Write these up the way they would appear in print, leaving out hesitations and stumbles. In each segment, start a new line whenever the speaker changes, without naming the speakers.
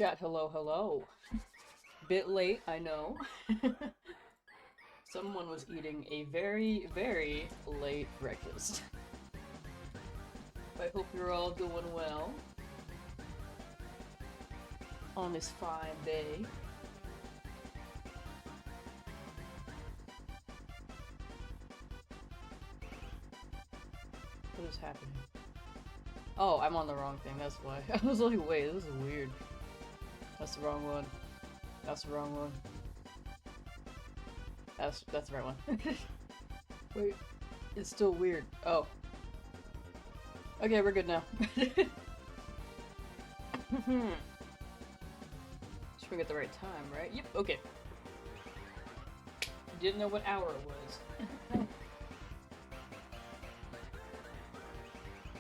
Chat, hello, hello. Bit late, I know. Someone was eating a very, very late breakfast. I hope you're all doing well on this fine day. What is happening? Oh, I'm on the wrong thing, that's why. I was like, wait, this is weird. That's the wrong one. That's the wrong one. That's the right one. Wait, it's still weird. Oh. Okay, we're good now. Just forget the right time, right? Yep, okay. Didn't know what hour it was.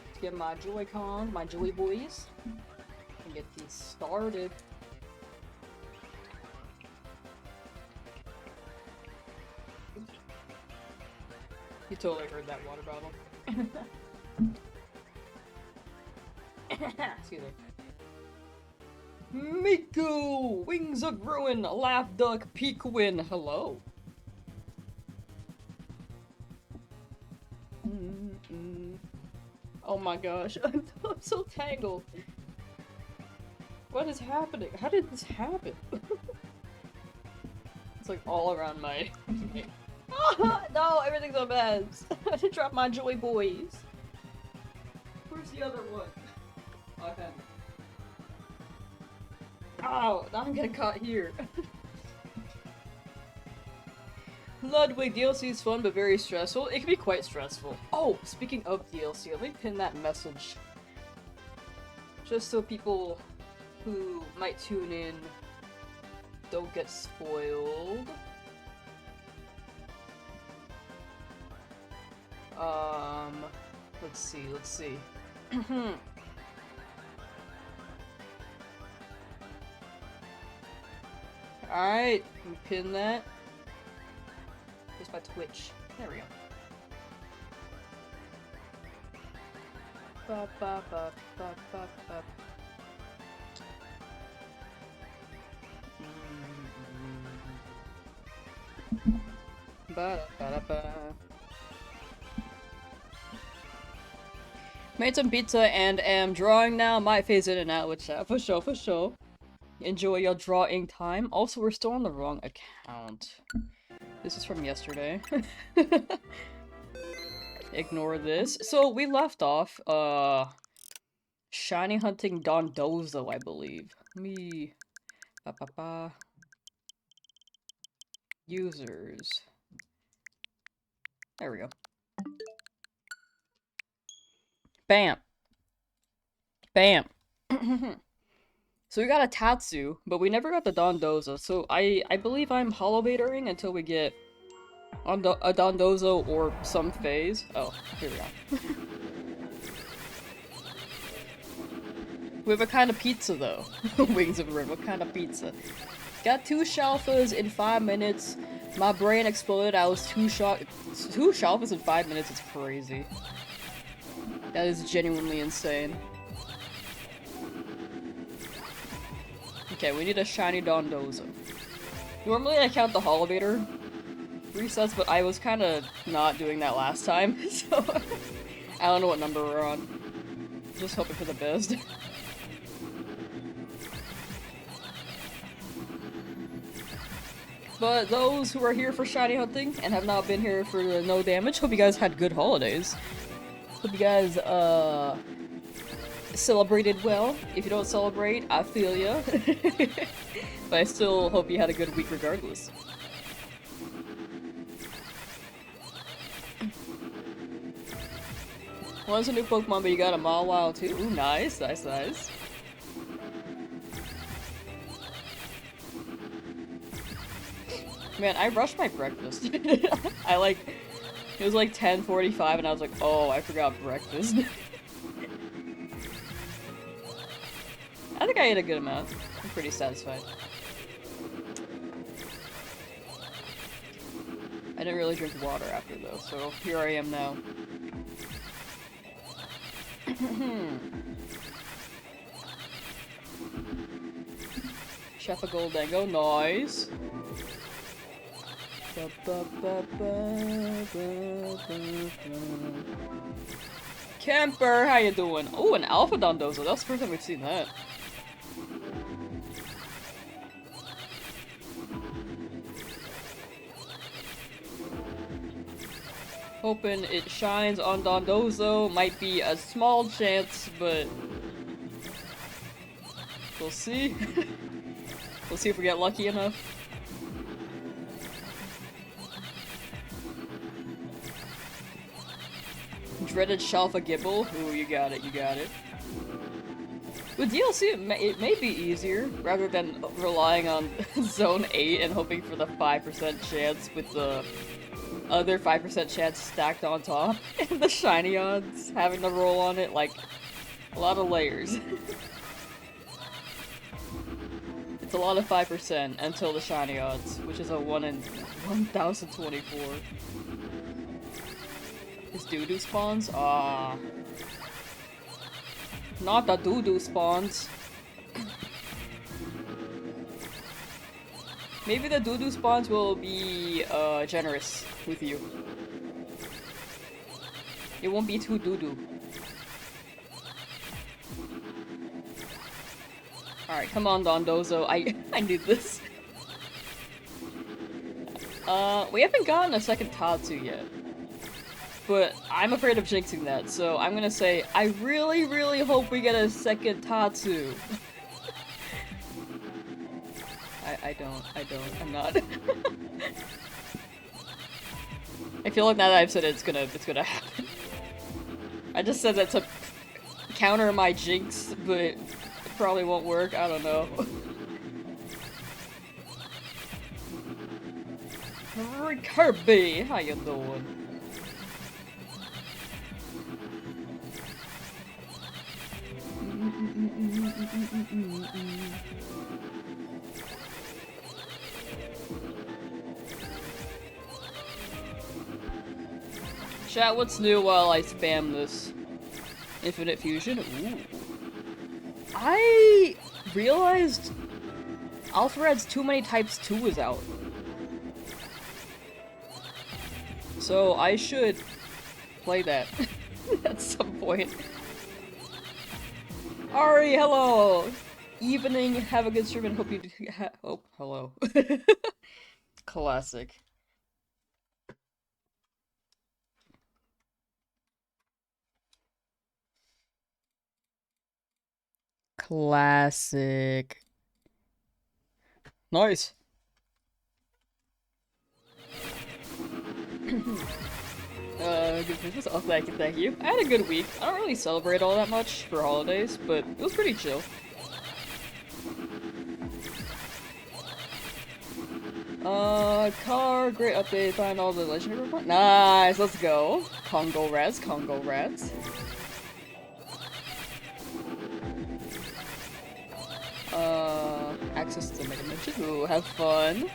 Let's get my Joy-Con, my Joy Boys, and get these started. You totally heard that water bottle. Excuse me. Miku! Wings of Ruin! Laugh Duck Pequin! Hello! Oh my gosh, I'm so tangled. What is happening? How did this happen? It's like all around my... No, everything's a mess. I should drop my Joy Boys. Where's the other one? Okay. Oh, now I'm getting caught here. Ludwig, DLC is fun but very stressful. It can be quite stressful. Oh, speaking of DLC, let me pin that message. Just so people who might tune in don't get spoiled. Let's see. Alright, pin that. Just by Twitch. There we go. Ba ba ba ba ba ba. Ba ba ba ba. Made some pizza and am drawing now. Might phase in and out with chat. For sure, for sure. Enjoy your drawing time. Also, we're still on the wrong account. This is from yesterday. Ignore this. So, we left off, shiny hunting Dondozo, I believe. Let me... Ba ba ba. Users. There we go. Bam! Bam! So we got a Tatsu, but we never got the Dondozo, so I believe I'm hollow-batering until we get a Dondozo or some phase. Oh, here we go. We have a kind of pizza, though. Wings of Ruin, what kind of pizza? Got 2 shalfas in 5 minutes. My brain exploded, I was too shocked. 2 shalfas in 5 minutes is crazy. That is genuinely insane. Okay, we need a shiny Dondozo. Normally I count the Holovator resets, but I was kind of not doing that last time, so I don't know what number we're on. Just hoping for the best. But those who are here for shiny hunting and have not been here for no damage, hope you guys had good holidays. Hope you guys, celebrated well. If you don't celebrate, I feel ya. But I still hope you had a good week regardless. One's a new Pokemon, but you got a Mawile too. Ooh, nice, nice, nice. Man, I rushed my breakfast. It was like 10:45 and I was like, oh, I forgot breakfast. I think I ate a good amount. I'm pretty satisfied. I didn't really drink water after though, so here I am now. Chef a Goldango, nice. Camper, how you doing? Oh, an Alpha Dondozo. That's the first time we've seen that. Hoping it shines on Dondozo. Might be a small chance, but we'll see. We'll see if we get lucky enough. Dreaded Shalfa Gibble. Ooh, you got it, you got it. With DLC, it may be easier, rather than relying on Zone 8 and hoping for the 5% chance with the other 5% chance stacked on top. And the shiny odds having to roll on it, like, a lot of layers. It's a lot of 5% until the shiny odds, which is a 1 in 1024. Is doo-doo spawns? Ah. Not the doo-doo spawns. Maybe the doo-doo spawns will be, generous with you. It won't be too doo-doo. Alright, come on, Dondozo. I need this. We haven't gotten a second Tatsu yet. But I'm afraid of jinxing that, so I'm gonna say, I really, really hope we get a second Tatsu. I'm not. I feel like now that I've said it, it's gonna happen. I just said that to counter my jinx, but it probably won't work, I don't know. Kirby, how you doing? Chat, what's new while I spam this? Infinite Fusion? Ooh. I realized Alphared's Too Many Types 2 is out. So I should play that at some point. Ari, hello! Evening, have a good stream and hope you oh, hello. Classic. Classic. Nice. Good Christmas. Oh, thank you, thank you. I had a good week. I don't really celebrate all that much for holidays, but it was pretty chill. Car, great update, find all the legendary points. Nice, let's go. Congo rats, Congo rats. Access to Mega Dimension. Ooh, have fun.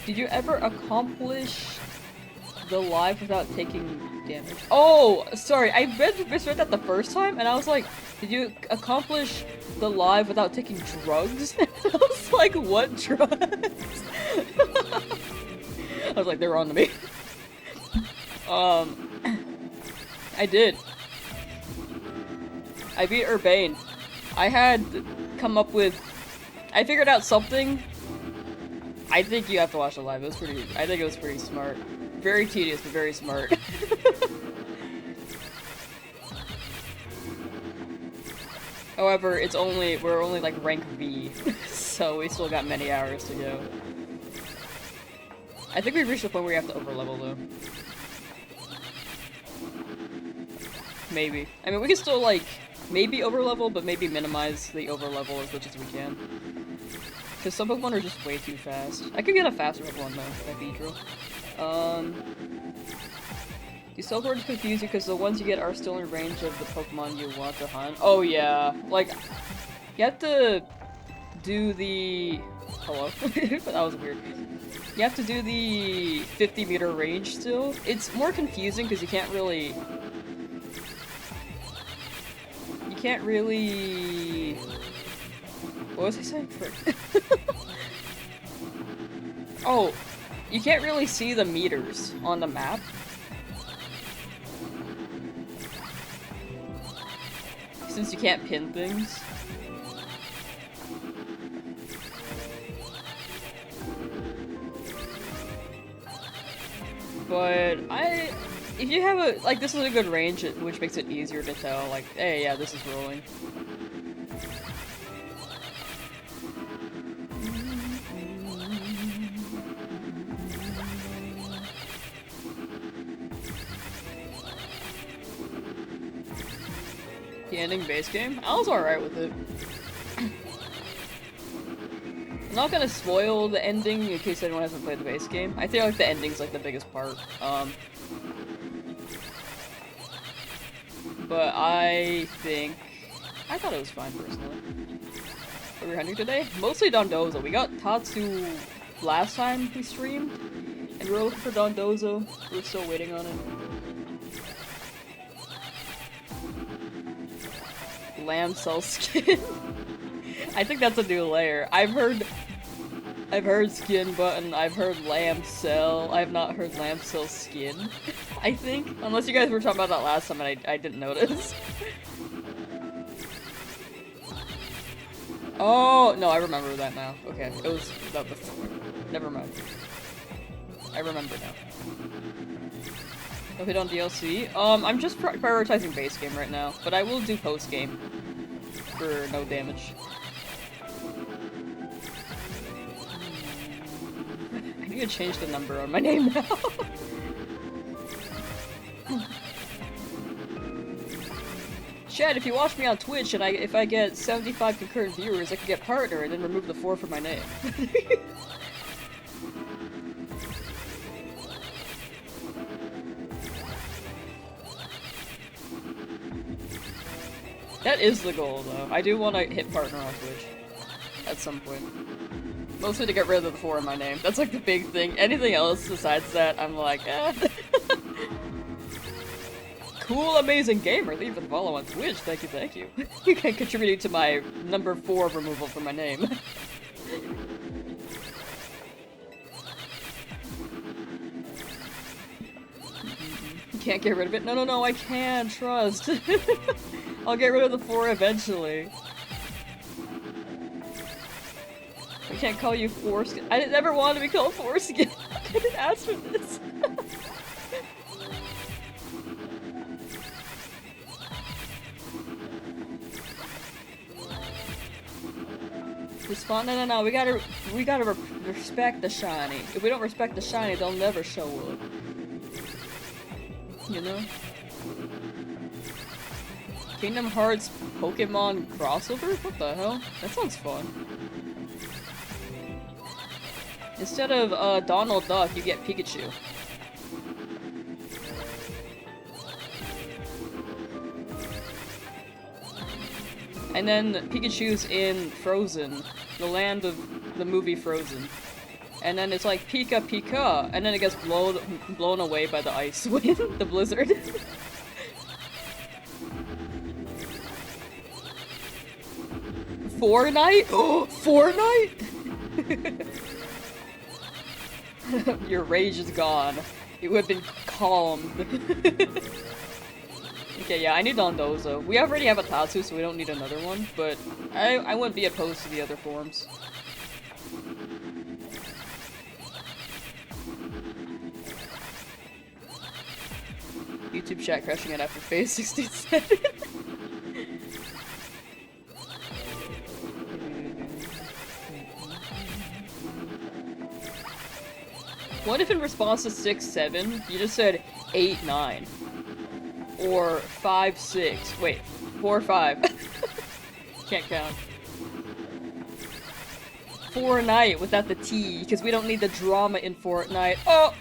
Did you ever accomplish the live without taking damage? Oh, sorry, I misread that the first time, and I was like, did you accomplish the live without taking drugs? I was like, what drugs? I was like, they're on to me. I did. I beat Urbane. I had come up with... I figured out something. I think you have to watch the live. It was pretty... I think it was pretty smart. Very tedious, but very smart. However, it's only... we're only like rank V. So we still got many hours to go. I think we've reached the point where we have to overlevel though. Maybe. I mean, we can still like... maybe overlevel, but maybe minimize the overlevel as much as we can. Because some Pokemon are just way too fast. I could get a faster one though, that Beedrill. You teleport to confuse you because the ones you get are still in range of the Pokemon you want to hunt. Oh yeah, like, you have to do the... Hello? That was weird. You have to do the 50-meter range still. It's more confusing because you can't really... What was I saying? Frick. Oh, you can't really see the meters on the map. Since you can't pin things. But if you have a, like, this is a good range, which makes it easier to tell, like, hey, yeah, this is rolling. The ending base game? I was alright with it. I'm not gonna spoil the ending in case anyone hasn't played the base game. I feel like the ending's like the biggest part. But I thought it was fine personally. What are we hunting today? Mostly Dondozo. We got Tatsu last time we streamed, and we were looking for Dondozo. We're still waiting on it. Lamsauce skin. I think that's a new layer. I've heard skin button, I've heard Lamsel, I've not heard Lamsel skin, I think. Unless you guys were talking about that last time and I didn't notice. Oh, no, I remember that now. Okay, it was that before. Never mind. I remember now. No hit on DLC? I'm just prioritizing base game right now, but I will do post game for no damage. I need to change the number on my name now. Chad, if you watch me on Twitch and if I get 75 concurrent viewers, I can get partner and then remove the 4 from my name. That is the goal, though. I do want to hit partner on Twitch. At some point. Mostly to get rid of the 4 in my name. That's like the big thing. Anything else besides that, I'm like, eh. Cool, amazing gamer. Leave a follow on Twitch. Thank you, thank you. You can contribute to my number 4 removal from my name. You can't get rid of it? No, no, no, I can. Trust. I'll get rid of the 4 eventually. I can't call you Foreskin. I never wanted to be called Foreskin. I didn't ask for this. Respond? No, no, no. We gotta respect the shiny. If we don't respect the shiny, they'll never show up. You know? Kingdom Hearts Pokemon crossover? What the hell? That sounds fun. Instead of Donald Duck, you get Pikachu. And then Pikachu's in Frozen, the land of the movie Frozen. And then it's like Pika Pika, and then it gets blown away by the ice wind, the blizzard. Fortnite? Oh, Fortnite? Your rage is gone. It would have been calmed. Okay, yeah, I need Dondozo. We already have a Tatsu, so we don't need another one, but I wouldn't be opposed to the other forms. YouTube chat crashing it after phase 67. What if in response to 6-7, you just said 8-9? Or 5-6? Wait, 4-5. Can't count. Fortnite without the T, because we don't need the drama in Fortnite. Oh!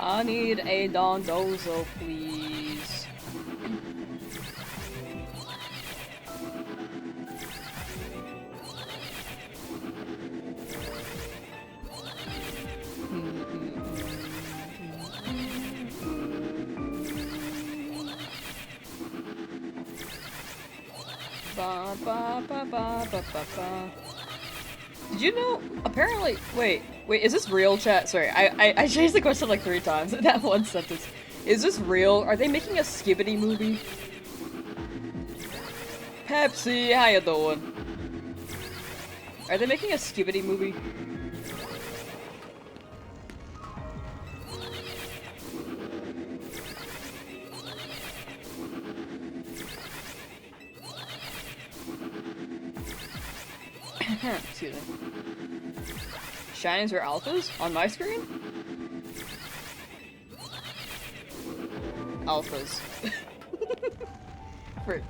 I need a Dondozo, please. Ba, ba, ba, ba, ba, ba, ba. Did you know? Apparently, wait, is this real, chat? Sorry, I changed the question like 3 times in that one sentence. Is this real? Are they making a Skibbity movie? Pepsi, how you doing? Are they making a Skibbity movie? Excuse me. Shinies or alphas? On my screen? Alphas. For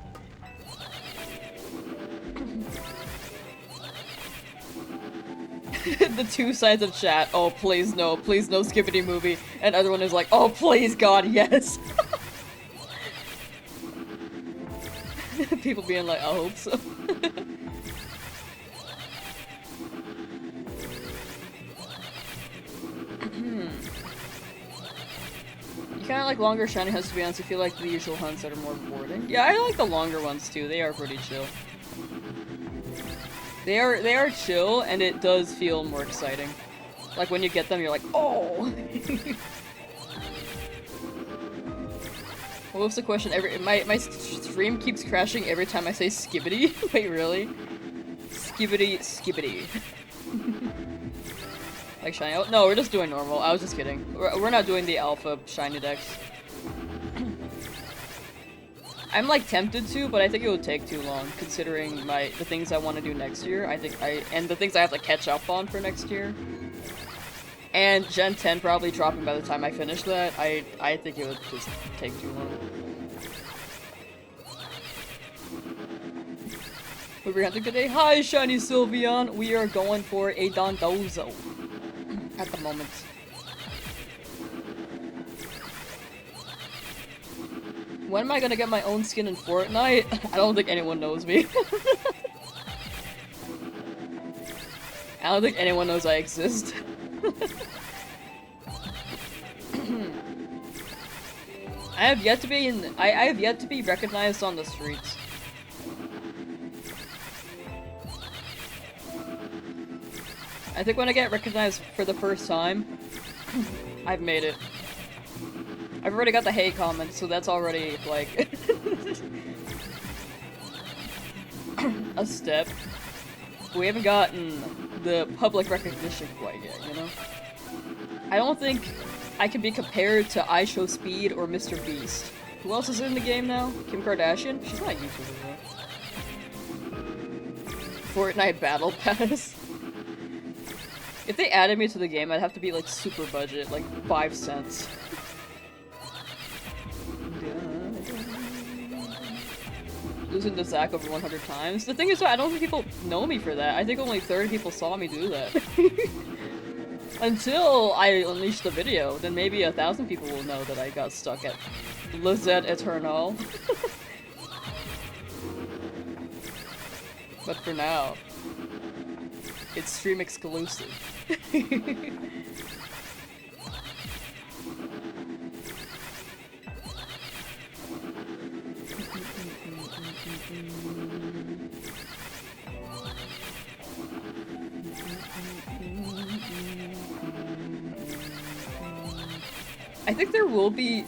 the 2 sides of chat. Oh, please no Skibbity movie. And other one is like, oh, please God, yes. People being like, I hope so. You kinda like longer shiny hunts, to be honest. I feel like the usual hunts that are more rewarding. Yeah, I like the longer ones too. They are pretty chill. They are chill, and it does feel more exciting. Like when you get them, you're like, oh! What was the question? My stream keeps crashing every time I say Skibbity. Wait, really? Skibbity. Like shiny? Oh, no, we're just doing normal. I was just kidding. We're not doing the alpha shiny decks. I'm like tempted to, but I think it would take too long considering the things I want to do next year. And the things I have to catch up on for next year. And Gen 10 probably dropping by the time I finish that. I think it would just take too long. We're hunting today. Hi, Shiny Sylveon. We are going for a Dondozo at the moment. When am I gonna get my own skin in Fortnite? I don't think anyone knows me. I don't think anyone knows I exist. I have yet to be recognized on the streets. I think when I get recognized for the first time, I've made it. I've already got the hate comment, so that's already, like, a step. We haven't gotten the public recognition quite yet, you know? I don't think I can be compared to iShowSpeed or Mr. Beast. Who else is in the game now? Kim Kardashian? She's not a YouTuber, though. Fortnite Battle Pass. If they added me to the game, I'd have to be, like, super budget, like 5 cents. Losing to Zach over 100 times. The thing is, I don't think people know me for that. I think only 30 people saw me do that. Until I unleash the video, then maybe 1,000 people will know that I got stuck at Lizette Eternal. But for now, it's stream exclusive. I think there will be,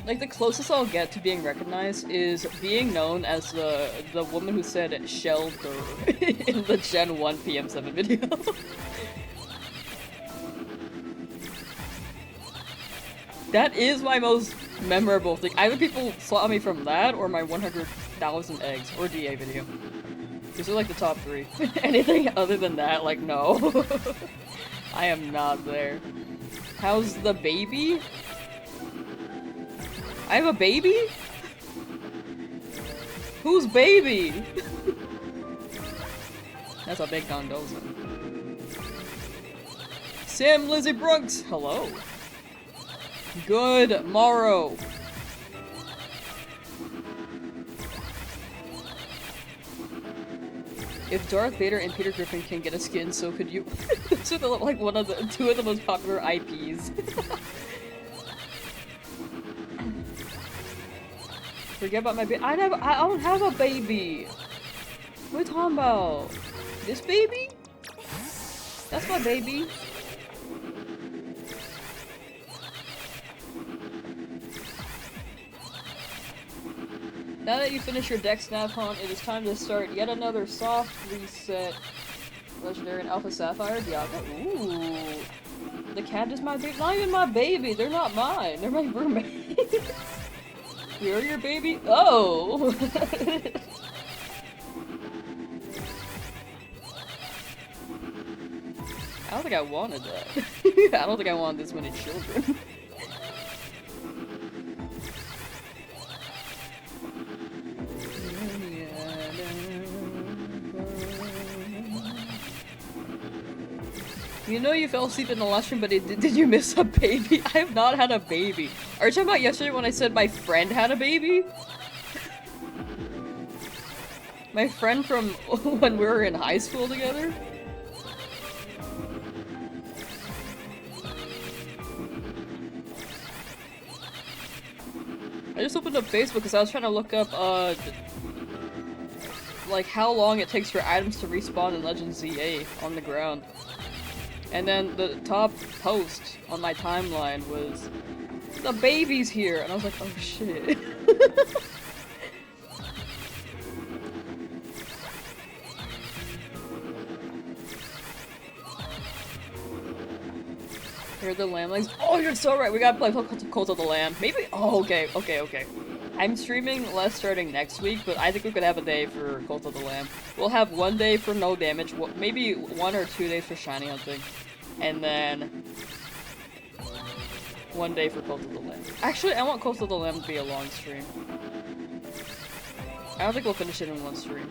like, the closest I'll get to being recognized is being known as the woman who said shelter in the Gen 1 PM7 video. That is my most memorable thing. Either people saw me from that or my 100,000 eggs or DA video. These are like the top 3. Anything other than that, like, no. I am not there. How's the baby? I have a baby? Whose baby? That's a big Dondozo. Sam Lizzie Brooks, hello. Good morrow. If Darth Vader and Peter Griffin can get a skin, so could you. Those are like two of the most popular IPs. Forget about my baby. I don't have a baby. What are you talking about? This baby? That's my baby. Now that you finish your deck snap hunt, it is time to start yet another soft reset. Legendary and Alpha Sapphire Diablo. Ooh. The cat is my baby. Not even my baby. They're not mine. They're my roommate. You're your baby? Oh! I don't think I wanted that. I don't think I wanted this many children. You know you fell asleep in the last room, but did you miss a baby? I have not had a baby. Are you talking about yesterday when I said my friend had a baby? My friend from when we were in high school together? I just opened up Facebook because I was trying to look up, like how long it takes for items to respawn in Legend ZA on the ground. And then the top post on my timeline was, the baby's here! And I was like, oh shit. Here are the lamblings. Oh, you're so right! We gotta play Cult of the Lamb. Maybe- oh, okay. I'm streaming less starting next week, but I think we could have a day for Cult of the Lamb. We'll have one day for no damage, maybe 1 or 2 days for shiny hunting, and then 1 day for Cult of the Lamb. Actually, I want Cult of the Lamb to be a long stream. I don't think we'll finish it in 1 stream.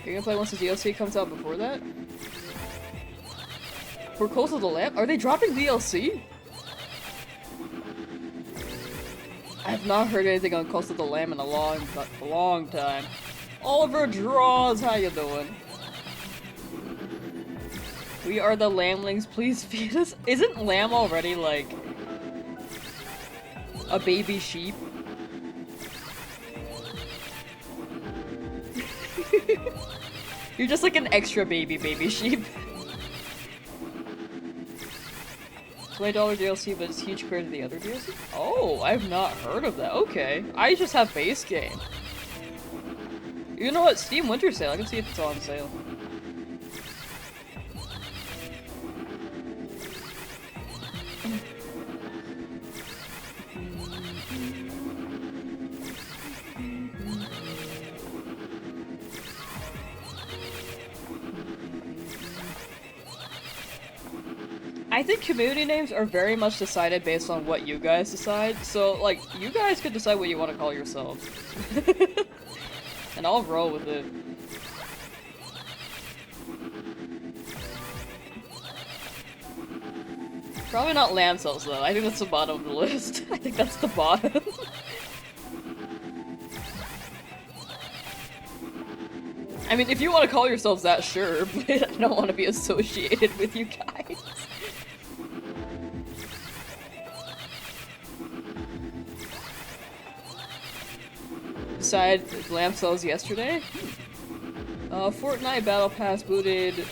You're gonna play once the DLC comes out before that? For Cult of the Lamb? Are they dropping DLC? I have not heard anything on Cult of the Lamb in a long time. Oliver Draws, how you doing? We are the lamblings, please feed us. Isn't lamb already like a baby sheep? You're just like an extra baby sheep. $20 DLC, but it's huge compared to the other DLC? Oh, I've not heard of that. Okay. I just have base game. You know what? Steam Winter Sale. I can see if it's on sale. I think community names are very much decided based on what you guys decide, so, like, you guys could decide what you want to call yourselves. And I'll roll with it. Probably not Lamsauce, though. I think that's the bottom of the list. I think that's the bottom. I mean, if you want to call yourselves that, sure, but I don't want to be associated with you guys. Decided Lamsauce yesterday. Fortnite Battle Pass booted.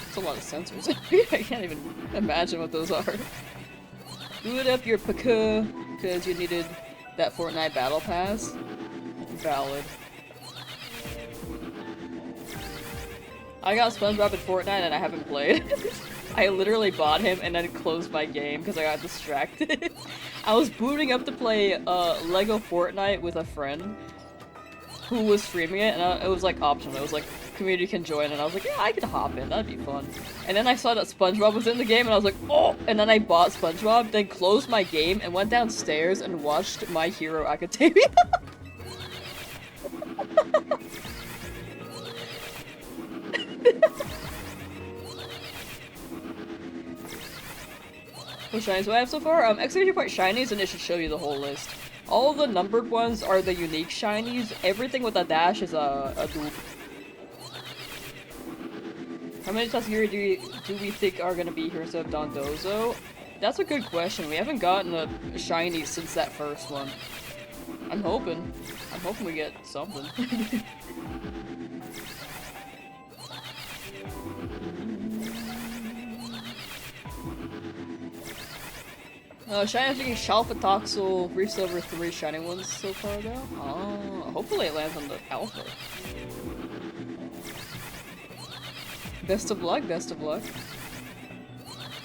It's a lot of sensors. I can't even imagine what those are. Boot up your PK because you needed that Fortnite Battle Pass. Valid. I got SpongeBob in Fortnite and I haven't played. I literally bought him and then closed my game because I got distracted. I was booting up to play Lego Fortnite with a friend who was streaming it, and it was like optional. It was like, community can join, and I was like, yeah, I could hop in, that'd be fun. And then I saw that SpongeBob was in the game, and I was like, oh! And then I bought SpongeBob, then closed my game, and went downstairs and watched My Hero Academia. What shinies do I have so far? Exclamation point shinies, and it should show you the whole list. All the numbered ones are the unique shinies. Everything with a dash is a dupe. How many Tuskegee do we think are gonna be here instead of Dondozo? That's a good question. We haven't gotten a shiny since that first one. I'm hoping we get something. Shiny, I'm thinking Shalpatoxel, Reef Silver 3 shiny ones so far though. Oh, hopefully it lands on the alpha. Best of luck, best of luck.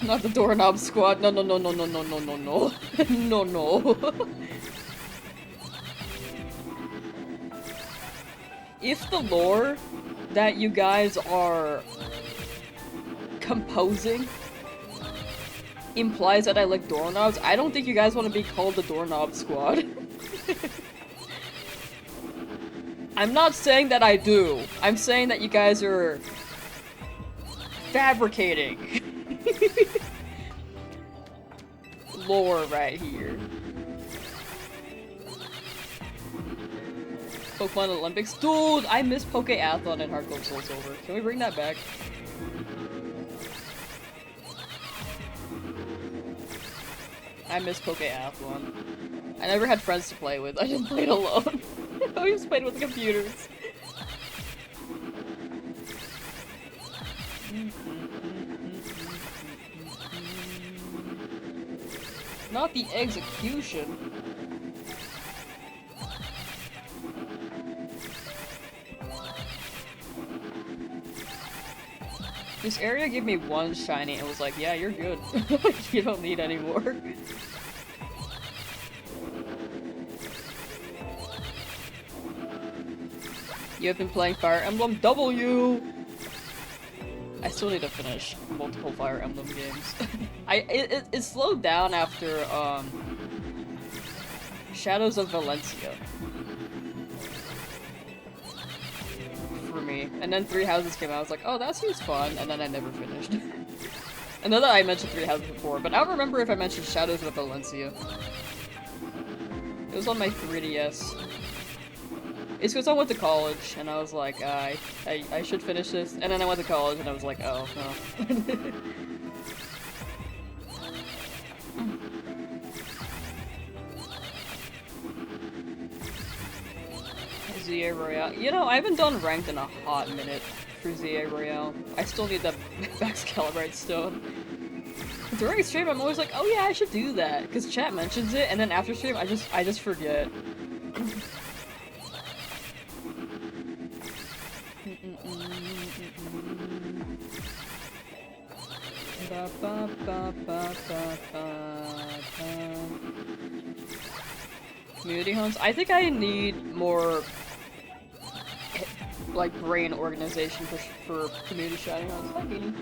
Not the doorknob squad. No, no, no, no, no, no, no, no, no. No, no. If the lore that you guys are composing implies that I like doorknobs, I don't think you guys want to be called the doorknob squad. I'm not saying that I do. I'm saying that you guys are fabricating lore right here. Pokemon Olympics? Dude, I miss Pokeathlon and Heart Gold Soul Silver. Can we bring that back? I miss Pokeathlon. I never had friends to play with. I just played alone. I always played with the computers. Not the execution. This area gave me one shiny and was like, yeah, you're good. You don't need any more. You have been playing Fire Emblem W! I still need to finish multiple Fire Emblem games. It slowed down after, Shadows of Valencia. For me. And then Three Houses came out, I was like, oh, that seems fun, and then I never finished. I know that I mentioned Three Houses before, but I don't remember if I mentioned Shadows of Valencia. It was on my 3DS. It's because I went to college, and I was like, I should finish this, and then I went to college, and I was like, oh, no. ZA Royale. You know, I haven't done ranked in a hot minute for ZA Royale. I still need that Max Calibrite Stone. During stream, I'm always like, oh yeah, I should do that, because chat mentions it, and then after stream, I just forget. Community hunts? I think I need more, like, brain organization for community shiny hunts. Hi, Beanie.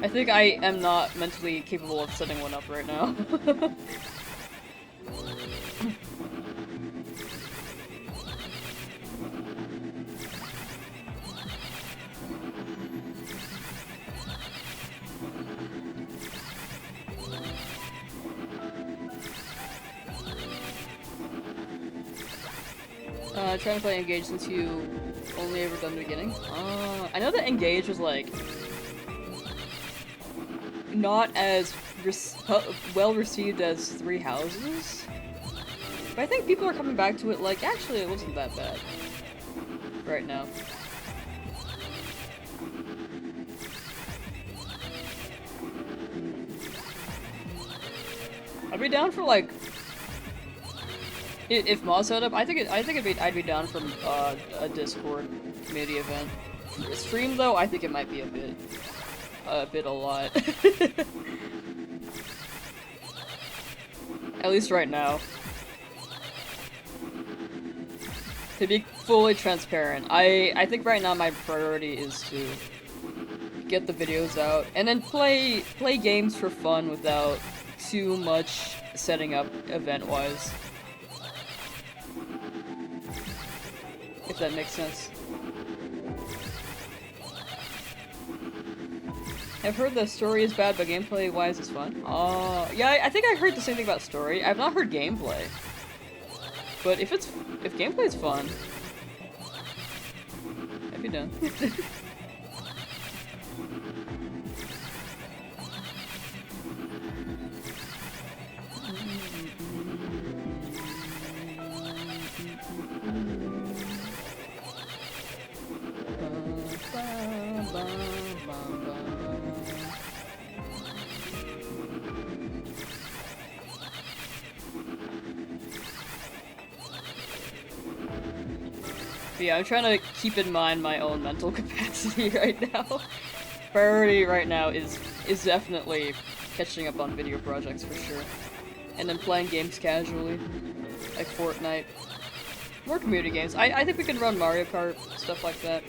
I think I am not mentally capable of setting one up right now. Trying to play Engage since you only ever done the beginning. I know that Engage was like not as well received as Three Houses, but I think people are coming back to it like, actually it wasn't that bad right now. I'd be down for like, if mods set up, I'd be down from a Discord community event. Stream though, I think it might be a lot. At least right now. To be fully transparent, I think right now my priority is to get the videos out and then play games for fun without too much setting up event-wise. if that makes sense. I've heard the story is bad, but gameplay-wise is fun. Yeah, I think I heard the same thing about story. I've not heard gameplay. But if gameplay is fun, I'd be done. Yeah, I'm trying to keep in mind my own mental capacity right now. Priority right now is definitely catching up on video projects for sure. And then playing games casually. Like Fortnite. More community games. I think we can run Mario Kart, stuff like that.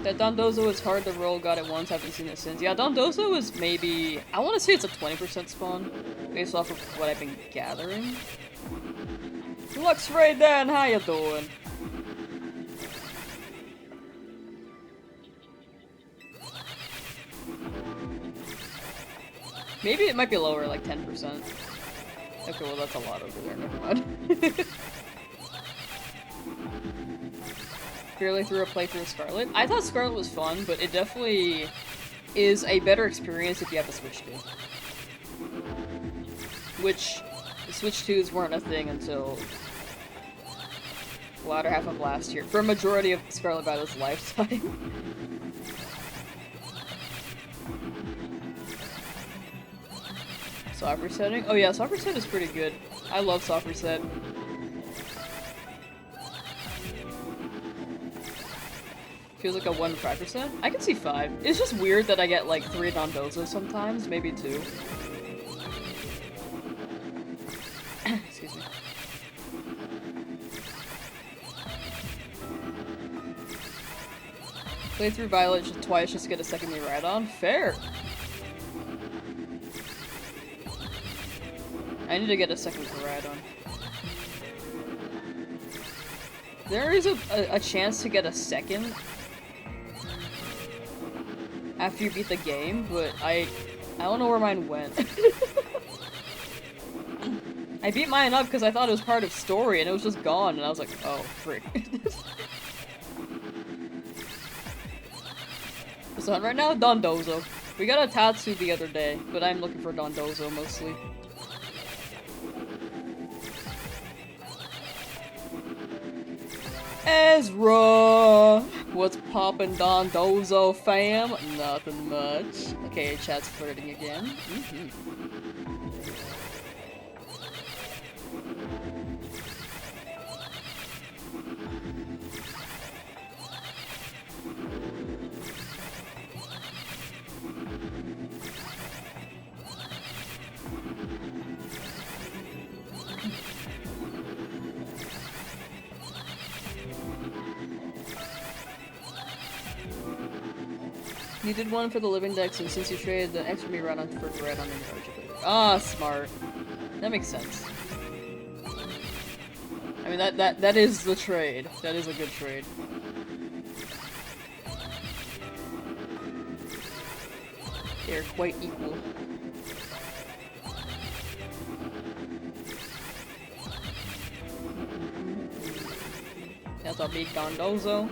That Dondozo is hard to roll, got it once, haven't seen it since. Yeah, Dondozo is maybe... I want to say it's a 20% spawn, based off of what I've been gathering. Lux Ray Dan, how you doing? Maybe it might be lower, like 10%. Okay, well that's a lot over there, never mind. Barely through a playthrough of Scarlet. I thought Scarlet was fun, but it definitely is a better experience if you have the Switch 2. Which, the Switch 2s weren't a thing until the latter half of last year, for a majority of Scarlet Violet's lifetime. Soft resetting? Oh yeah, soft reset is pretty good. I love soft reset. Feels like a 1 to 5%? I can see 5. It's just weird that I get like 3 Dondozos sometimes, maybe 2. Excuse me. Play through Violet twice just to get a second me ride on? Fair! I need to get a second to ride on. There is a chance to get a second after you beat the game, but I don't know where mine went. I beat mine up because I thought it was part of story and it was just gone and I was like, oh, frick. So right now, Dondozo. We got a Tatsu the other day, but I'm looking for Dondozo mostly. Ezra! What's poppin', Dondozo fam? Nothing much. Okay, chat's flirting again. You did one for the living decks, and since you traded the extra me run on for red on your archer. Ah, smart. That makes sense. I mean, that is the trade. That is a good trade. They're quite equal. That's a big Dondozo.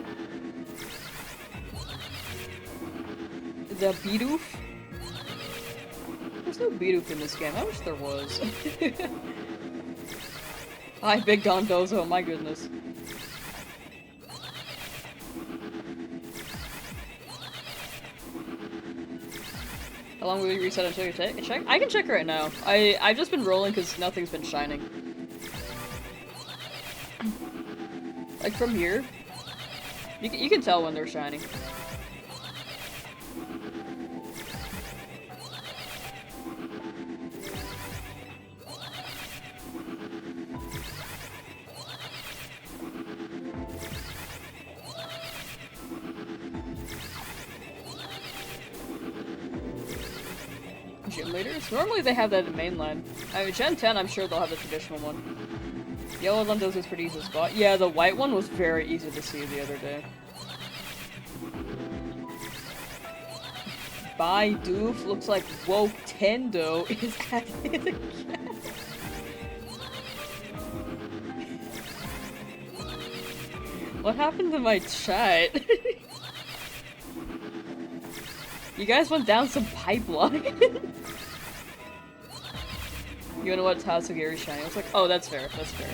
The Bidoof? There's no Bidoof in this game. I wish there was. Hi, Big Dondozo, my goodness. How long will you reset until you check? I can check right now. I've just been rolling because nothing's been shining. Like from here, you can tell when they're shining. Gym leaders? Normally they have that in mainline. I mean, Gen 10, I'm sure they'll have the traditional one. Yellow Lamsauce was pretty easy to spot. Yeah, the white one was very easy to see the other day. Doof looks like woke Tendo is at it again. What happened to my chat? You guys went down some pipeline. You know what Tatsugiri shiny? I was like, oh, that's fair, that's fair.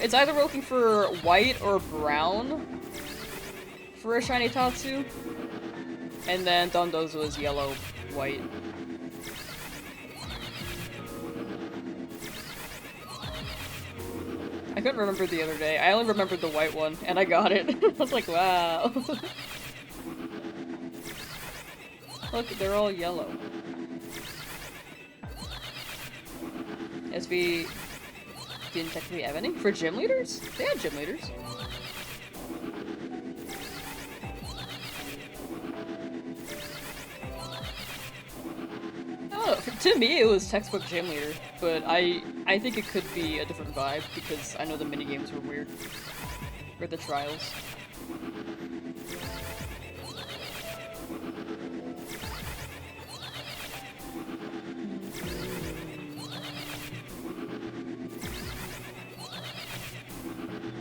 It's either looking for white or brown for a shiny Tatsu. And then Dondozo was yellow, white. I couldn't remember the other day. I only remembered the white one, and I got it. I was like, wow. Look, they're all yellow. SV didn't technically have any. For gym leaders? They had gym leaders. Oh, to me it was textbook gym leader, but I think it could be a different vibe because I know the minigames were weird. Or the trials.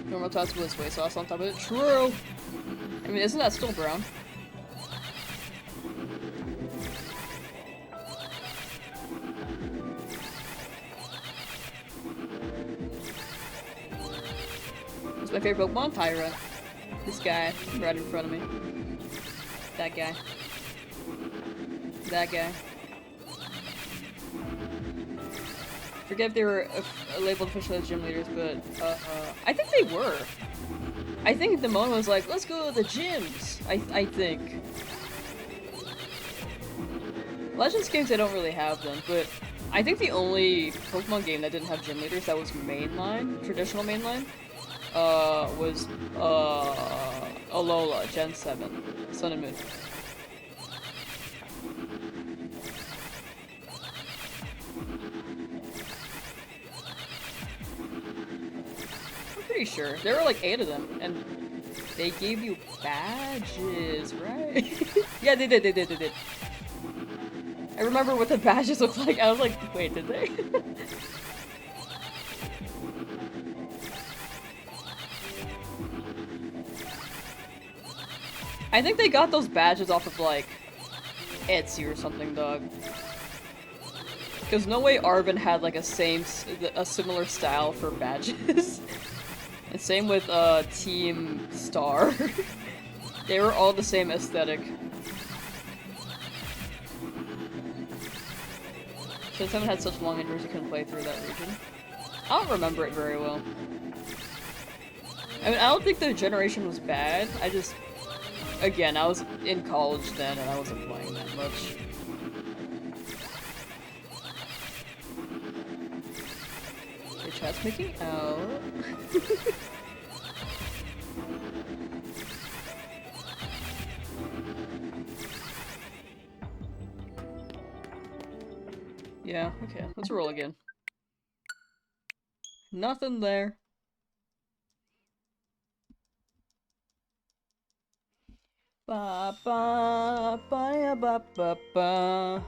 Normal Tatsu with soy sauce on top of it. True! I mean, isn't that still brown? It's my favorite Pokemon, Tyra. This guy, right in front of me. That guy. That guy. Forget if they were labeled officially as gym leaders, but I think they were. I think the Mon was like, let's go to the gyms. I think. Legends games, they don't really have them, but I think the only Pokemon game that didn't have gym leaders that was mainline, traditional mainline, was Alola, Gen 7, Sun and Moon. Pretty sure. There were like 8 of them, and they gave you badges, right? Yeah, they did. I remember what the badges looked like. I was like, wait, did they? I think they got those badges off of like Etsy or something, dog. Because no way Arvin had like a similar style for badges. And same with Team Star. They were all the same aesthetic. Since Seven had such long injuries, you couldn't play through that region. I don't remember it very well. I mean, I don't think the generation was bad. I just, again, I was in college then and I wasn't playing that much. Your chat's making out. Yeah, okay, let's roll again. Nothing there. Ba ba ba ba ba ba.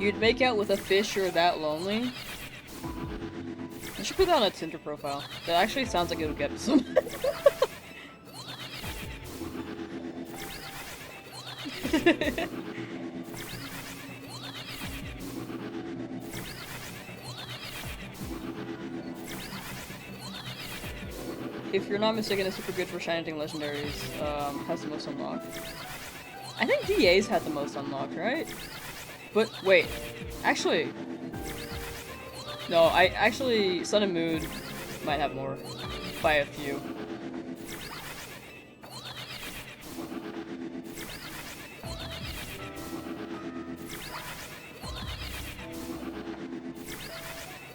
You'd make out with a fish you're that lonely? I should put that on a Tinder profile. That actually sounds like it would get some. If you're not mistaken, it's super good for Shining Legendaries. Has the most unlocked. I think DA's had the most unlocked, right? But wait, actually, no. Actually, Sun and Moon might have more by a few.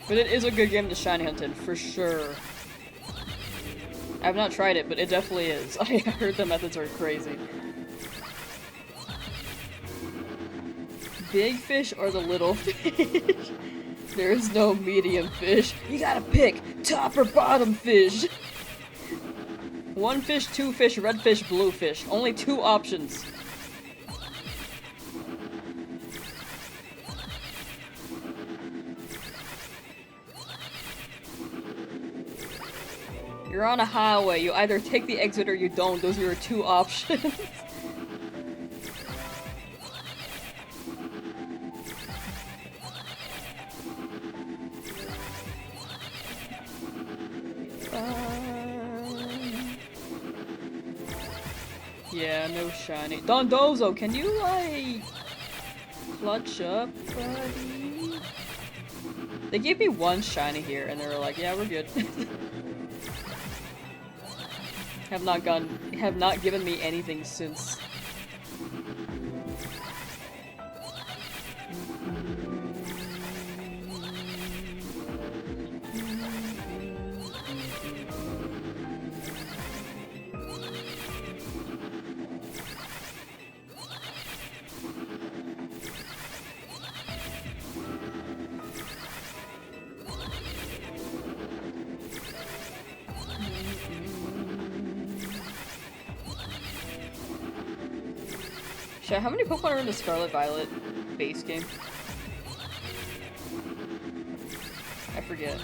But it is a good game to shiny hunt in, for sure. I've not tried it, but it definitely is. I heard the methods are crazy. Big fish or the little fish? There is no medium fish. You gotta pick top or bottom fish. One fish, two fish, red fish, blue fish. Only 2 options. You're on a highway. You either take the exit or you don't. Those are your 2 options. Yeah, no shiny. Dondozo, can you, like, clutch up, buddy? They gave me 1 shiny here, and they were like, yeah, we're good. have not given me anything since. How many Pokemon are in the Scarlet Violet base game? I forget.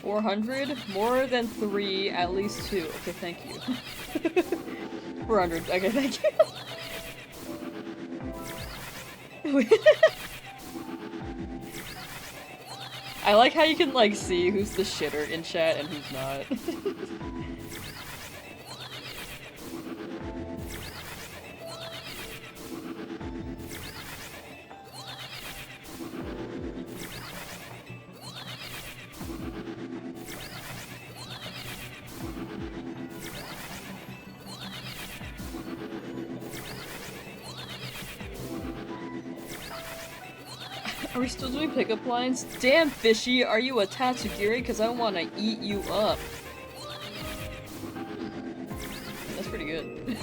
$400? More than 3, at least 2. Okay, thank you. 400. Okay, thank you. I like how you can, like, see who's the shitter in chat and who's not. Are we still doing pickup lines? Damn, Fishy, are you a Tatsugiri? Because I want to eat you up. That's pretty good.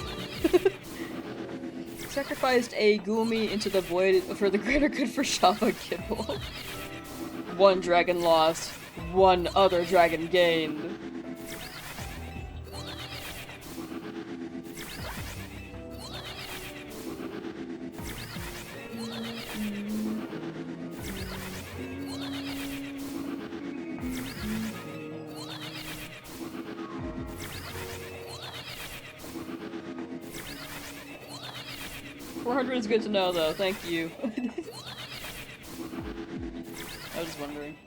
Sacrificed a Gumi into the void for the greater good for Shava Kibble. 1 dragon lost, 1 other dragon gained. Is good to know, though. Thank you. I was just wondering.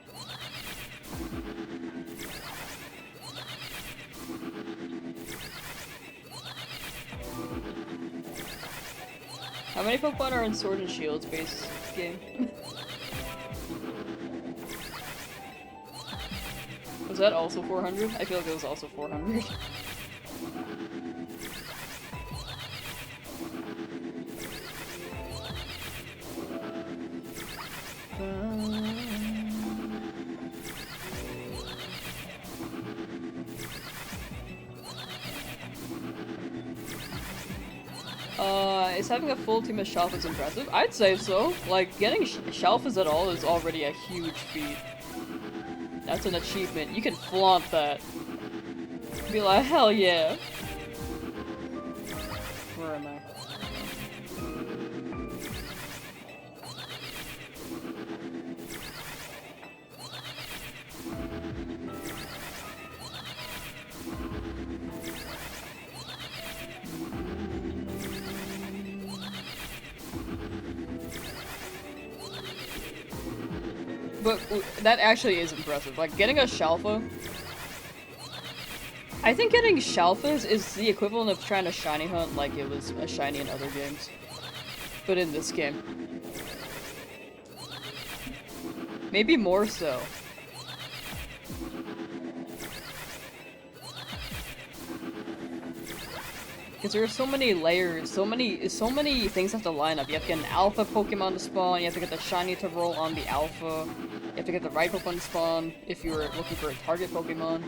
How many Pokemon are in Sword and Shield's base game? Was that also 400? I feel like it was also 400. Is having a full team of Shalfas impressive? I'd say so. Like, getting Shalfas at all is already a huge feat. That's an achievement. You can flaunt that. Be like, hell yeah. Where am I? But that actually is impressive. Like, getting a Shalfa... I think getting Shalfas is the equivalent of trying to shiny hunt like it was a shiny in other games. But in this game. Maybe more so. Because there are so many layers, so many things have to line up. You have to get an alpha Pokemon to spawn, you have to get the shiny to roll on the alpha, you have to get the right Pokemon to spawn if you're looking for a target Pokemon.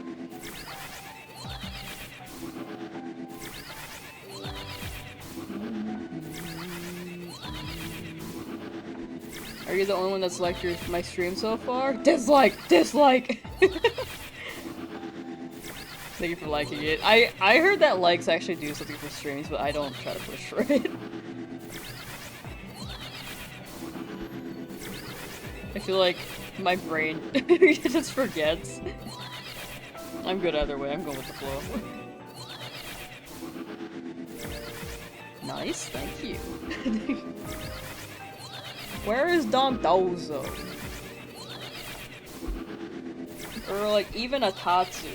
Are you the only one that's liked my stream so far? Dislike! Dislike! Thank you for liking it. I heard that likes actually do something for streams, but I don't try to push for it. I feel like my brain just forgets. I'm good either way, I'm going with the flow. Nice, thank you. Where is Dondozo? Or like even a Tatsu.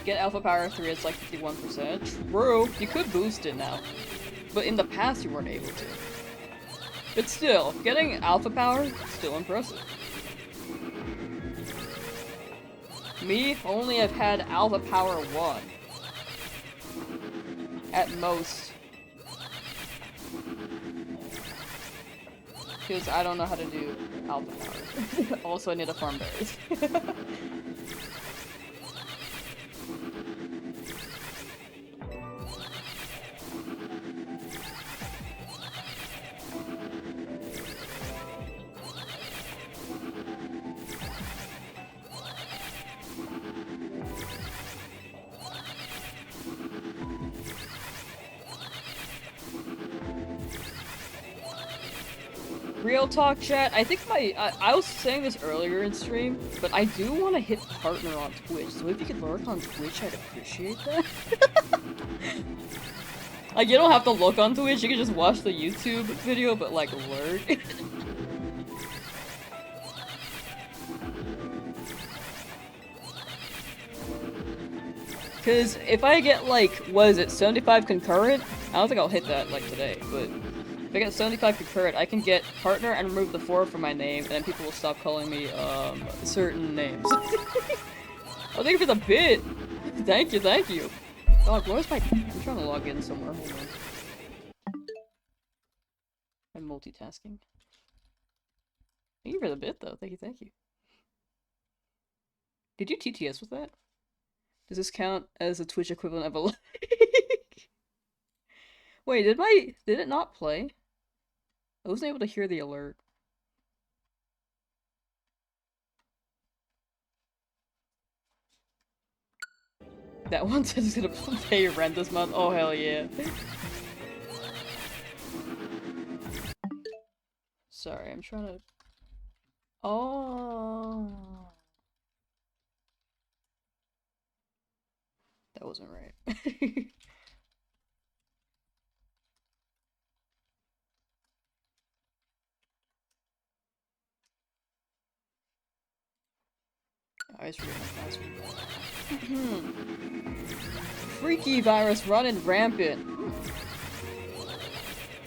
Get Alpha Power 3, it's like 51%. True, you could boost it now. But in the past you weren't able to. But still, getting Alpha Power, still impressive. Me, only have had Alpha Power 1. At most. Because I don't know how to do Alpha Power. Also, I need to farm berries. Real talk, chat. I think I was saying this earlier in stream, but I do want to hit partner on Twitch. So if you could lurk on Twitch, I'd appreciate that. Like, you don't have to look on Twitch, you can just watch the YouTube video, but like, lurk. Cause if I get like, what is it, 75 concurrent? I don't think I'll hit that like today, but if I get 75 concurrent, I can get partner and remove the 4 from my name, and then people will stop calling me, certain names. Oh, thank you for the bit! Thank you, thank you! Dog, where's my- I'm trying to log in somewhere, hold on. I'm multitasking. Thank you for the bit, though. Thank you, thank you. Did you TTS with that? Does this count as a Twitch equivalent of a like? Wait, did it not play? I wasn't able to hear the alert. That one says it's gonna pay your rent this month. Oh, hell yeah. Sorry, I'm trying to... Oh. That wasn't right. I just forget my password. Freaky virus running rampant.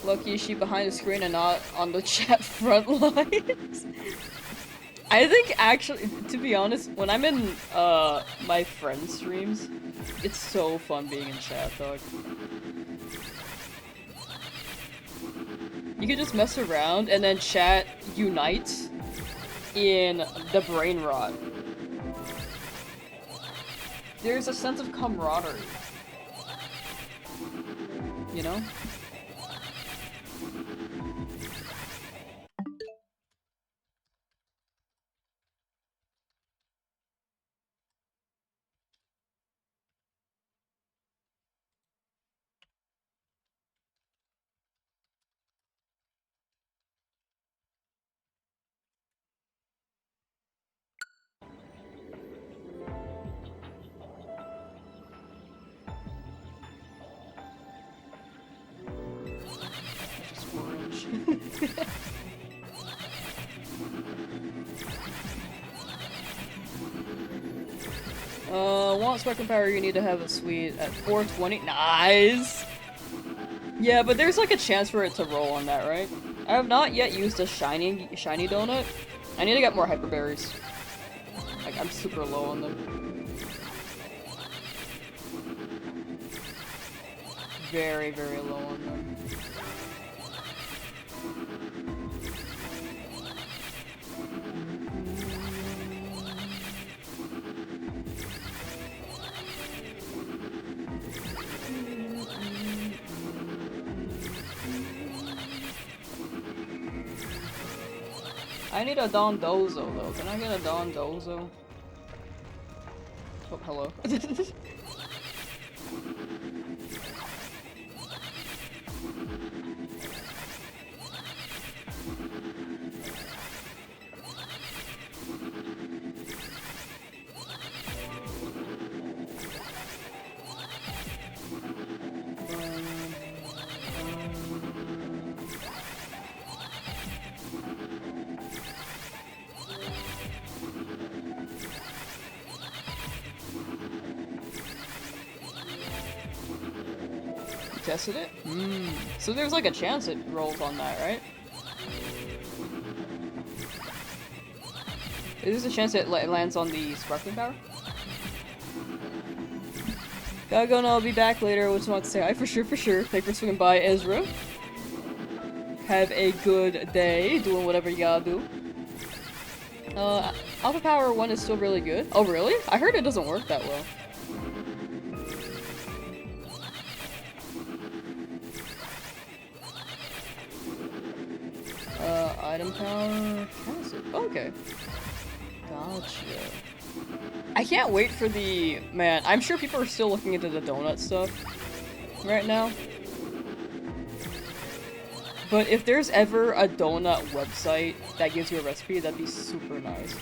Lucky is she behind the screen and not on the chat front lines. I think actually, to be honest, when I'm in my friends' streams, it's so fun being in chat, dog. You can just mess around and then chat unites in the brain rot. There's a sense of camaraderie. You know? want Sparkling Power, you need to have a sweet at 420. Nice! Yeah, but there's like a chance for it to roll on that, right? I have not yet used a shiny donut. I need to get more hyper berries. Like, I'm super low on them. Very, very low on them. I need a Dondozo though. Can I get a Dondozo? Oh, hello. Tested it? So there's like a chance it rolls on that, right? Is there a chance it lands on the Sparkling Power? Gaga, I'll be back later. Just want to say hi for sure, for sure. Thanks for swinging by, Ezra. Have a good day, doing whatever you gotta do. Alpha Power 1 is still really good. Oh, really? I heard it doesn't work that well. Item power, cancel. Okay. Gotcha. I can't wait for the... Man, I'm sure people are still looking into the donut stuff right now. But if there's ever a donut website that gives you a recipe, that'd be super nice.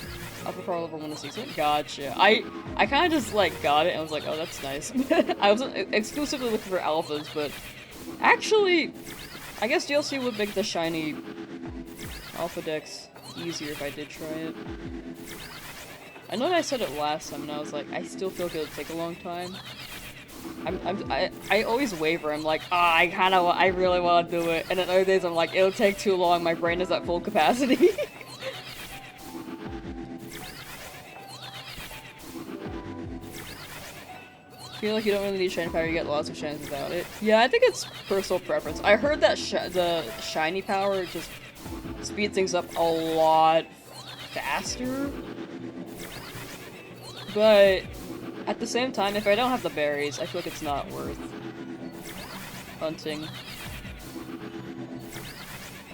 Alpha Power level 1 to 6. Gotcha. I kind of just like got it and was like, oh, that's nice. I wasn't exclusively looking for alphas, but actually, I guess DLC would make the shiny Alpha Dex easier if I did try it. I know that I said it last time and I was like, I still feel like it would take a long time. I always waver. I'm like, I really want to do it. And then other days I'm like, it'll take too long, my brain is at full capacity. I feel like you don't really need shiny power, you get lots of shines without it. Yeah, I think it's personal preference. I heard that the shiny power just speeds things up a lot faster. But at the same time, if I don't have the berries, I feel like it's not worth hunting.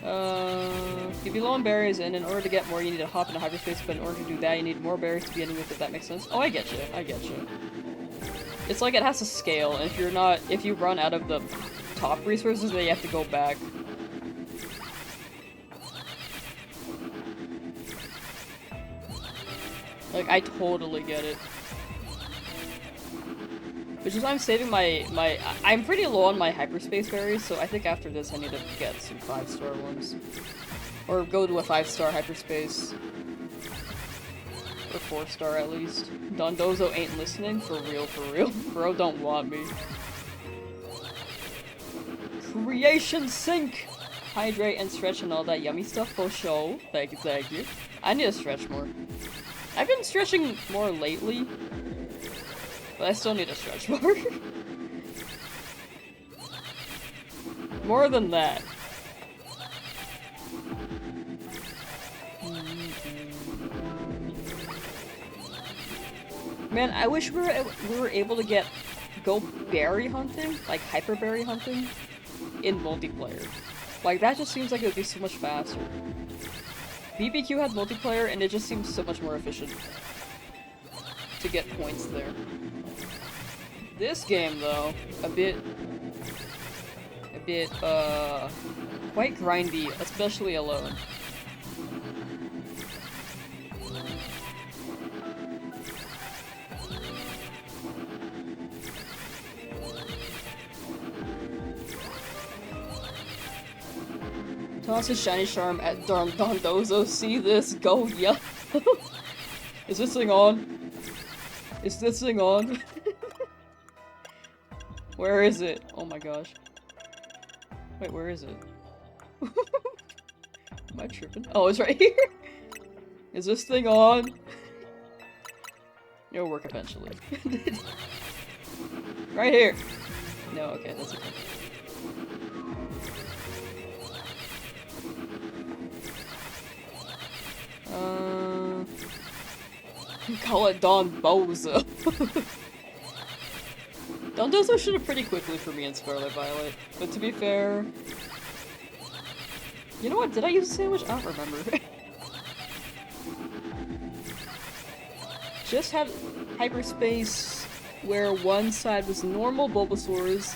If you're low on berries, and in order to get more, you need to hop into hyperspace, but in order to do that, you need more berries to be ending with, if that makes sense. Oh, I get you. I get you. It's like it has to scale, and if you run out of the top resources, then you have to go back. Like, I totally get it. Which is why I'm saving I'm pretty low on my hyperspace berries, so I think after this I need to get some 5-star ones. Or go to a 5-star hyperspace. Or 4-star at least. Dondozo ain't listening? For real, for real. Bro don't want me. Creation Sync! Hydrate and stretch and all that yummy stuff for show. Thank you, thank you. I need to stretch more. I've been stretching more lately, but I still need to stretch more. More than that. Man, I wish we were able to go berry hunting, like hyper berry hunting, in multiplayer. Like, that just seems like it would be so much faster. BBQ had multiplayer, and it just seems so much more efficient to get points there. This game, though, a bit, quite grindy, especially alone. Toss a shiny charm at Dondozo. See this? Go, yeah. Is this thing on? Is this thing on? Where is it? Oh my gosh. Wait, where is it? Am I tripping? Oh, it's right here! Is this thing on? It'll work eventually. Right here! No, okay, that's okay. Call it Don Bozo. Don Dozo should have pretty quickly for me in Scarlet Violet, but to be fair... You know what, did I use a sandwich? I don't remember. Just had hyperspace where one side was normal Bulbasaurs,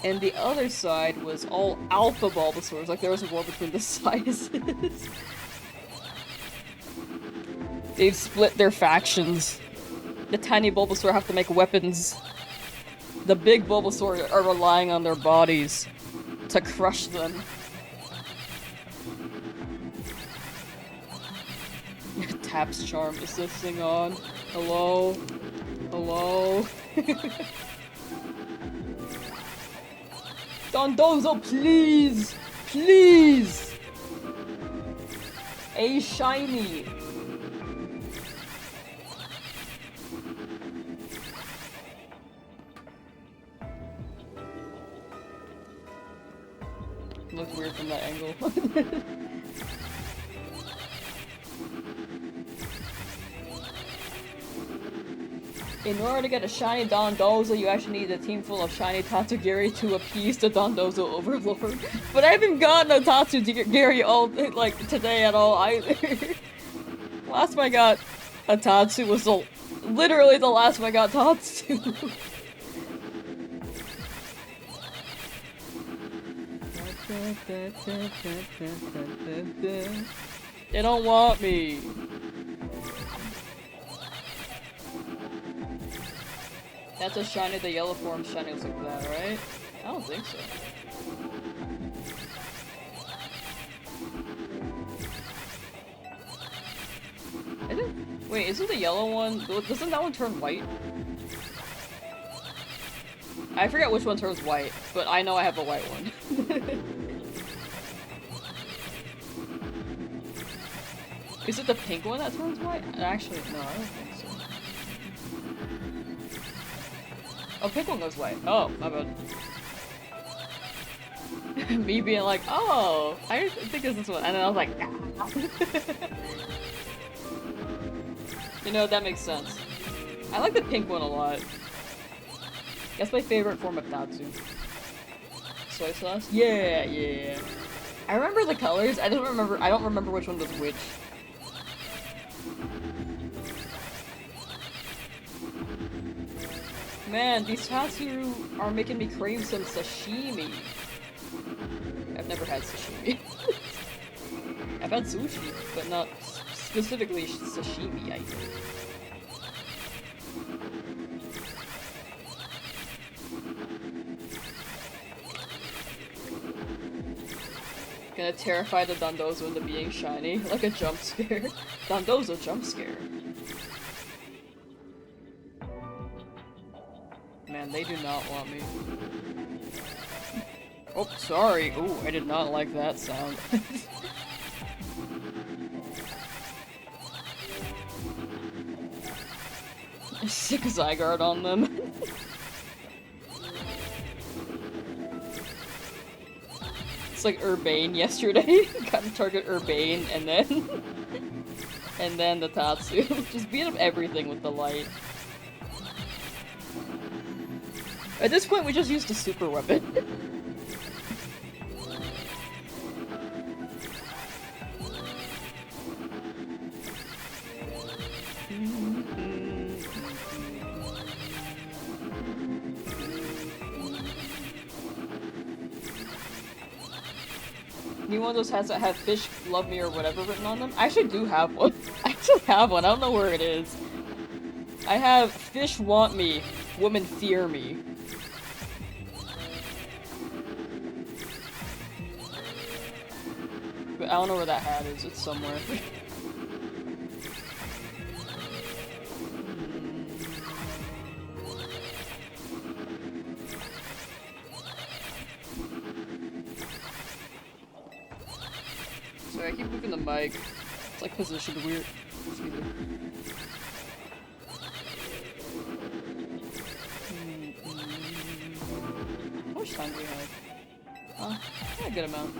and the other side was all Alpha Bulbasaurs, like there was a war between the sizes. They've split their factions. The tiny Bulbasaur have to make weapons. The big Bulbasaur are relying on their bodies to crush them. Tap's charm. Is this thing on? Hello? Hello? Dondozo, please! Please! A shiny! Looked weird from that angle. In order to get a shiny Dondozo, you actually need a team full of shiny Tatsugiri to appease the Dondozo overlord. But I haven't gotten a Tatsugiri all, like, today at all either. Last time I got a Tatsu was literally the last time I got Tatsu. They don't want me. That's a shiny, the yellow form shiny looks like that, right? I don't think so. Wait, isn't the yellow one, doesn't that one turn white? I forget which one turns white, but I know I have a white one. Is it the pink one that turns white? Actually, no, I don't think so. Oh, pink one goes white. Oh, my bad. Me being like, oh, I think it's this one. And then I was like, ah. You know, that makes sense. I like the pink one a lot. That's my favorite form of Tatsu. Soy sauce? Yeah, yeah. I remember the colors. I don't remember which one was which. Man, these Tatsu are making me crave some sashimi. I've never had sashimi. I've had sushi, but not specifically sashimi, I think. Gonna terrify the Dondozo into being shiny, like a jump scare. Dondozo jump scare. Man, they do not want me. Oh, sorry. Ooh, I did not like that sound. Sick Zygarde on them. It's like Urbane yesterday. Got to target Urbane and then the Tatsu. Just beat up everything with the light. At this point, we just used a super weapon. Need one of those hats that have "Fish Love Me" or whatever written on them? I actually do have one. I actually have one. I don't know where it is. I have "Fish Want Me, Women Fear Me." But I don't know where that hat is. It's somewhere. moving the mic. It's like positioned weird. Excuse me. How much time do we have? Yeah, a good amount.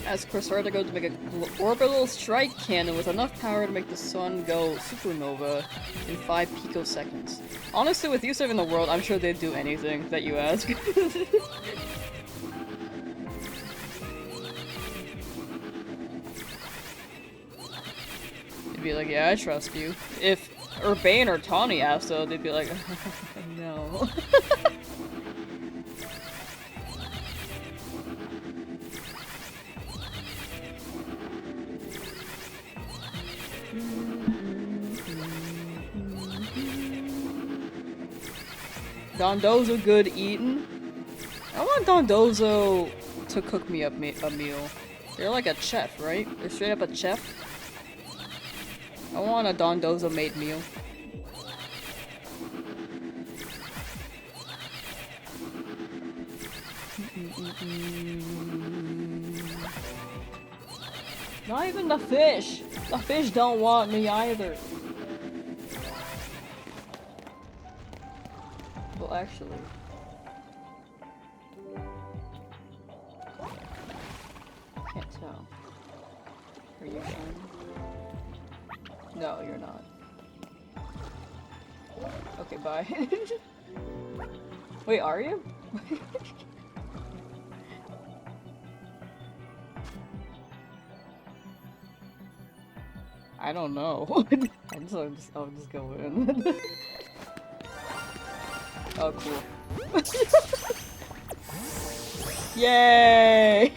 As Corsair goes to make an orbital strike cannon with enough power to make the sun go supernova in 5 picoseconds. Honestly, with you saving the world, I'm sure they'd do anything that you ask. They'd be like, yeah, I trust you. If Urbane or Tawny asked though, they'd be like, no. Dondozo good eating? I want Dondozo to cook me up a meal. They're like a chef, right? They're straight up a chef. I want a Dondozo made meal. Not even the fish! The fish don't want me either. Well, actually. Can't tell. Are you fine? No, you're not. Okay, bye. Wait, are you? I don't know. I'll just go in. Oh, cool. Yay!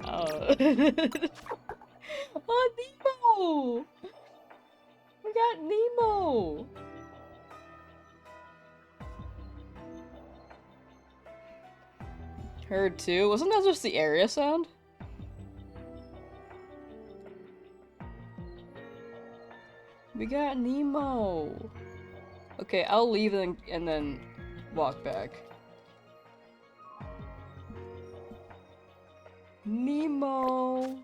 Oh. Oh, Nemo! We got Nemo! Heard too? Wasn't that just the area sound? We got Nemo! Okay, I'll leave and then walk back. Nemo!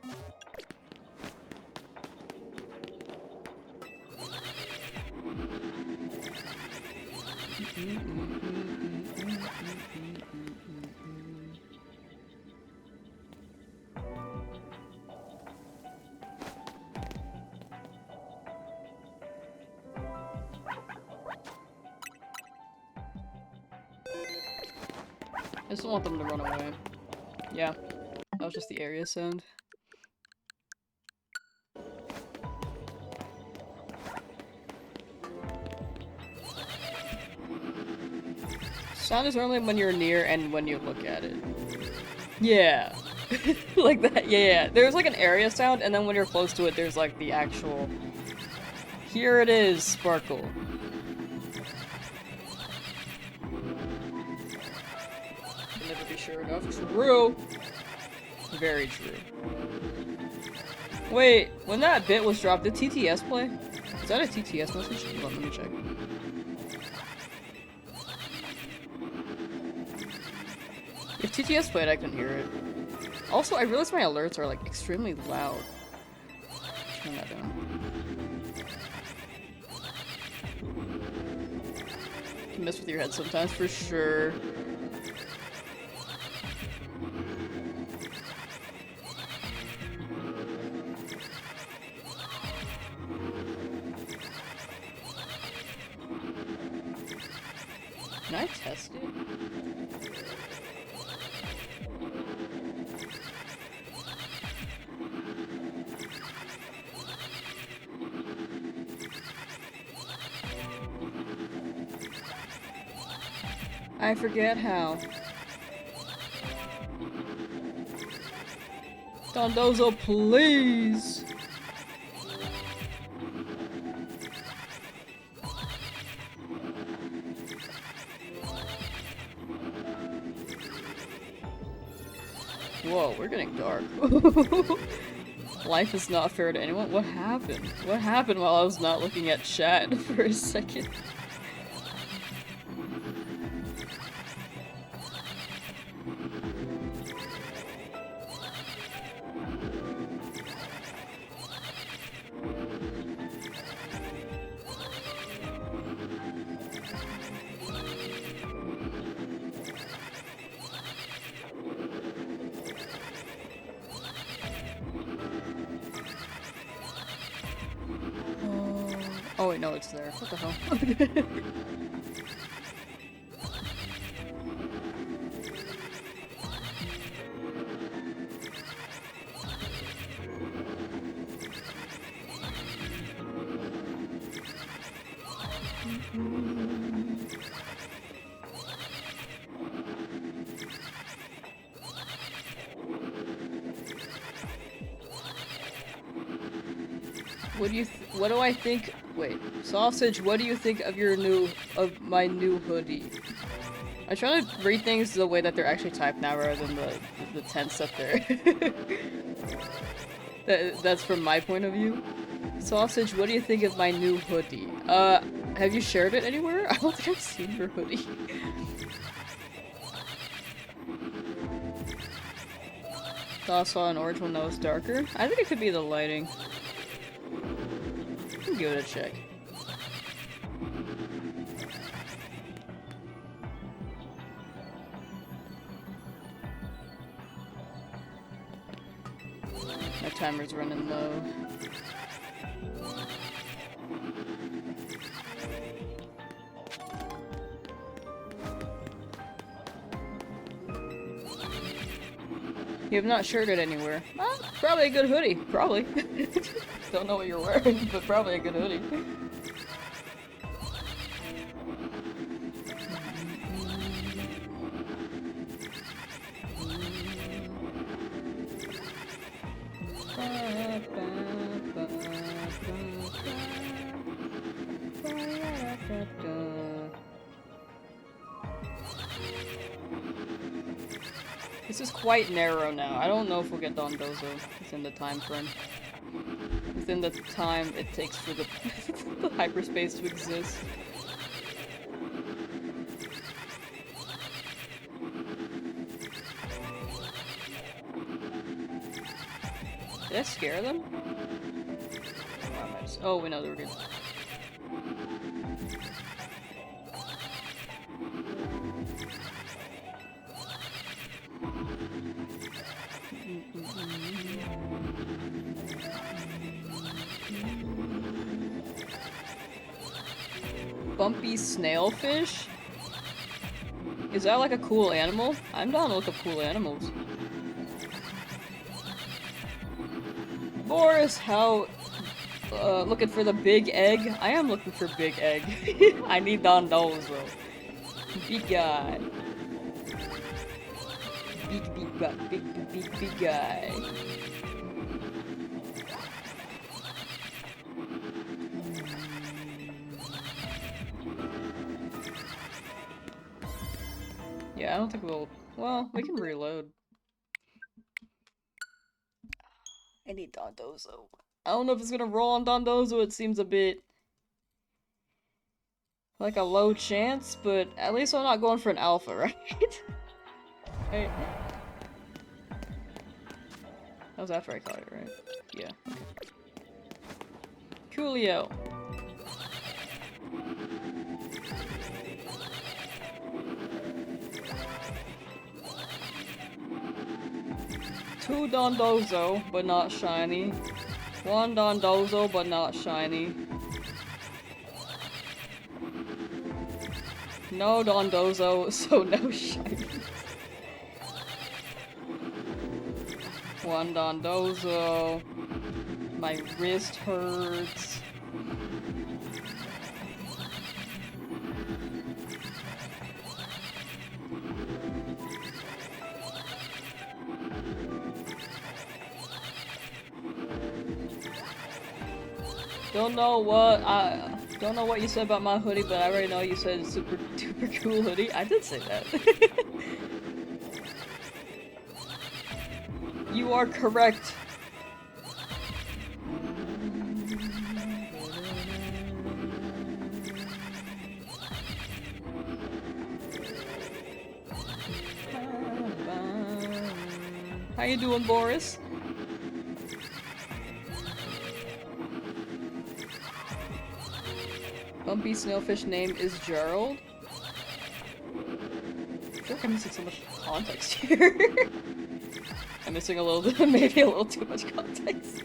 I just don't want them to run away. Yeah. That was just the area sound. Sound is normally when you're near and when you look at it. Yeah. Like that, yeah. There's like an area sound, and then when you're close to it, there's like the actual... Here it is, Sparkle. Can never be sure enough. True! Very true. Wait, when that bit was dropped, did TTS play? Is that a TTS message? Hold on, let me check. If TTS played, I couldn't hear it. Also, I realized my alerts are like extremely loud. Turn that down. You can mess with your head sometimes, for sure. Can I test it? I forget how. Dondozo, please! Whoa, we're getting dark. Life is not fair to anyone. What happened? What happened while I was not looking at chat for a second? Oh wait, no, it's there. What the hell? What do I think? Wait, Sausage, what do you think of my new hoodie? I try to read things the way that they're actually typed now rather than the tense up there. That's from my point of view. Sausage, what do you think of my new hoodie? Have you shared it anywhere? I don't think I've seen your hoodie. I saw an orange one that was darker. I think it could be the lighting. Give it a check. My timer's running low. You have not shared it anywhere. Well, probably a good hoodie. Probably. Don't know what you're wearing, but probably a good hoodie. This is quite narrow now. I don't know if we'll get Dondozo within the time frame. Within the time it takes for the, the hyperspace to exist. Did I scare them? Oh, we know they were good. Bumpy snailfish? Is that like a cool animal? I'm down to look up cool animals. Boris, how... looking for the big egg? I am looking for big egg. I need Dondozo. Big guy. Big guy. Yeah, I don't think we'll... Well, we can reload. I need Dondozo. I don't know if it's gonna roll on Dondozo, it seems a bit... like a low chance, but at least I'm not going for an alpha, right? Hey. That was after I caught it, right? Yeah. Coolio. Two Dondozo, but not shiny. One Dondozo, but not shiny. No Dondozo, so no shiny. One Dondozo. My wrist hurts. Don't know what you said about my hoodie, but I already know you said it's super duper cool hoodie. I did say that. You are correct. How you doing, Boris? Bumpy Snailfish name is Gerald. I feel like I'm missing so much context here. I'm missing a little, maybe a little too much context.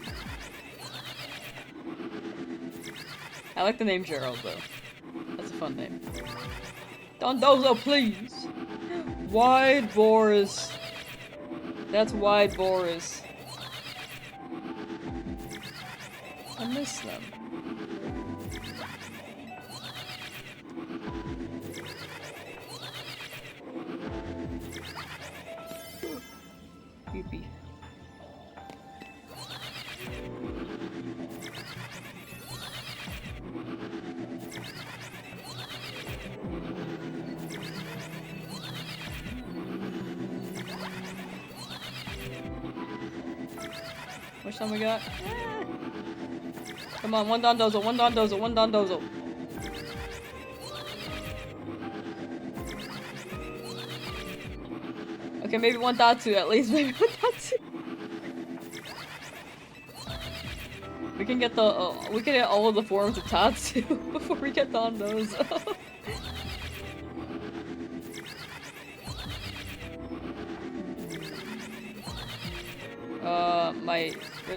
I like the name Gerald though. That's a fun name. Dondozo, please! Wide Boris. That's Wide Boris. I miss them. Creepy. Which time we got? Ah. Come on, one Dondozo, one Dondozo, one Dondozo. Okay, maybe one Datsu at least, maybe one Datsu. We can get we can get all of the forms of Tatsu before we get Dondozo.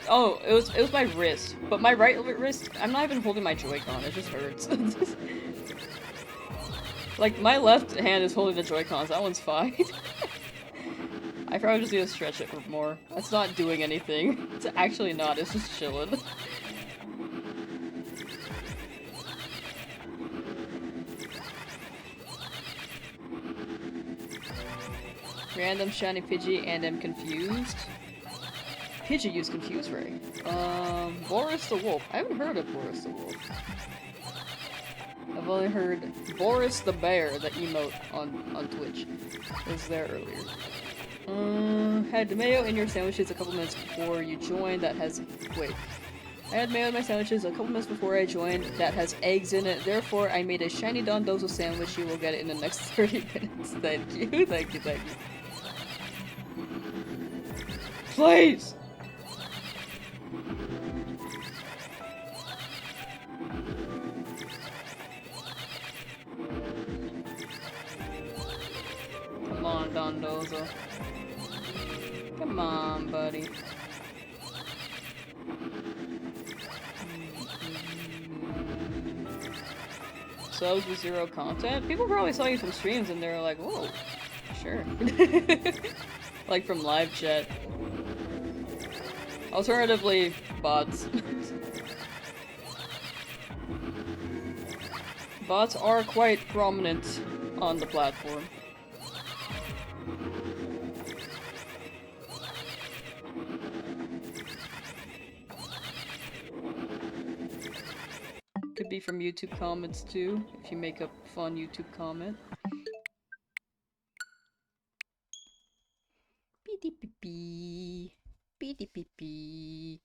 Oh, it was my wrist, but my right wrist, I'm not even holding my Joy-Con, it just hurts. Like, my left hand is holding the Joy-Cons, that one's fine. I probably just need to stretch it more. It's not doing anything. It's actually not, it's just chilling. Random shiny Pidgey and I'm confused. Pidgey used Confuse Ray. Boris the Wolf. I haven't heard of Boris the Wolf. I've only heard Boris the Bear, the emote on Twitch. It was there earlier. Had mayo in your sandwiches a couple minutes before you joined that has- wait. I had mayo in my sandwiches a couple minutes before I joined that has eggs in it, therefore I made a shiny Dondozo sandwich. You will get it in the next 30 minutes. Thank you, thank you, thank you. Please! Come on, Dondozo. Come on, buddy. Subs with 0 content? People probably saw you from streams and they're like, whoa, sure. Like from live chat. Alternatively, bots. Bots are quite prominent on the platform. Could be from YouTube comments too, if you make a fun YouTube comment. Pee-dee-pee-pee. Pee-dee-pee-pee.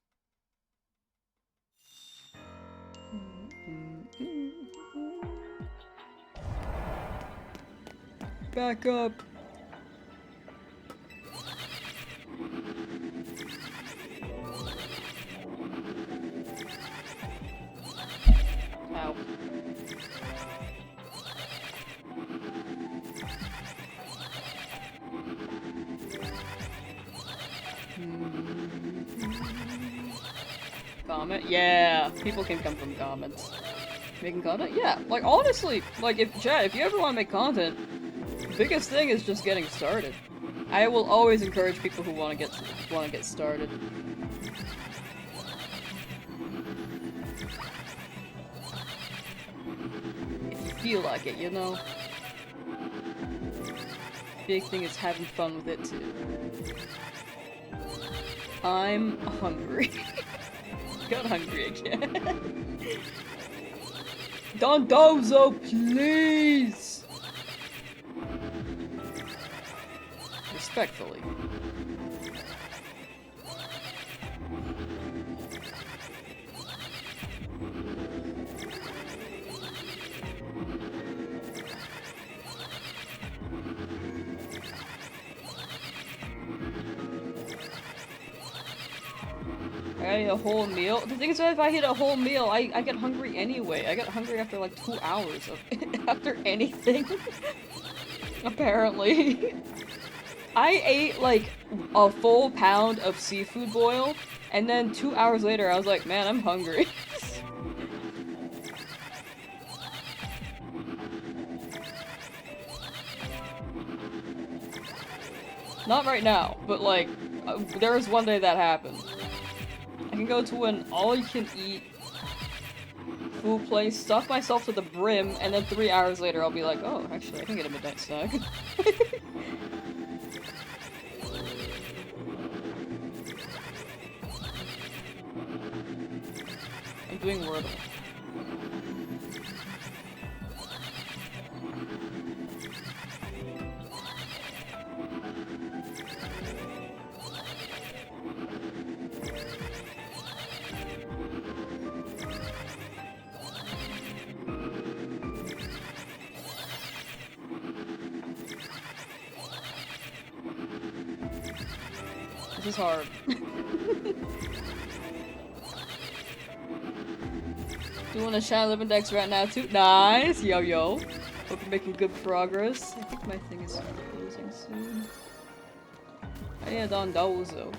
Back up! Ow. Comment? Yeah, people can come from comments. Making content? Yeah, like honestly, like if you ever want to make content, the biggest thing is just getting started. I will always encourage people who want to get started. If you feel like it, you know. Big thing is having fun with it too. I'm hungry. Got hungry again. Dondozo, please! Respectfully. I eat a whole meal? The thing is that if I eat a whole meal, I get hungry anyway. I get hungry after like 2 hours of after anything. Apparently. I ate like a full pound of seafood boil, and then 2 hours later I was like, man, I'm hungry. Not right now, but like, there was one day that happened. I can go to an all-you-can-eat food place, stuff myself to the brim, and then 3 hours later I'll be like, oh, actually, I can get a midnight snack. I'm doing Wordle. This is hard. Doing a Shine Living Dex right now too. Nice! Yo yo. Hope you're making good progress. I think my thing is closing soon. Yeah, Dondozo.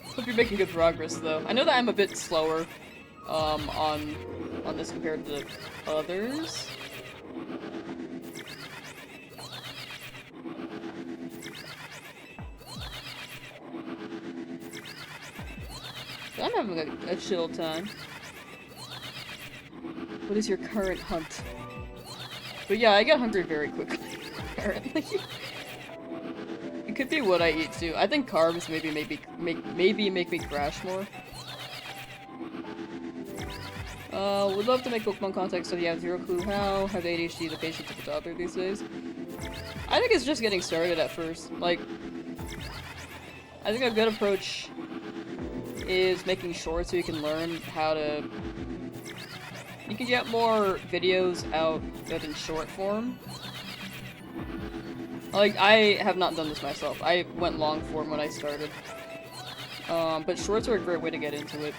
Hope you're making good progress though. I know that I'm a bit slower on this compared to others. I'm having a chill time. What is your current hunt? But yeah, I get hungry very quickly, apparently. It could be what I eat too. I think carbs maybe make me crash more. Would love to make Pokemon contact so you have zero clue how. Have ADHD, the patience of a toddler these days. I think it's just getting started at first. Like, I think a good approach is making shorts so you can learn how to... You can get more videos out that in short form. Like, I have not done this myself. I went long form when I started. But shorts are a great way to get into it.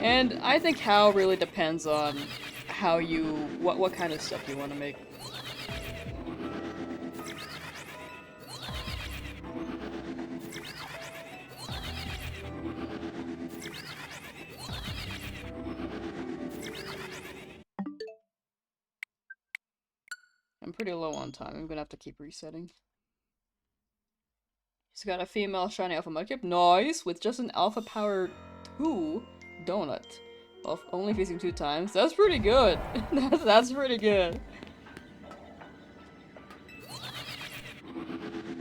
And I think how really depends on how you... what kind of stuff you want to make. I'm pretty low on time. I'm gonna have to keep resetting. He's got a female shiny alpha mudkip. Nice! With just an alpha power 2 donut. Well, only facing 2 times. That's pretty good. That's pretty good.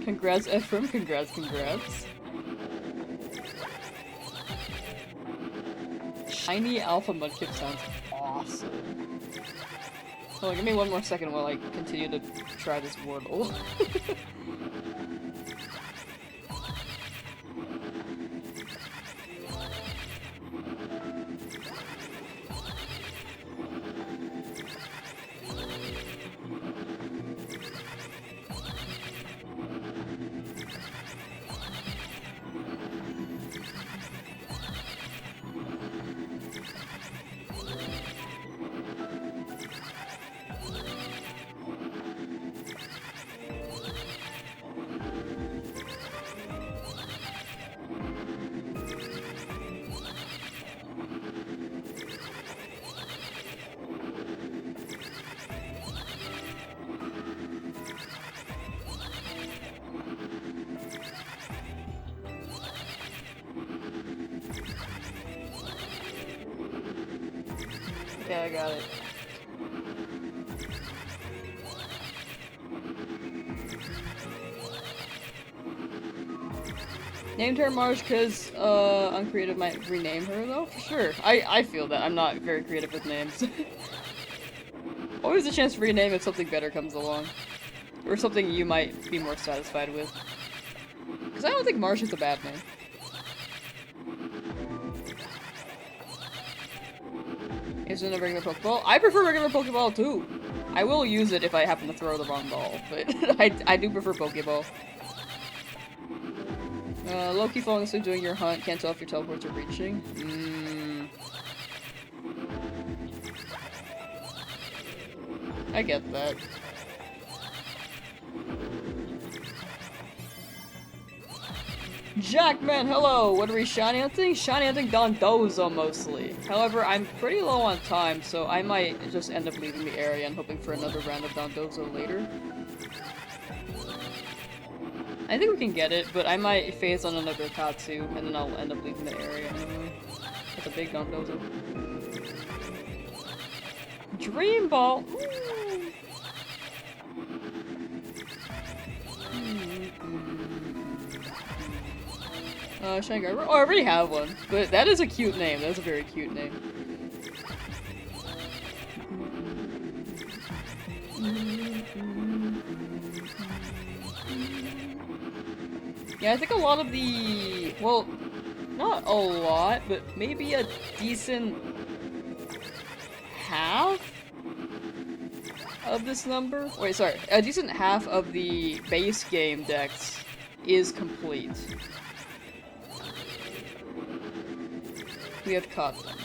Congrats, Ephraim. Congrats, congrats. Shiny alpha mudkip sounds awesome. Hold on, give me one more second while I continue to try this Wordle. Yeah, I got it. Named her Marge because uncreative might rename her though. For sure. I feel that. I'm not very creative with names. Always a chance to rename if something better comes along. Or something you might be more satisfied with. Because I don't think Marge is a bad name. Isn't a regular Pokeball? I prefer regular Pokeball too. I will use it if I happen to throw the wrong ball, but I do prefer Pokeball. Low-key falling asleep doing your hunt. Can't tell if your teleports are reaching. I get that. Jackman, hello! What are we shiny hunting? Shiny hunting Dondozo mostly. However, I'm pretty low on time, so I might just end up leaving the area and hoping for another round of Dondozo later. I think we can get it, but I might phase on another Katsu, and then I'll end up leaving the area anyway. That's a big Dondozo. Dream Ball! Shiny Guard. Oh, I already have one. But that is a cute name. That's a very cute name. Yeah, I think a lot of the... Well, not a lot, but maybe a decent half of this number? Wait, sorry. A decent half of the base game decks is complete. We have caught them.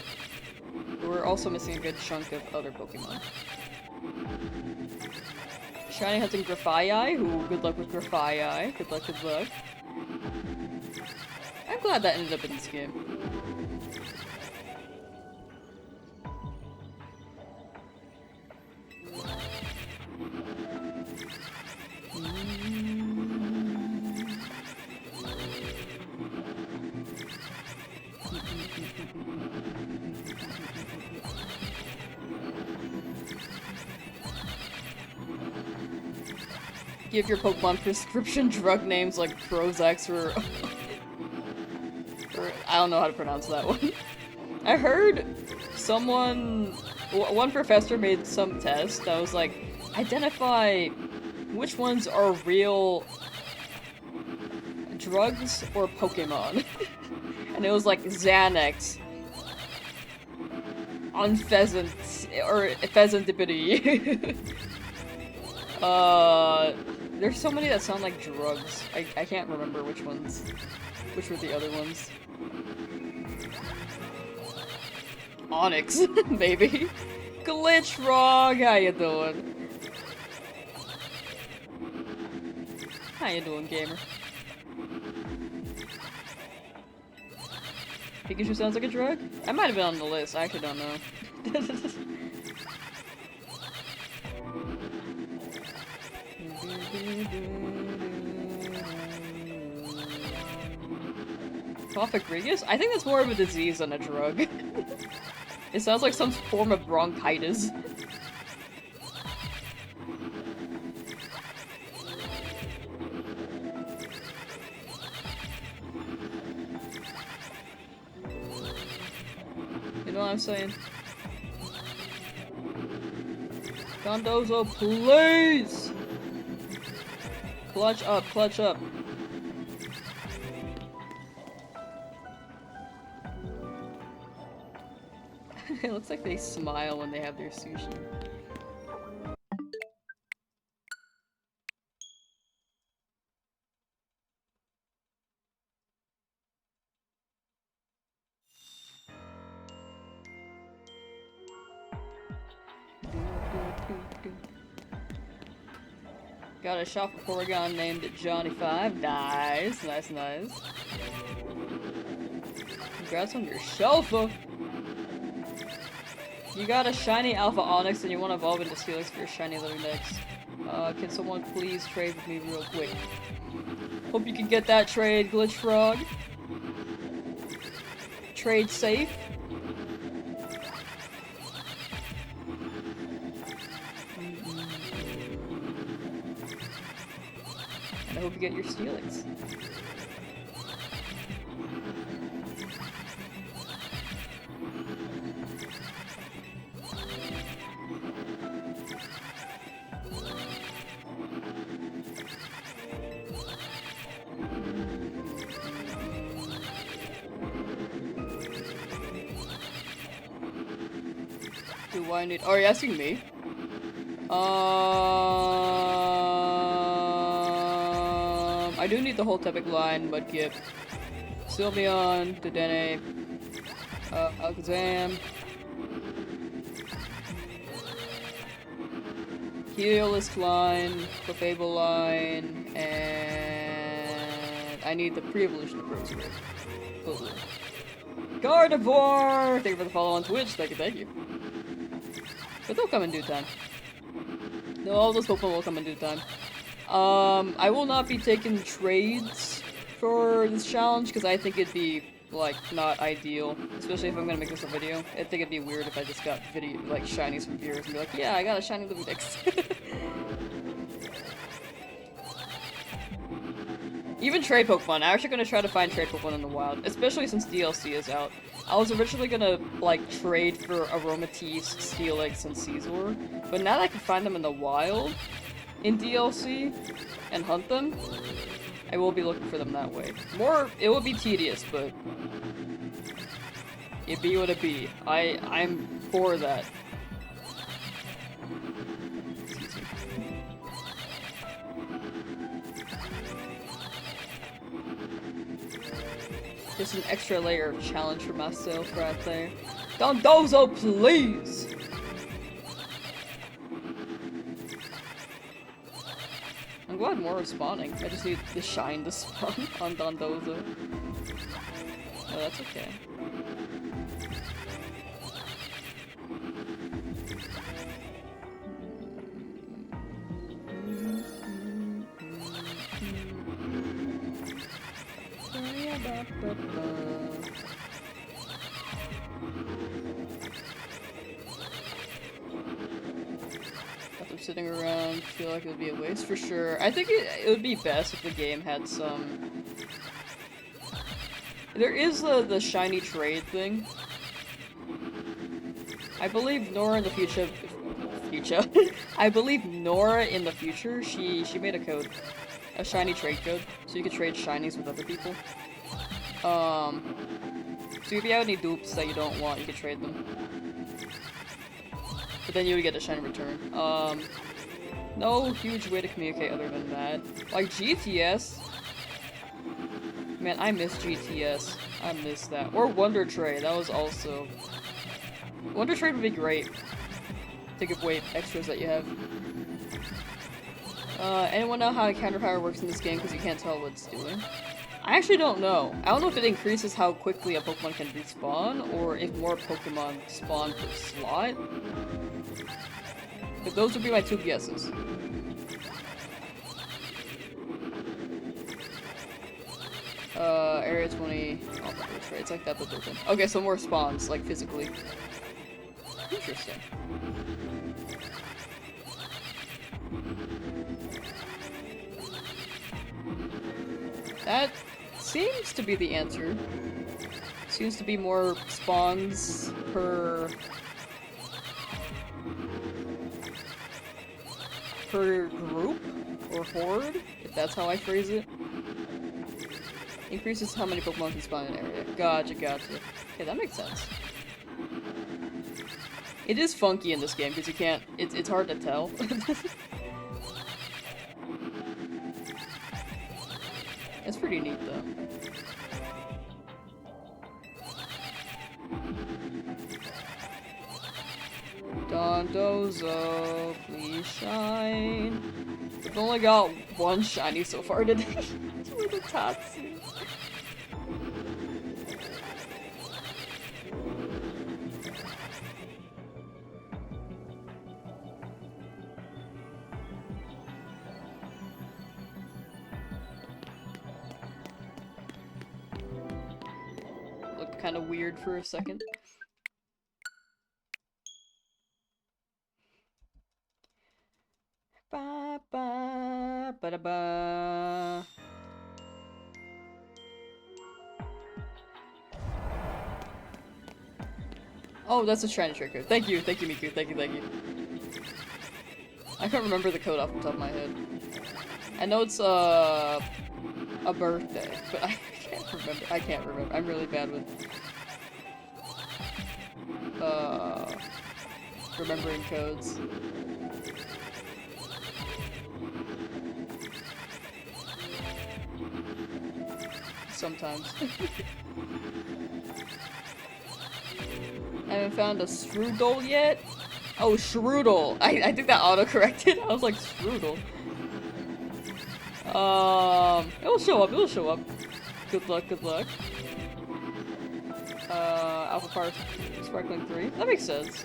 We're also missing a good chunk of other Pokemon. Shiny hunting Grafaiai. Ooh, good luck with Grafaiai. Good luck, good luck. I'm glad that ended up in this game. Give your Pokemon prescription drug names like Prozac or I don't know how to pronounce that one. I heard one professor made some test that was like, identify which ones are real drugs or Pokemon. And it was like Xanax on pheasant, or pheasantipity. There's so many that sound like drugs. I can't remember which were the other ones. Onyx, maybe. Glitch Frog, how you doing? How you doing, gamer? Pikachu sounds like a drug? I might have been on the list, I actually don't know. Cophagrigus? I think that's more of a disease than a drug. It sounds like some form of bronchitis. You know what I'm saying? Dondozo, please! Clutch up, clutch up. It looks like they smile when they have their sushi. Got a shop for Porygon named Johnny5. Nice, nice, nice. Congrats on your Shelfa! You got a shiny Alpha Onyx and you want to evolve into Steelix for your shiny living next. Can someone please trade with me real quick? Hope you can get that trade, Glitch Frog. Trade safe. And I hope you get your Steelix. Do I need- are you asking me? I do need the whole Tepic line, Mudkip, Sylveon, Dedenne, Alakazam, Heliolisk line, Clefable line, and I need the pre-evolution of Roseberry. Gardevoir! Thank you for the follow on Twitch, thank you. But they'll come in due time. All those Pokemon will come in due time. I will not be taking trades for this challenge, because I think it'd be, like, not ideal. Especially if I'm gonna make this a video. I think it'd be weird if I just got like, shinies from viewers and be like, yeah, I got a shiny Lumidix. Even trade Pokemon. I'm actually gonna try to find trade Pokemon in the wild, especially since DLC is out. I was originally gonna, like, trade for Aromatisse, Steelix, and Caesar, but now that I can find them in the wild, in DLC, and hunt them, I will be looking for them that way. It will be tedious, but it be what it be. I'm for that. Just an extra layer of challenge for myself right there. Dondozo, please! I'm glad more are spawning. I just need the shine to spawn on Dondozo. Oh, that's okay. Sitting around, feel like it would be a waste for sure. I think it would be best if the game had some... There is the shiny trade thing. I believe Nora in the future... I believe Nora in the future, she made a code. A shiny trade code. So you could trade shinies with other people. So if you have any dupes that you don't want, you could trade them. But then you would get a shiny return. No huge way to communicate other than that. Like GTS. Man, I miss GTS. I miss that. Or Wonder Trade, that was also... Wonder Trade would be great. To give away extras that you have. Anyone know how counter power works in this game because you can't tell what it's doing? I actually don't know. I don't know if it increases how quickly a Pokemon can respawn, or if more Pokemon spawn per slot. But those would be my two guesses. Area 20... Oh, that's right. It's like that, but open. Okay, so more spawns, like, physically. Interesting. That seems to be the answer. Seems to be more spawns per group or horde, if that's how I phrase it. Increases how many Pokemon can spawn in an area. Gotcha. Okay, that makes sense. It is funky in this game because you can't. It's hard to tell. It's pretty neat though. Dondozo, please shine. We've only got one shiny so far today. With the Tatsu. Looked kind of weird for a second. Ba ba ba da ba. Oh, that's a shiny trick code. Thank you, Miku. Thank you. I can't remember the code off the top of my head. I know it's a birthday, but I can't remember. I'm really bad with remembering codes. Sometimes. I haven't found a strudel yet. Oh, strudel. I think that auto-corrected. I was like, strudel. It'll show up, it'll show up. Good luck, good luck. Alpha Power Sparkling 3. That makes sense.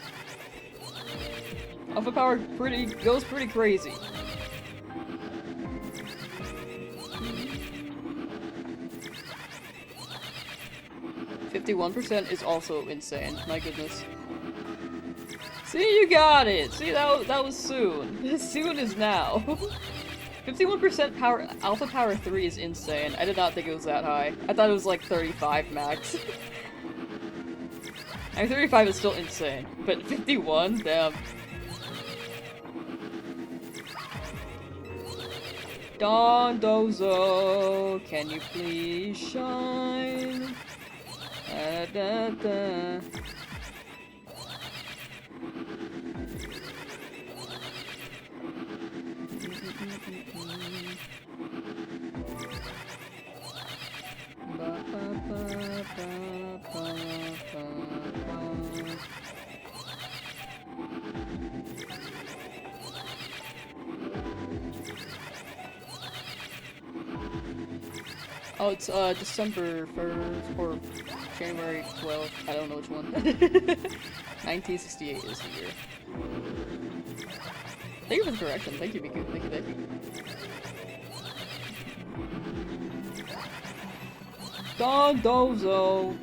Alpha Power goes pretty crazy. %51% is also insane. My goodness. See, you got it! See, that was soon. Soon is now. 51% power- Alpha Power 3 is insane. I did not think it was that high. I thought it was like 35 max. I mean, 35 is still insane, but 51? Damn. Dondozo, can you please shine? Da, da, da. Oh, it's December 1st or January 12th. I don't know which one. 1968 is the year. Thank you for the correction. Thank you, Miku. Thank you, thank you. Dondozo.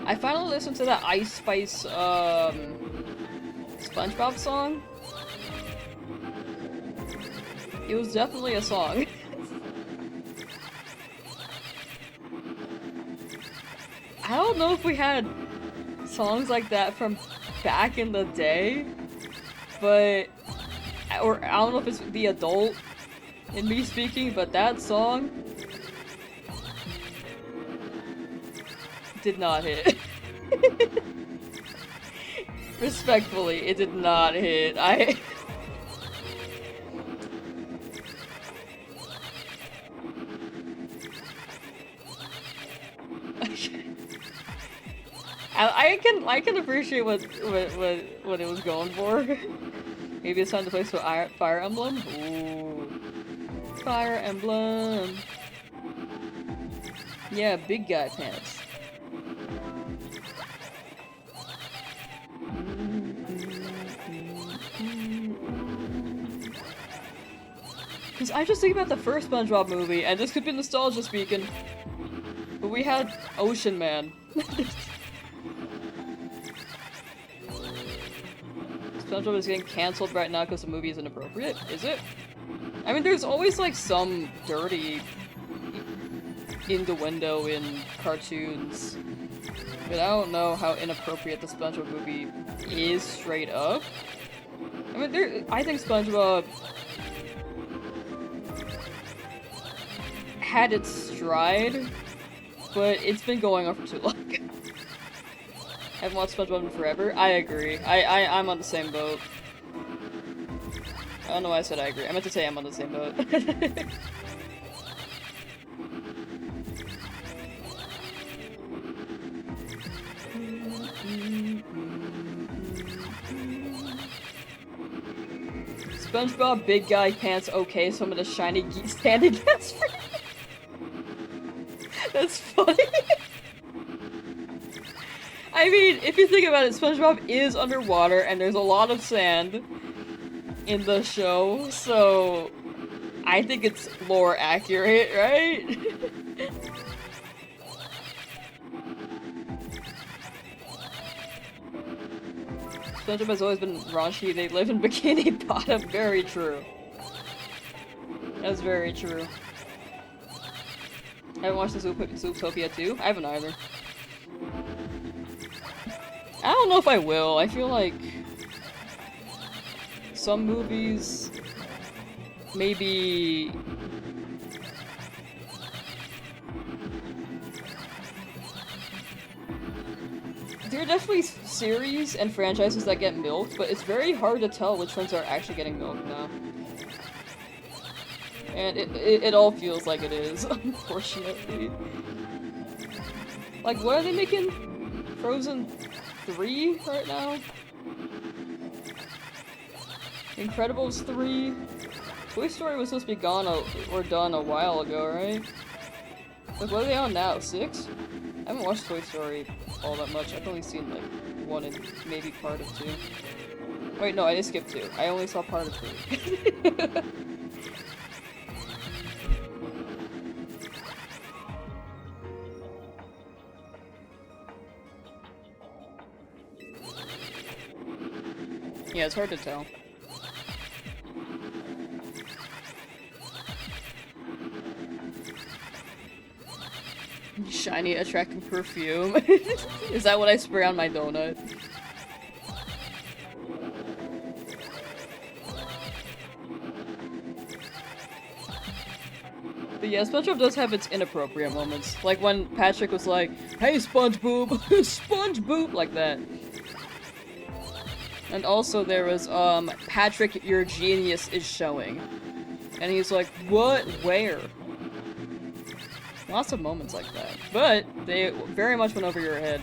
I finally listened to that Ice Spice SpongeBob song. It was definitely a song. I don't know if we had songs like that from back in the day, but or I don't know if it's the adult in me speaking, but that song did not hit. Respectfully, it did not hit. I can appreciate what it was going for. Maybe it's time to play some Fire Emblem. Ooh, Fire Emblem. Yeah, big guy pants. Cause I just think about the first SpongeBob movie, and this could be nostalgia speaking, but we had Ocean Man. SpongeBob is getting cancelled right now because the movie is inappropriate. Is it? I mean, there's always like some dirty innuendo in cartoons, but I don't know how inappropriate the SpongeBob movie is straight up. I mean, I think SpongeBob had its stride, but it's been going on for too long. I haven't watched SpongeBob in forever. I agree. I'm on the same boat. I don't know why I said I agree. I meant to say I'm on the same boat. SpongeBob big guy pants okay, so I'm gonna shiny standing gas for you. That's funny. I mean, if you think about it, SpongeBob is underwater and there's a lot of sand in the show, so I think it's lore accurate, right? SpongeBob has always been raunchy, they live in Bikini Bottom. Very true. That's very true. I haven't watched the Zootopia 2. I haven't either. I don't know if I will. I feel like some movies maybe There are definitely series and franchises that get milked, but it's very hard to tell which ones are actually getting milked now. And it all feels like it is, unfortunately. Like, what are they making? Frozen 3 right now? Incredibles 3? Toy Story was supposed to be gone or done a while ago, right? Like, what are they on now? 6? I haven't watched Toy Story all that much. I've only seen, like, 1 and maybe part of 2. Wait, no, I did skip 2. I only saw part of 3. Yeah, it's hard to tell. Shiny, attractive perfume. Is that what I spray on my donut? But yeah, SpongeBob does have its inappropriate moments. Like when Patrick was like, "Hey, SpongeBob! SpongeBob!" like that. And also there was, Patrick, your genius is showing. And he's like, what? Where? Lots of moments like that. But they very much went over your head.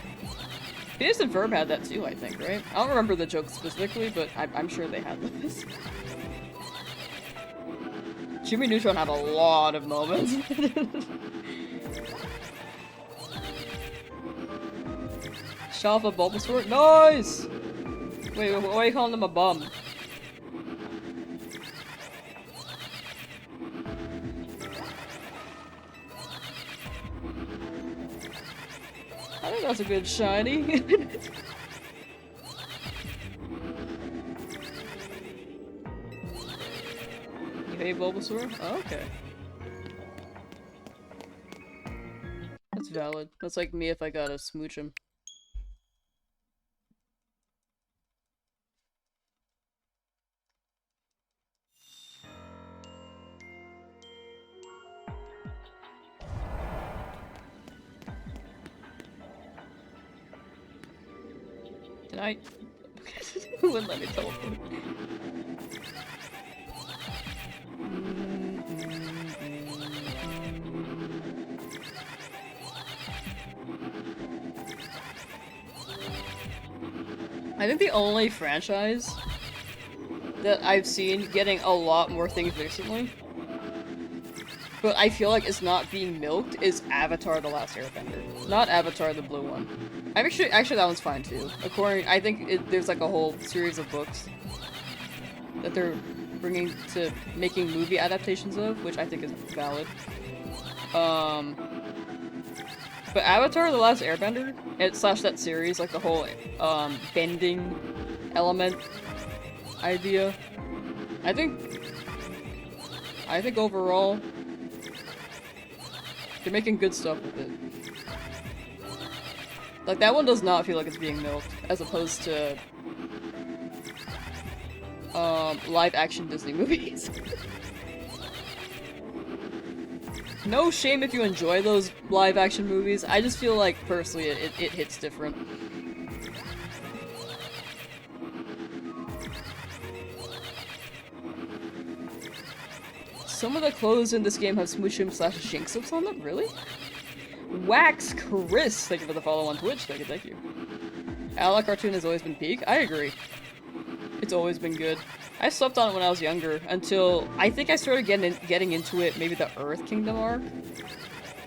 Phineas and Ferb had that too, I think, right? I don't remember the joke specifically, but I'm sure they had this. Jimmy Neutron had a lot of moments. Shot off a Bulbasaur? Nice! Wait, why are you calling him a bum? I think that's a good shiny. You hate Bulbasaur? Oh, okay. That's valid. That's like me if I gotta smooch him. Did I? Wouldn't let me teleport. I think the only franchise that I've seen getting a lot more things recently, but I feel like it's not being milked, is Avatar: The Last Airbender. Not Avatar, the blue one. Actually, that one's fine too. I think there's like a whole series of books that they're bringing to making movie adaptations of, which I think is valid. But Avatar: The Last Airbender, slash that series, like the whole bending element idea. I think overall they're making good stuff with it. Like, that one does not feel like it's being milked, as opposed to live-action Disney movies. No shame if you enjoy those live-action movies, I just feel like, personally, it hits different. Some of the clothes in this game have smoochum slash shinkslips on them? Really? Wax Chris, thank you for the follow on Twitch. Thank you. Alec cartoon has always been peak. I agree. It's always been good. I slept on it when I was younger until I think I started getting into it. Maybe the Earth Kingdom arc,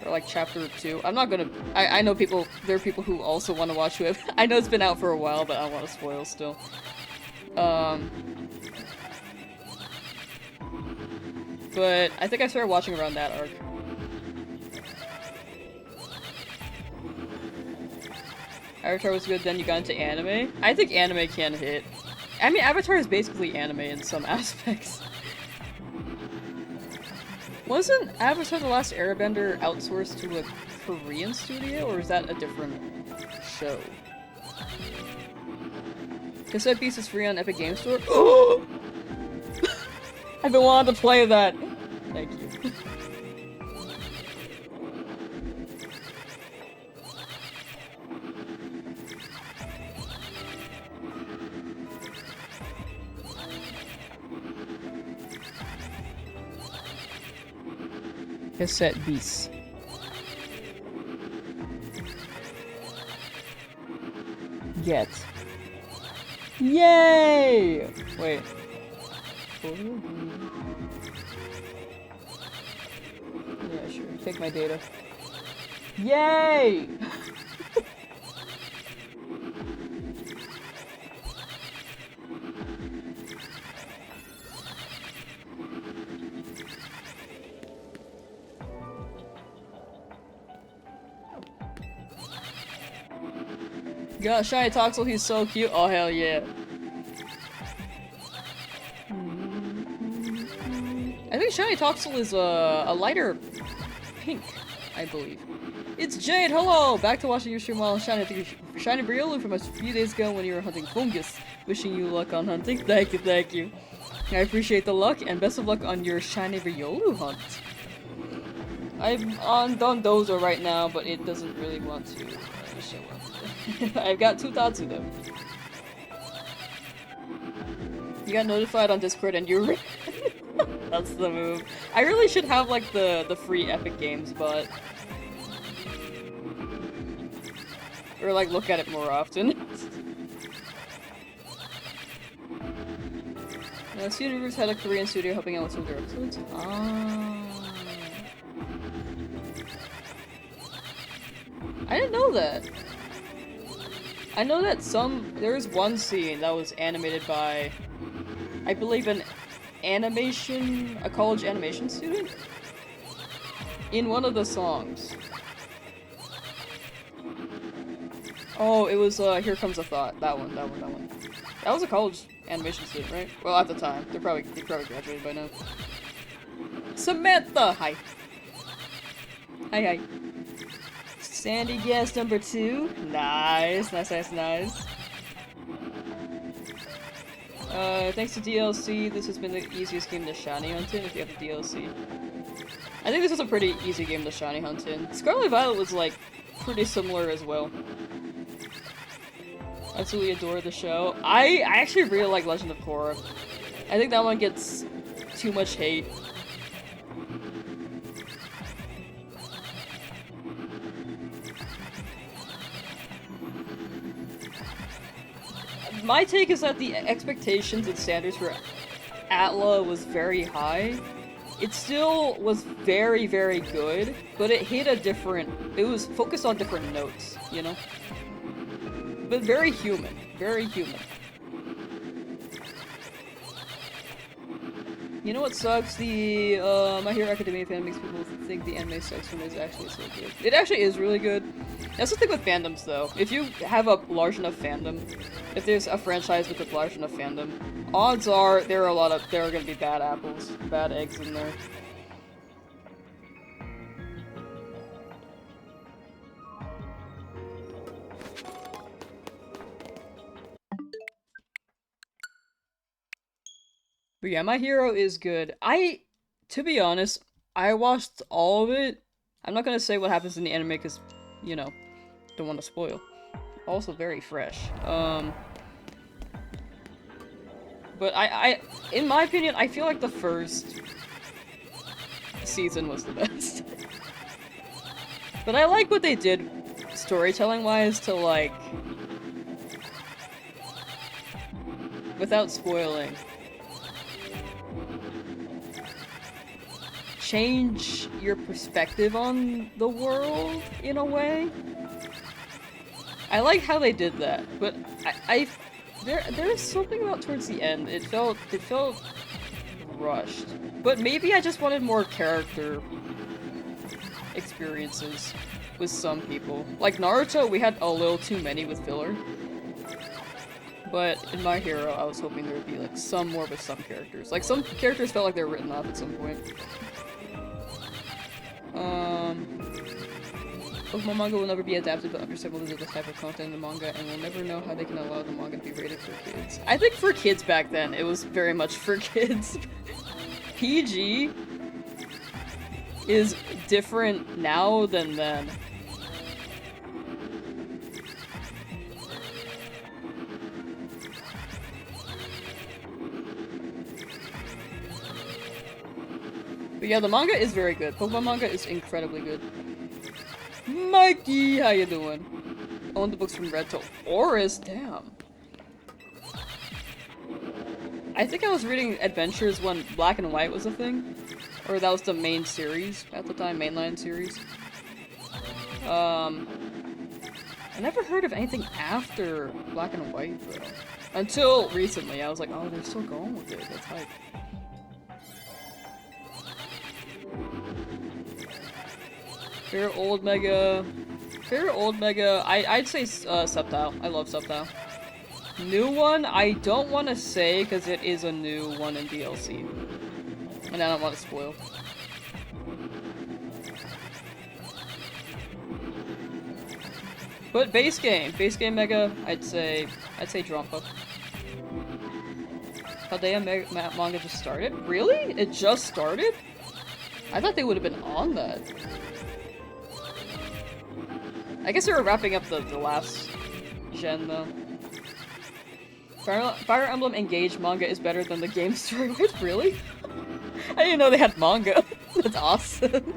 or like chapter 2. I'm not gonna. I know people. There are people who also want to watch it. I know it's been out for a while, but I don't want to spoil still. But I think I started watching around that arc. Avatar was good, then you got into anime? I think anime can hit. I mean, Avatar is basically anime in some aspects. Wasn't Avatar: The Last Airbender outsourced to a Korean studio, or is that a different show? Cassette Beast is free on Epic Games Store? Oh! I've been wanting to play that! Thank you. Cassette bis. Get. Yay! Wait. Yeah, sure. Take my data. Yay! God, Shiny Toxel, he's so cute. Oh, hell yeah. I think Shiny Toxel is a lighter pink, I believe. It's Jade, hello! Back to watching your stream while Shiny. Thank you for Shiny Briolu from a few days ago when you were hunting fungus. Wishing you luck on hunting. Thank you, thank you. I appreciate the luck, and best of luck on your Shiny Briolu hunt. I'm on Dondozo right now, but it doesn't really want to show up. I've got 2 Tatsu though. You got notified on Discord and you that's the move. I really should have like the free Epic Games, but or like look at it more often. Studio Rivers had a Korean studio helping out with some of their episodes. I didn't know that. I know that there's one scene that was animated by, I believe a college animation student? In one of the songs. Oh, it was, Here Comes a Thought. That one. That was a college animation student, right? Well, at the time. They probably graduated by now. Samantha! Hi. Hi. Sandy guest number 2. Nice. Thanks to DLC, this has been the easiest game to shiny hunt in if you have the DLC. I think this was a pretty easy game to shiny hunt in. Scarlet Violet was like pretty similar as well. Absolutely adore the show. I actually really like Legend of Korra. I think that one gets too much hate. My take is that the expectations and standards for Atla was very high. It still was very, very good, but it hit it was focused on different notes, you know? But very human. Very human. You know what sucks? The My Hero Academia fan makes people think the anime sucks when it's actually so good. It actually is really good. That's the thing with fandoms though. If you have a large enough fandom, if there's a franchise with a large enough fandom, odds are there are gonna be bad apples, bad eggs in there. But yeah, My Hero is good. To be honest, I watched all of it. I'm not gonna say what happens in the anime because, you know, don't want to spoil. Also very fresh. But in my opinion, I feel like the first season was the best. But I like what they did storytelling-wise to, like, without spoiling, change your perspective on the world in a way. I like how they did that, but there's something about towards the end. It felt rushed. But maybe I just wanted more character experiences with some people. Like Naruto, we had a little too many with filler. But in My Hero, I was hoping there would be like some more with some characters. Like some characters felt like they were written off at some point. Pokemon manga will never be adapted, but understandable is the type of content in the manga, and we'll never know how they can allow the manga to be rated for kids. I think for kids back then, it was very much for kids. PG is different now than then. But yeah, the manga is very good. Pokemon manga is incredibly good. Mikey, how you doing? Own the books from Red to Oris, damn. I think I was reading Adventures when Black and White was a thing. Or that was the main series at the time, mainline series. I never heard of anything after Black and White, though. Until recently, I was like, oh, they're still going with it. That's hype. Favorite old Mega... Favorite old Mega... I'd say Sceptile. I love Sceptile. New one, I don't want to say, because it is a new one in DLC. And I don't want to spoil. But base game Mega, I'd say Drumpa. Paldea manga just started? Really? It just started? I thought they would have been on that. I guess they were wrapping up the last gen though. Fire Emblem Engage manga is better than the game story. What? Really? I didn't know they had manga. That's awesome.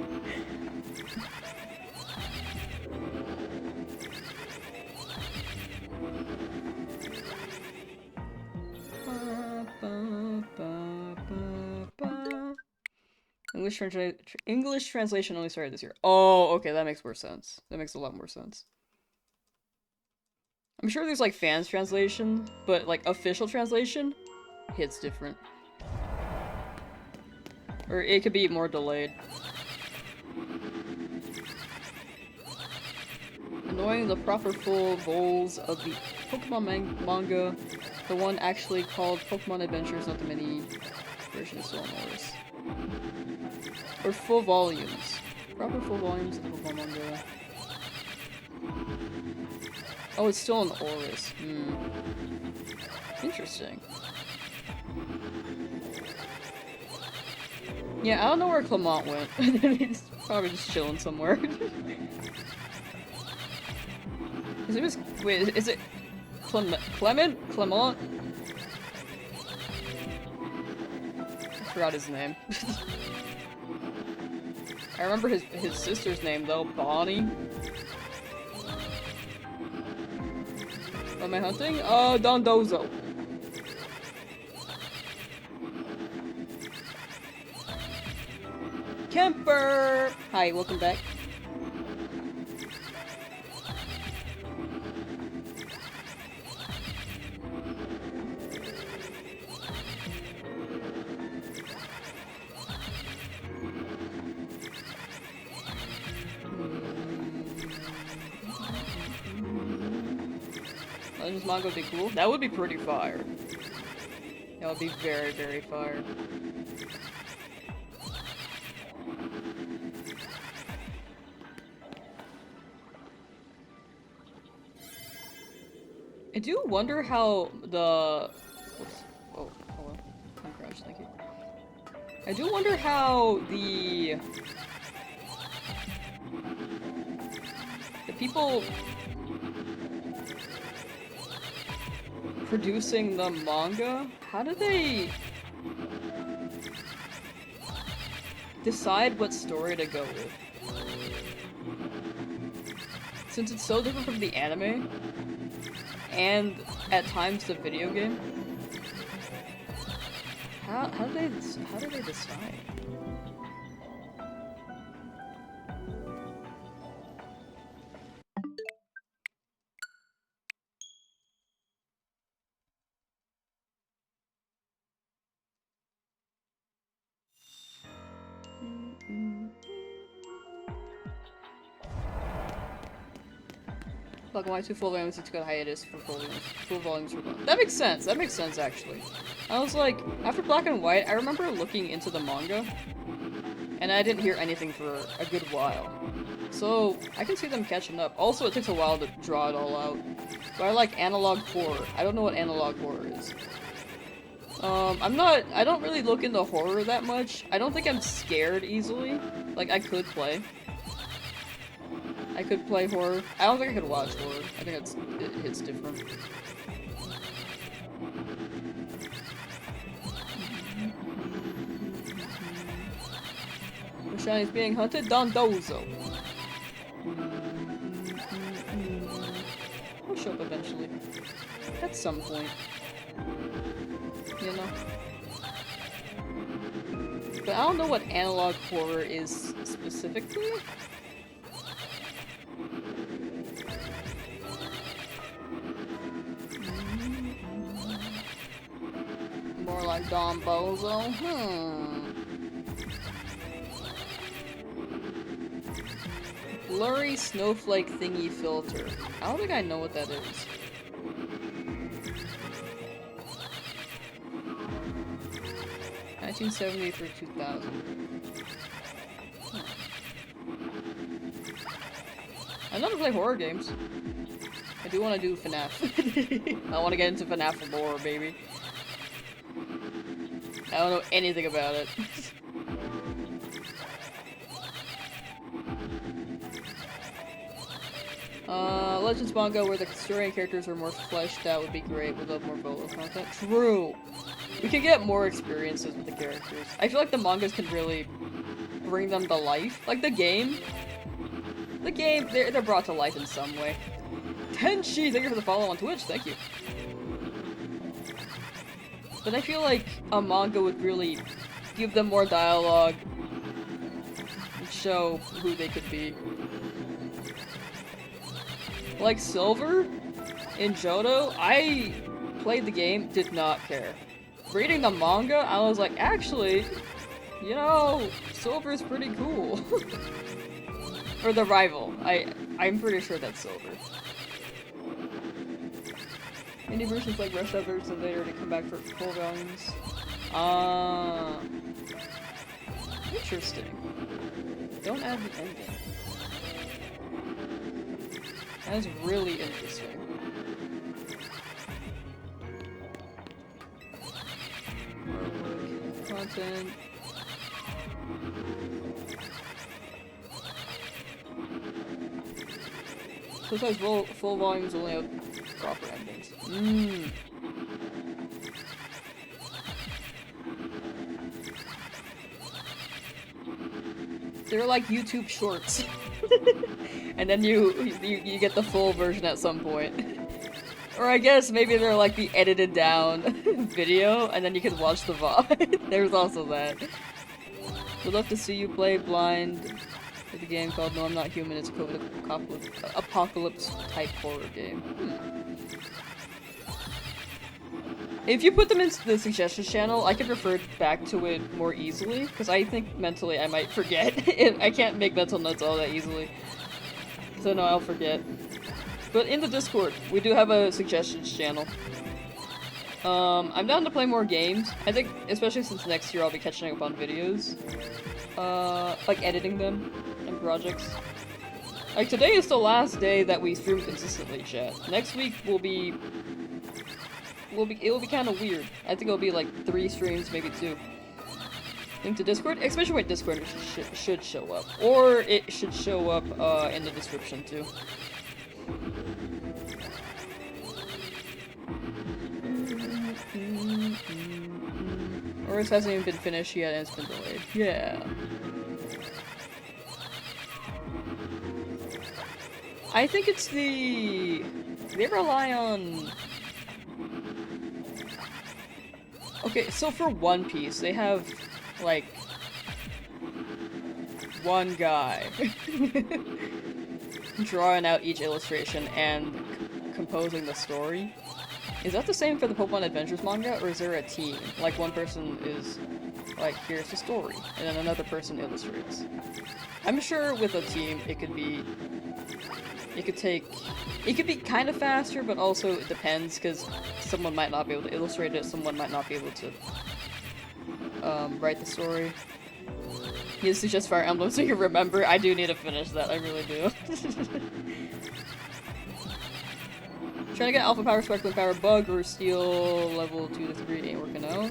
English translation only started this year. Oh, okay, that makes more sense. That makes a lot more sense. I'm sure there's like fans translation, but like official translation hits different. Or it could be more delayed. Annoying the proper full vols of the Pokemon manga. The one actually called Pokemon Adventures, not the mini version is still on Oris. Or full volumes. Proper full volumes of the Pokemon manga. Oh, it's still on Oris. Interesting. Yeah, I don't know where Clement went. He's probably just chilling somewhere. His name is... Wait, is it... Clement? Clement? I forgot his name. I remember his sister's name though, Bonnie. What am I hunting? Dondozo. Kemper! Hi, welcome back. Legends manga would be cool. That would be pretty fire. That would be very, very fire. I do wonder how the... Whoops. Oh, hello. I'm crashed, thank you. I do wonder how the people producing the manga, how do they decide what story to go with? Since it's so different from the anime, and at times the video game, how do they decide? Black and White 2 full volumes, it's got a hiatus for full volumes for both. That makes sense. That makes sense, actually. I was like, after Black and White, I remember looking into the manga, and I didn't hear anything for a good while. So, I can see them catching up. Also, it takes a while to draw it all out. But I like analog horror. I don't know what analog horror is. I don't really look into horror that much. I don't think I'm scared easily. Like, I could play horror. I don't think I could watch horror. I think it hits different. Shiny's being hunted? Dondozo. He'll show up eventually. At some point. You know? But I don't know what analog horror is specifically. More like Don Bozo. Blurry snowflake thingy filter. I don't think I know what that is. $1970 through 2000. I know to play horror games. I do want to do FNAF. I want to get into FNAF lore, baby. I don't know anything about it. Legends manga where the story and characters are more fleshed out would be great. Would love more VODS content. True! We could get more experiences with the characters. I feel like the mangas can really bring them to life. Like the game. The game, they're brought to life in some way. Tenshi, thank you for the follow on Twitch, thank you. But I feel like a manga would really give them more dialogue and show who they could be. Like Silver in Johto, I played the game, did not care. Reading the manga, I was like, actually, you know, Silver's pretty cool. Or the rival. I'm pretty sure that's Silver. Indie versions like Rush Hour versions later to come back for full volumes. Interesting. Don't add the ending. That is really interesting. Content. Sometimes full volumes only have proper endings. They're like YouTube shorts. And then you get the full version at some point. Or I guess maybe they're like the edited down video, and then you can watch the VOD. There's also that. Would love to see you play blind with a game called No I'm Not Human. It's a COVID apocalypse type horror game. If you put them into the suggestions channel, I could refer back to it more easily, because I think mentally I might forget. I can't make mental notes all that easily. So no, I'll forget. But in the Discord, we do have a suggestions channel. I'm down to play more games. I think, especially since next year I'll be catching up on videos. Like editing them and projects. Like today is the last day that we stream consistently, chat. Next week will be kind of weird. I think it'll be like 3 streams, maybe 2. Link to Discord, especially when Discord should show up. Or it should show up in the description too. Or it hasn't even been finished yet and it's been delayed. Yeah. I think it's they rely on... Okay, so for One Piece, they have, like, one guy drawing out each illustration and composing the story. Is that the same for the Pokemon Adventures manga, or is there a team? Like, one person is, like, here's the story, and then another person illustrates. I'm sure with a team, it could be kind of faster, but also it depends, because someone might not be able to illustrate it, someone might not be able to write the story. This is just Fire Emblem so you remember. I do need to finish that, I really do. Trying to get Alpha Power, Sparkling Power, Bug, or Steel level 2 to 3 ain't working out.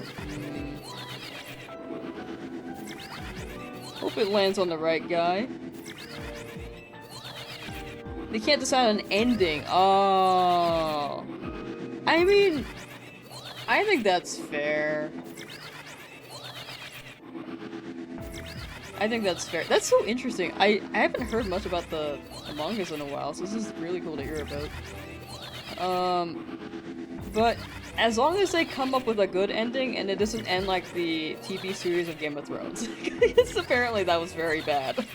Hope it lands on the right guy. They can't decide on an ending. Oh. I mean, I think that's fair. I think that's fair. That's so interesting. I haven't heard much about the mangas in a while, so this is really cool to hear about. But as long as they come up with a good ending and it doesn't end like the TV series of Game of Thrones. Because apparently that was very bad.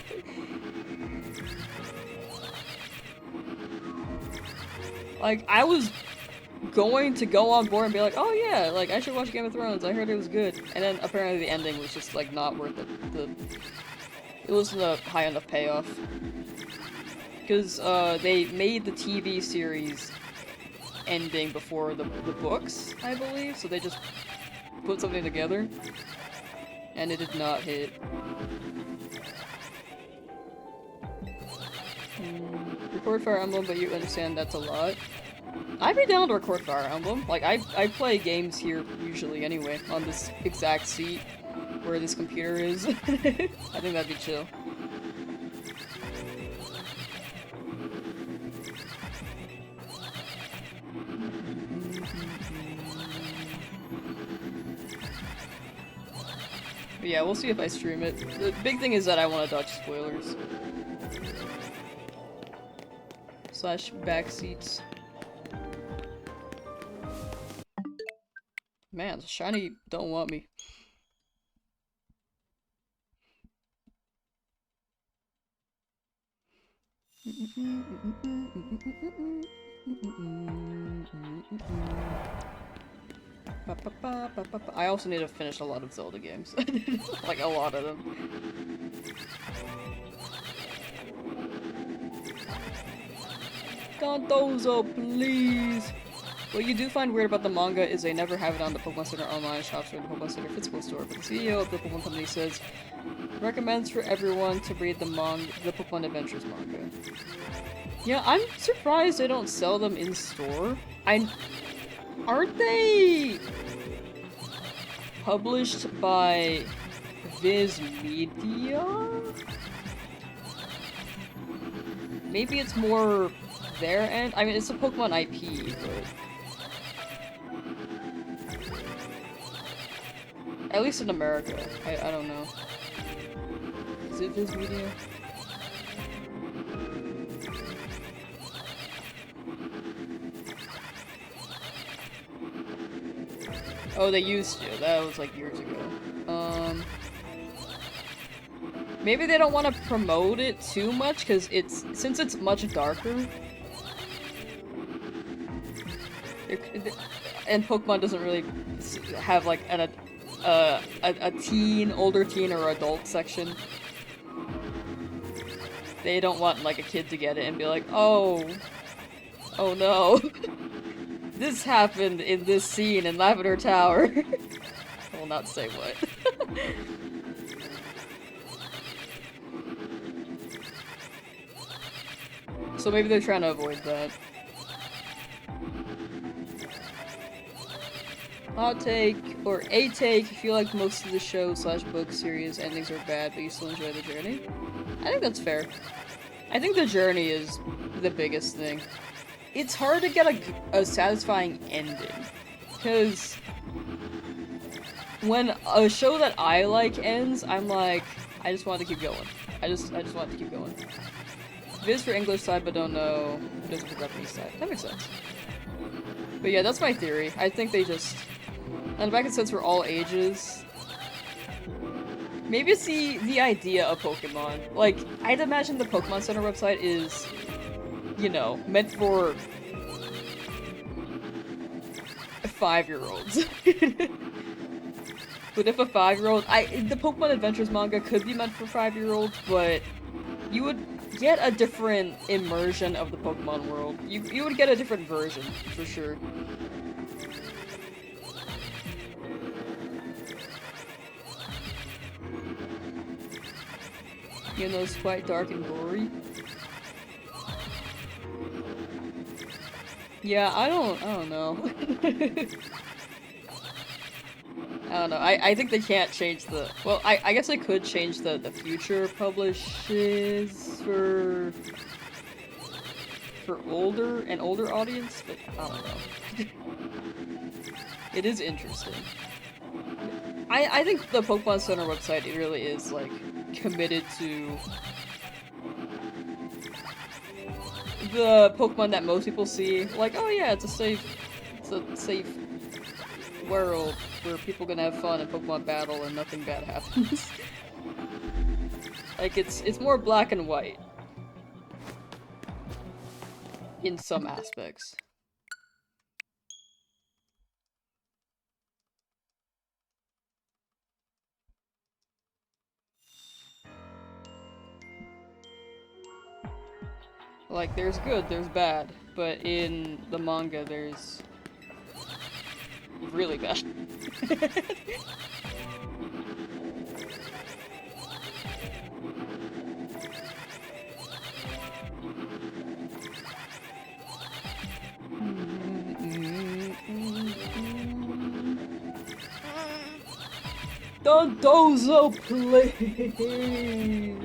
Like, I was going to go on board and be like, oh yeah, like, I should watch Game of Thrones, I heard it was good. And then apparently the ending was just, like, not worth it. It wasn't a high enough payoff. Because, they made the TV series ending before the books, I believe, so they just put something together. And it did not hit. Record Fire Emblem, but you understand that's a lot. I'd be down to record Fire Emblem. Like, I play games here usually anyway, on this exact seat where this computer is. I think that'd be chill. But yeah, we'll see if I stream it. The big thing is that I want to dodge spoilers. Slash backseats. Man, shiny don't want me. I also need to finish a lot of Zelda games. Like, a lot of them. Gandozo, please! What you do find weird about the manga is they never have it on the Pokemon Center online shops or the Pokemon Center physical store, but the CEO of the Pokemon Company says recommends for everyone to read the Pokemon Adventures manga. Yeah, I'm surprised they don't sell them in store. Aren't they published by Viz Media? Maybe it's more their end? I mean, it's a Pokemon IP, but... At least in America. I don't know. Is it Viz Media? Oh, they used to. That was like years ago. Maybe they don't want to promote it too much because since it's much darker. And Pokemon doesn't really have like a teen, older teen, or adult section. They don't want like a kid to get it and be like, oh no. This happened in this scene in Lavender Tower. I will not say what. So maybe they're trying to avoid that. Hot take, or a take, if you like most of the show slash book series endings are bad, but you still enjoy the journey. I think that's fair. I think the journey is the biggest thing. It's hard to get a satisfying ending, because when a show that I like ends, I'm like, I just want to keep going. I just want to keep going. Viz for English side, but don't know. Viz for Japanese side. That makes sense. But yeah, that's my theory. I think they just... And back in sense for all ages. Maybe it's the idea of Pokemon. Like, I'd imagine the Pokemon Center website is, you know, meant for 5-year-olds. But if a 5-year-old... the Pokemon Adventures manga could be meant for 5-year-olds, but you would get a different immersion of the Pokemon world. You would get a different version, for sure. Even though it's quite dark and gory. Yeah, I don't know. I don't know. I think they can't change the... Well, I guess they could change the future publishes for an older audience, but I don't know. It is interesting. I think the Pokemon Center website, it really is, like, committed to the Pokemon that most people see. Like, oh yeah, it's a safe world where people can have fun and Pokemon battle and nothing bad happens. Like, it's more black and white. In some aspects. Like, there's good, there's bad, but in the manga, there's really bad. Dondozo, please!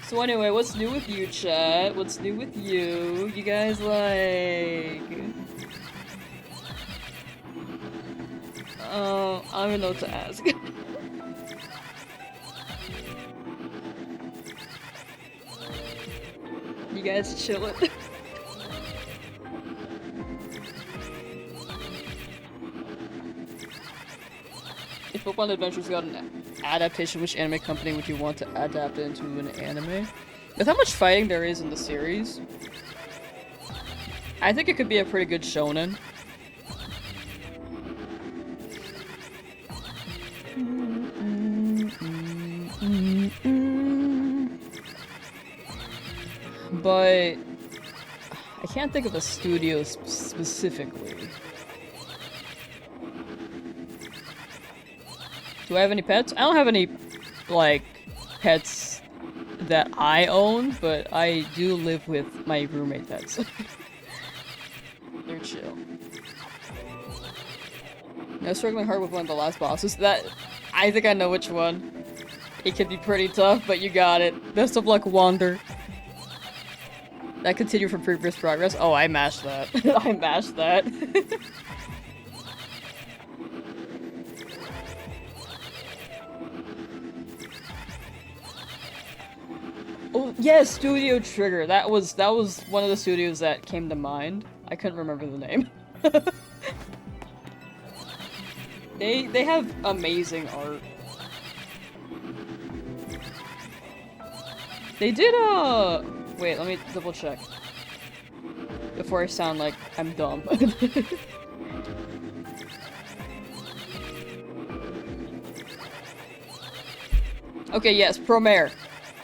So anyway, what's new with you, chat? What's new with you? You guys like... I don't even know what to ask. You guys chillin'? If Pokemon Adventures got an adaptation, which anime company would you want to adapt it into an anime? With how much fighting there is in the series, I think it could be a pretty good shonen. But I can't think of a studio specifically. Do I have any pets? I don't have any, like, pets that I own, but I do live with my roommate pets. They're chill. I was struggling hard with one of the last bosses. I think I know which one. It could be pretty tough, but you got it. Best of luck, Wander. That continued from previous progress. Oh, I mashed that. I mashed that. Oh, yes, Studio Trigger. That was one of the studios that came to mind. I couldn't remember the name. They have amazing art. They did wait, let me double check. Before I sound like I'm dumb. Okay, yes, Promare.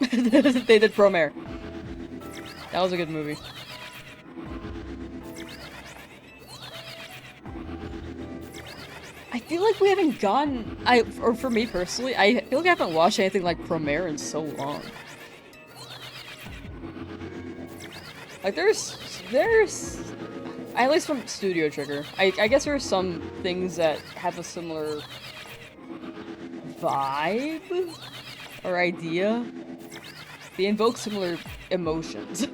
They did Promare. That was a good movie. I feel like we haven't gotten... or for me personally, I feel like I haven't watched anything like Promare in so long. Like, there's... At least from Studio Trigger. I guess there are some things that have a similar... vibe? Or idea? They invoke similar emotions.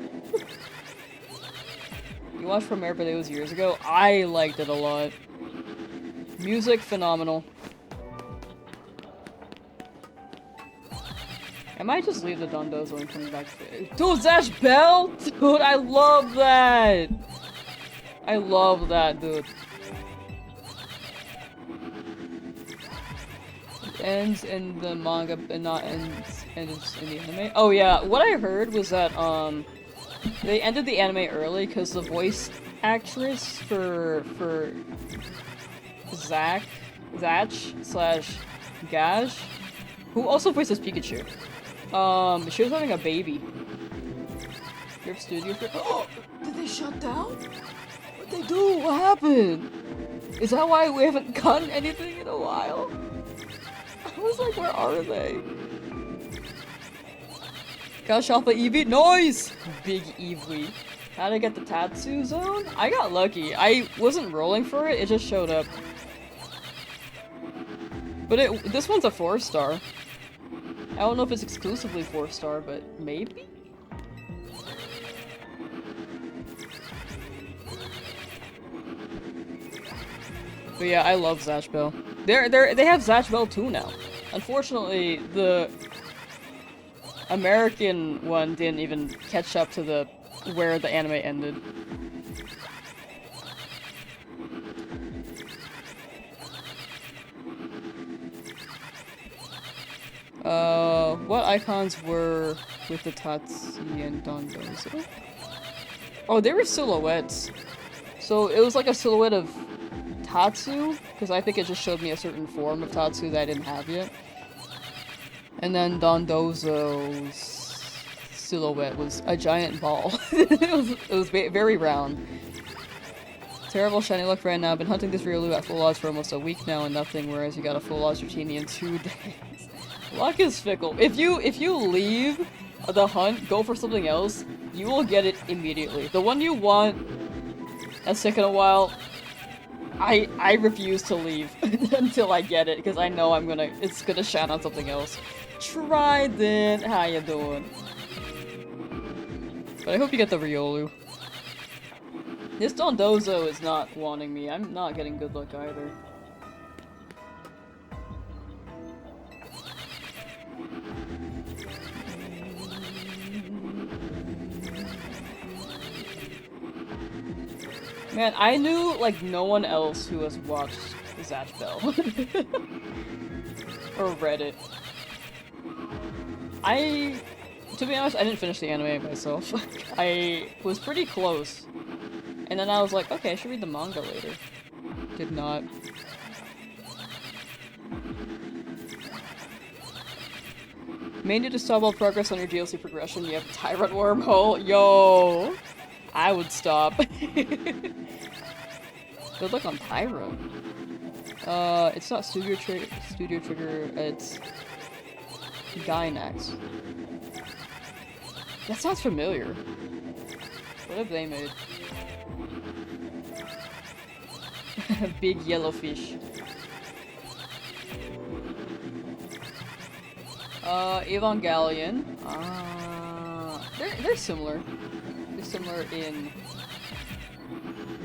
You watched Promare, but it was years ago? I liked it a lot. Music, phenomenal. I might just leave the Dondozo and come back to it. Dude, Zash Bell? Dude, I love that! I love that, dude. It ends in the manga, but not ends in the anime. Oh yeah, what I heard was that, they ended the anime early because the voice actress for Zach slash Gash, who also voices Pikachu. She was having a baby. Your studio for— oh, did they shut down? What'd they do? What happened? Is that why we haven't gotten anything in a while? I was like, where are they? Gosh, Alpha Eevee, noise! Big Eevee. How'd I get the Tatsu zone? I got lucky. I wasn't rolling for it, it just showed up. But this one's a 4-star. I don't know if it's exclusively 4-star, but maybe? But yeah, I love Zatch Bell. They have Zatch Bell too now. Unfortunately, the American one didn't even catch up to the where the anime ended. What icons were with the Tatsu and Dondozo? Oh, they were silhouettes. So it was like a silhouette of Tatsu, because I think it just showed me a certain form of Tatsu that I didn't have yet. And then Dondozo's silhouette was a giant ball. it was very round. Terrible shiny luck right now. I've been hunting this Riolu at full odds for almost a week now and nothing, whereas you got a full odds Dratini in 2 days. Luck is fickle. If you leave the hunt, go for something else, you will get it immediately. The one you want that's taken a while, I refuse to leave until I get it, because I know it's gonna shine on something else. Trident, how you doing? But I hope you get the Riolu. This Dondozo is not wanting me. I'm not getting good luck either. Man, I knew, like, no one else who has watched Zatch Bell. Or read it. To be honest, I didn't finish the anime myself. I was pretty close. And then I was like, okay, I should read the manga later. Did not. May need to stop all progress on your DLC progression. You have a Tyrant wormhole. Yo! I would stop. Good luck on Tyrant. It's not Studio Trigger, it's Gynax. That sounds familiar. What have they made? Big yellow fish. Evangelion. They're similar. They're similar in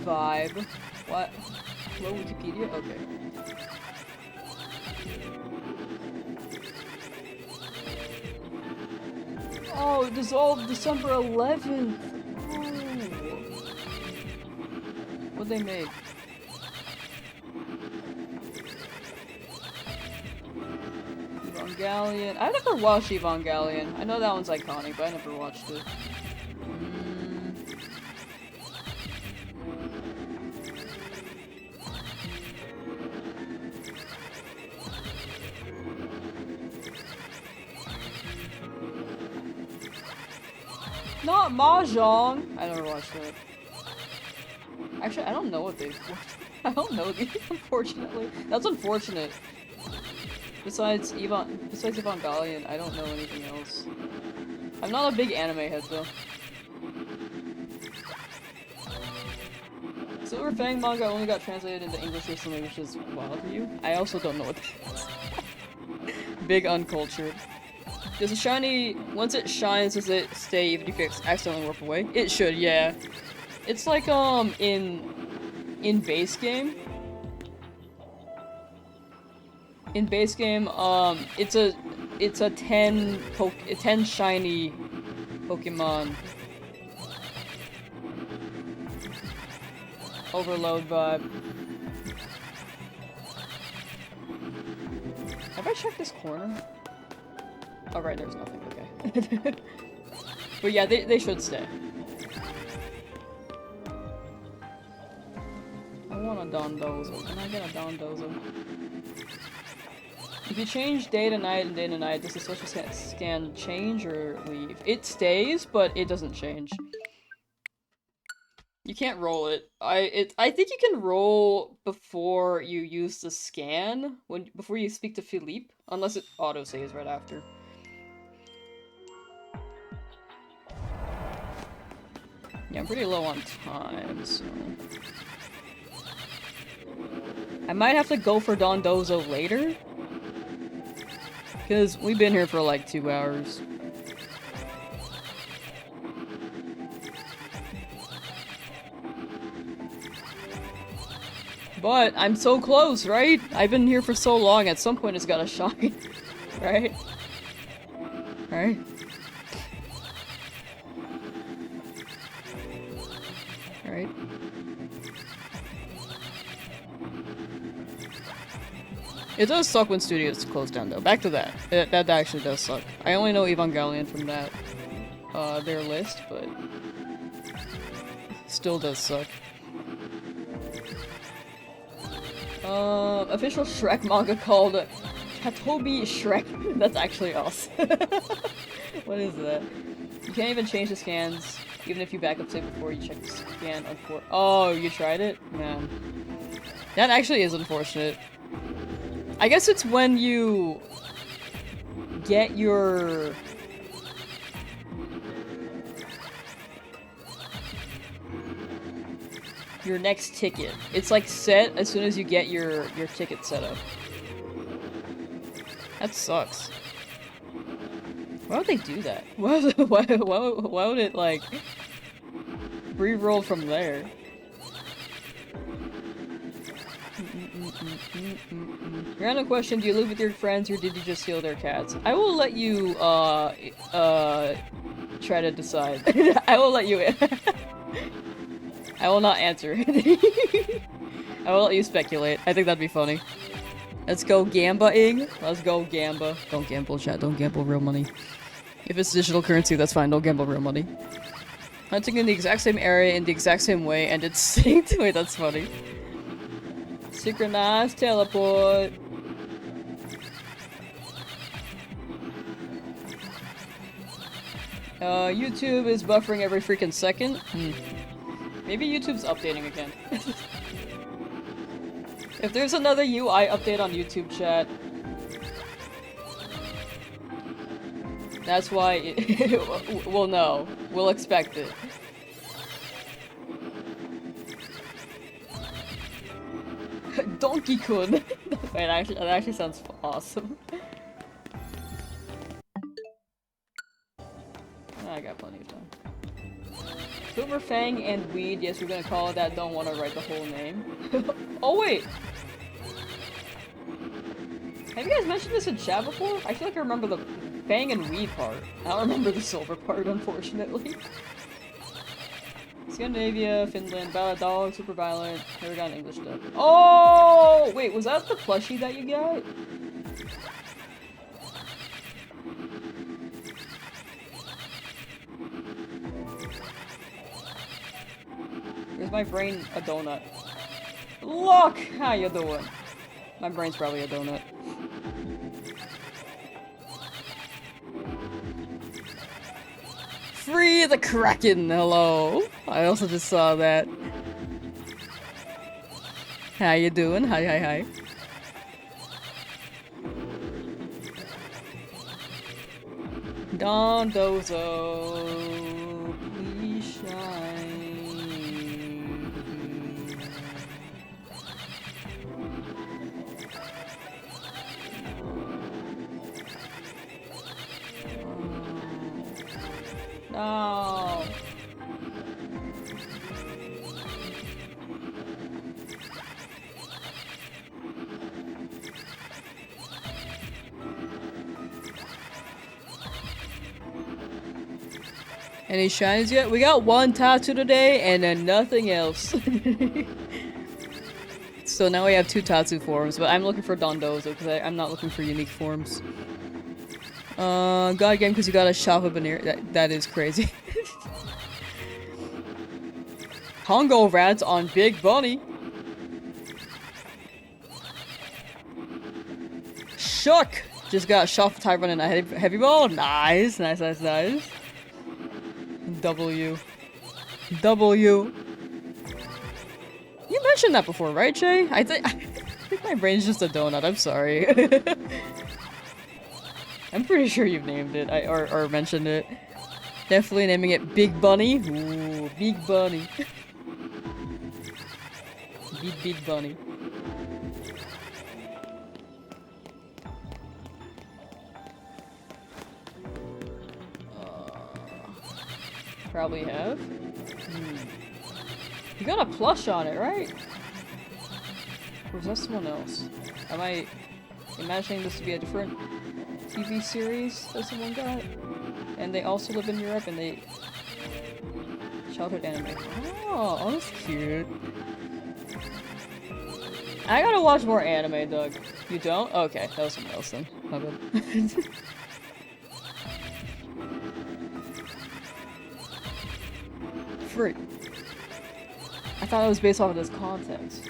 vibe. What? Hello, Wikipedia? Okay. Oh, it dissolved December 11th! Oh. What'd they make? Evangelion. I never watched Evangelion. I know that one's iconic, but I never watched it. Not Mahjong! I never watched it. Actually, I don't know what they... I don't know these, unfortunately. That's unfortunate. Besides Evangelion, I don't know anything else. I'm not a big anime head, though. Silver Fang manga only got translated into English recently, which is wild to you. I also don't know what that is. Big uncultured. Does a shiny, once it shines, does it stay even if you accidentally warp away? It should, yeah. It's like, in base game. In base game, it's a 10 shiny Pokemon overload vibe. Have I checked this corner? Oh right, there's nothing, okay. But yeah, they should stay. I want a Dondozo. Can I get a Dondozo? If you change day to night and day to night, does the social scan change or leave? It stays, but it doesn't change. You can't roll it. I think you can roll before you use the scan, before you speak to Philippe, unless it auto-saves right after. Yeah, I'm pretty low on time, so... I might have to go for Dondozo later. Because we've been here for like 2 hours. But I'm so close, right? I've been here for so long, at some point it's gotta shine. Right? Right? Right? It does suck when studios close down, though. Back to that. That actually does suck. I only know Evangelion from that, their list, but still does suck. Official Shrek manga called Katobi Shrek. That's actually us. What is that? You can't even change the scans, even if you back up to it before you check the scan. Oh, you tried it? Man. That actually is unfortunate. I guess it's when you get your next ticket. It's like set as soon as you get your ticket set up. That sucks. Why would they do that? Why would it like re-roll from there? Random question, do you live with your friends or did you just steal their cats? I will let you, try to decide. I will let you I will not answer. I will let you speculate. I think that'd be funny. Let's go gamba-ing. Let's go gamba. Don't gamble, chat. Don't gamble real money. If it's digital currency, that's fine. Don't gamble real money. Hunting in the exact same area in the exact same way and it's synced. Wait, that's funny. Synchronized teleport. YouTube is buffering every freaking second. Maybe YouTube's updating again. If there's another UI update on YouTube, chat, that's why we'll know. We'll expect it. Donkey-kun! Wait, that actually sounds awesome. I got plenty of time. Silver Fang and Weed, yes, we're gonna call it that, don't want to write the whole name. Oh wait! Have you guys mentioned this in chat before? I feel like I remember the Fang and Weed part. I don't remember the silver part, unfortunately. Scandinavia, Finland, Ballad Dog, Super Violent, never got an English dub. Oh! Wait, was that the plushie that you got? Where's my brain? A donut. Look! How you doing? My brain's probably a donut. Free the Kraken! Hello! I also just saw that. How you doing? Hi, hi, hi. Dondozo, please shine. No. Any shinies yet? We got one tattoo today and then nothing else. So now we have 2 Tatsu forms, but I'm looking for Dondozo because I'm not looking for unique forms. God game because you got a shop of Banner. That is crazy. Congo rats on Big Bunny. Shook! Just got shot for Tyrant and a heavy ball. Nice, nice, nice, nice. W. W. You mentioned that before, right, Jay? I think my brain's just a donut. I'm sorry. I'm pretty sure you've named it, or mentioned it. Definitely naming it Big Bunny. Ooh, Big Bunny. Big Bunny. Probably have. You got a plush on it, right? Or is that someone else? Am I imagining this to be a different TV series that someone got? And they also live in Europe and they... Childhood anime. Oh, that's cute. I gotta watch more anime, Doug. You don't? Okay, that was someone else then. My bad. Freak. I thought it was based off of this context.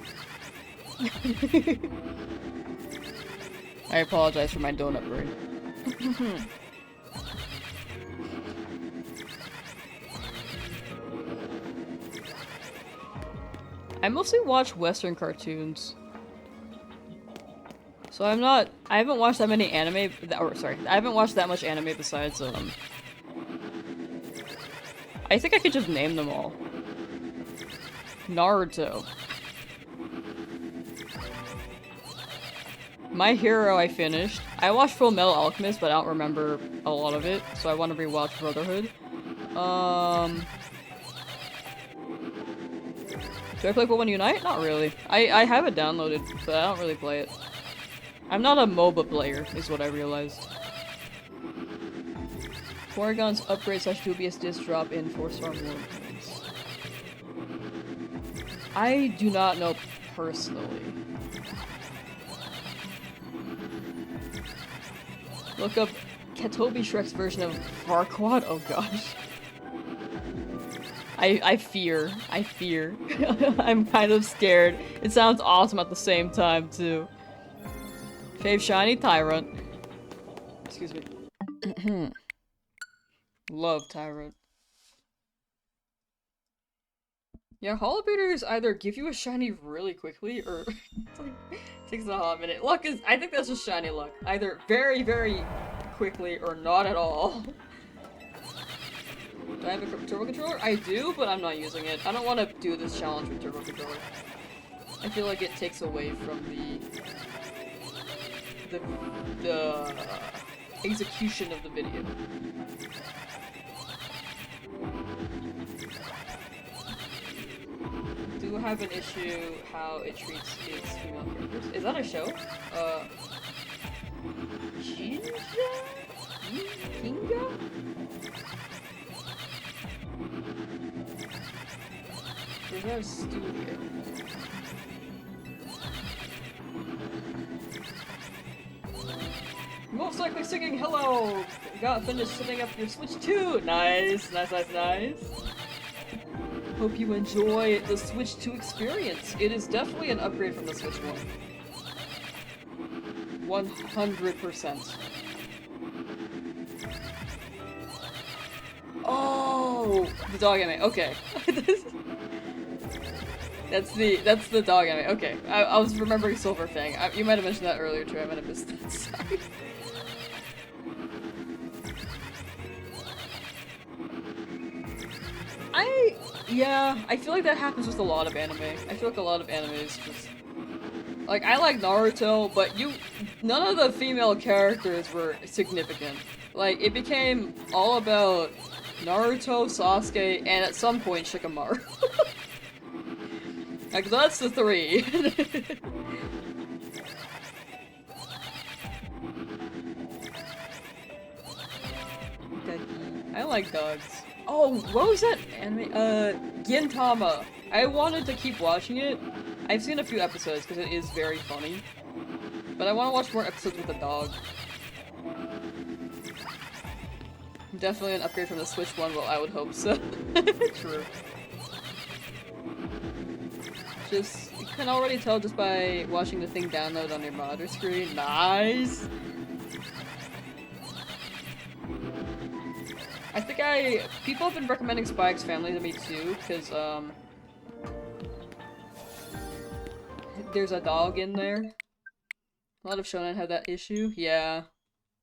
I apologize for my donut brain. I mostly watch Western cartoons. So I haven't watched that many anime, I haven't watched that much anime besides, I think I could just name them all. Naruto. My Hero I finished. I watched Full Metal Alchemist, but I don't remember a lot of it, so I want to rewatch Brotherhood. Do I play Pokemon Unite? Not really. I have it downloaded, but I don't really play it. I'm not a MOBA player, is what I realized. Porygon's upgrade / dubious disc drop in 4-star Warplanes. I do not know personally. Look up Katobi Shrek's version of Farquaad. Oh gosh. I fear. I'm kind of scared. It sounds awesome at the same time, too. Fave Shiny Tyrant. Excuse me. Love Tyrant. Yeah, Holo Beaters either give you a shiny really quickly, or takes a hot minute. Luck is- I think that's just shiny luck. Either very, very quickly, or not at all. Do I have a Turbo Controller? I do, but I'm not using it. I don't want to do this challenge with Turbo Controller. I feel like it takes away from the execution of the video. Do have an issue how it treats its female characters. Is that a show? Jinja? Kinga? There's no studio. Most likely singing hello! Got finished setting up your Switch 2! Nice, nice, nice, nice. Hope you enjoy the Switch 2 experience. It is definitely an upgrade from the Switch 1. 100%. Oh! The dog anime, okay. That's the dog anime, okay. I was remembering Silver Fang. You might have mentioned that earlier too, I might have missed that, sorry. Yeah, I feel like that happens with a lot of anime. I feel like a lot of anime is just... Like, I like Naruto, but none of the female characters were significant. Like, it became all about Naruto, Sasuke, and at some point Shikamaru. Like, that's the three. I like dogs. Oh, what was that anime? Gintama. I wanted to keep watching it. I've seen a few episodes because it is very funny. But I want to watch more episodes with a dog. Definitely an upgrade from the Switch 1, well, I would hope so. True. You can already tell just by watching the thing download on your monitor screen. Nice! I think people have been recommending Spy X Family to me too, because, there's a dog in there. A lot of shonen have that issue. Yeah.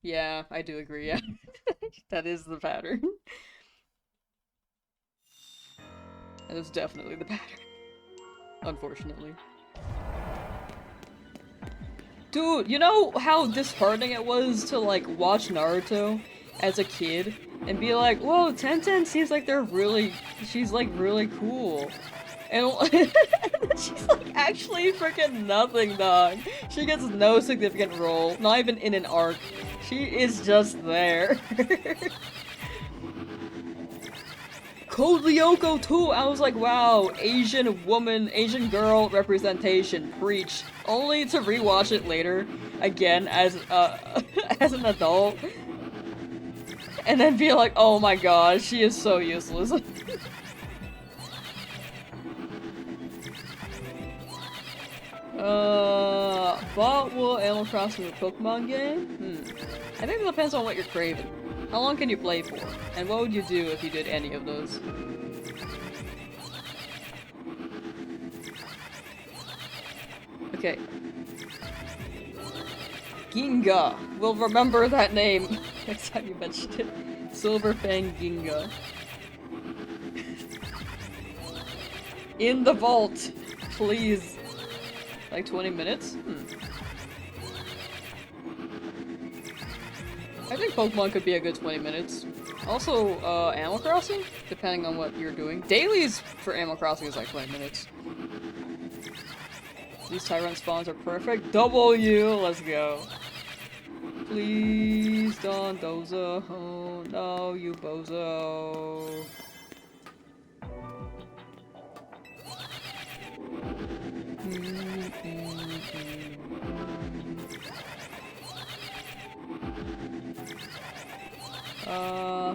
Yeah, I do agree, yeah. That is the pattern. That is definitely the pattern. Unfortunately. Dude, you know how disheartening it was to, like, watch Naruto as a kid and be like, whoa, Tenten seems like she's, like, really cool. And She's like actually freaking nothing, dog. She gets no significant role, not even in an arc. She is just there. Code Lyoko too! I was like, wow, Asian woman, Asian girl representation, preach. Only to rewatch it later, again, as as an adult. And then be like, oh my god, she is so useless. But will Animal Crossing be a Pokemon game? I think it depends on what you're craving. How long can you play for? And what would you do if you did any of those? Okay. Ginga! We'll remember that name next time you mention it. Silverfang Ginga. In the vault! Please. Like 20 minutes? I think Pokemon could be a good 20 minutes. Also, Animal Crossing? Depending on what you're doing. Dailies for Animal Crossing is like 20 minutes. These Tyrant spawns are perfect. W! Let's go. Please don't dozo. Oh no, you bozo.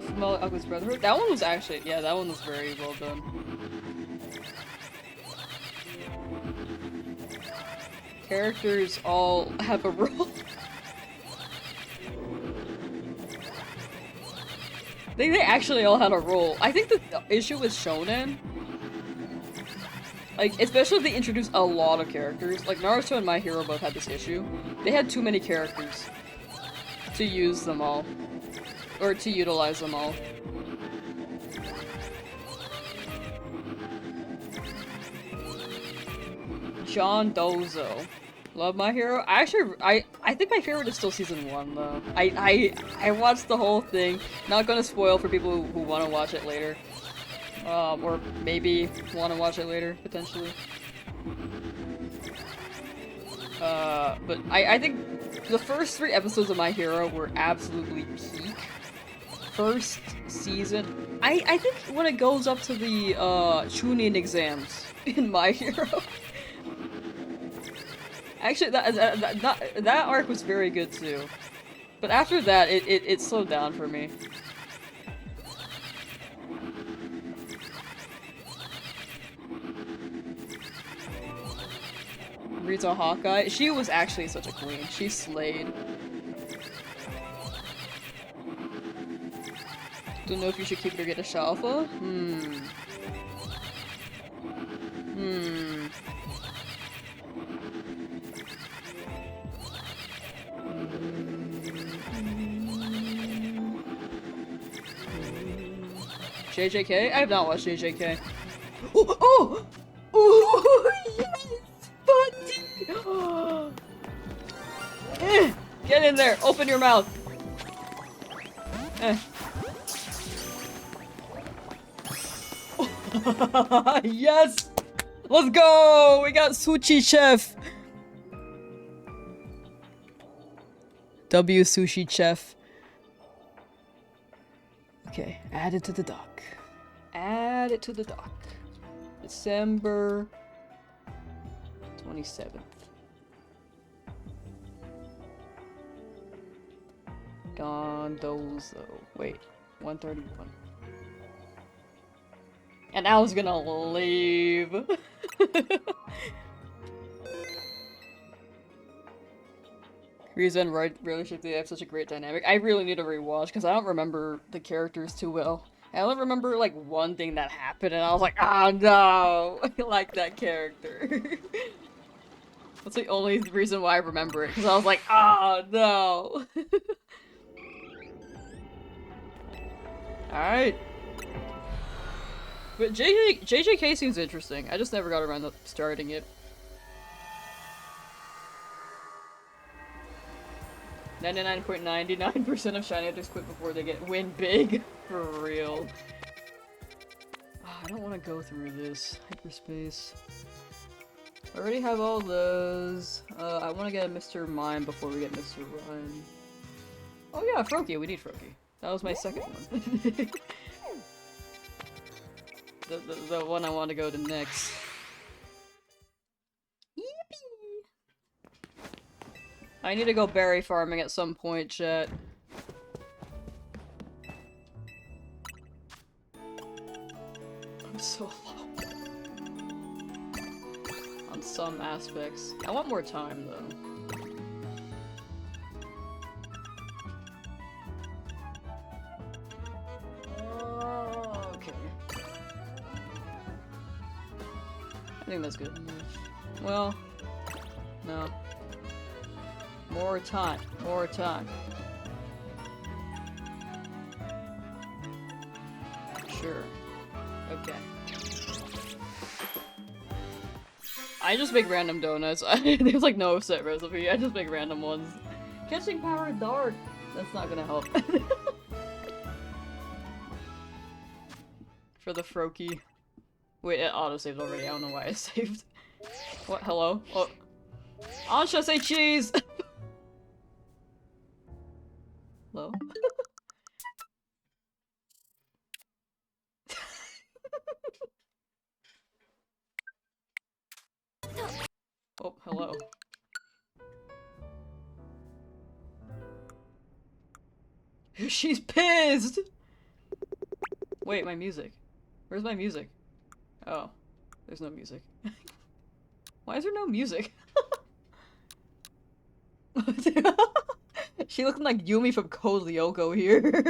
Female Alchemist Brotherhood. That one was actually, yeah, that one was very well done. Characters all have a role. They actually all had a role. I think the issue with Shonen, like, especially if they introduce a lot of characters, like Naruto and My Hero both had this issue. They had too many characters to use them all. Or to utilize them all. John Dozo. Love My Hero. I think my favorite is still season 1 though. I watched the whole thing. Not gonna spoil for people who want to watch it later. Or maybe want to watch it later, potentially. But I think the first 3 episodes of My Hero were absolutely peak. First season. I think when it goes up to the Chunin exams in My Hero. Actually, that arc was very good too. But after that, it slowed down for me. Rita Hawkeye. She was actually such a queen. She slayed. Don't know if you should keep it or get a Shalfa? JJK? I have not watched JJK. Oh! Oh! Yes! Buddy! Get in there! Open your mouth! Yes! Let's go! We got Sushi Chef! W Sushi Chef. Okay, add it to the dock. Add it to the dock. December 27th. Dondozo. Wait, 131. And I was gonna leave. Reason right relationship, they have such a great dynamic. I really need to rewatch because I don't remember the characters too well. I only remember like one thing that happened and I was like, oh no, I like that character. That's the only reason why I remember it, because I was like, oh no. Alright. But JJK seems interesting. I just never got around to starting it. 99.99% of shiny objects quit before they win big. For real. Oh, I don't want to go through this. Hyperspace. I already have all those. I want to get a Mr. Mime before we get Mr. Rhyme. Oh yeah, Froakie. We need Froakie. That was my second one. the one I want to go to next. Yippee! I need to go berry farming at some point, chat. I'm so low. On some aspects. I want more time, though. I think that's good enough. Well, no. More time. More time. Sure. Okay. I just make random donuts. There's like no set recipe. I just make random ones. Catching power dark. That's not gonna help. For the Froakie. Wait, it auto-saved already. I don't know why I saved. What? Hello? Oh. I should say cheese! Hello? Oh, hello. She's pissed! Wait, my music. Where's my music? Oh, there's no music. Why is there no music? She looking like Yumi from Code Lyoko here.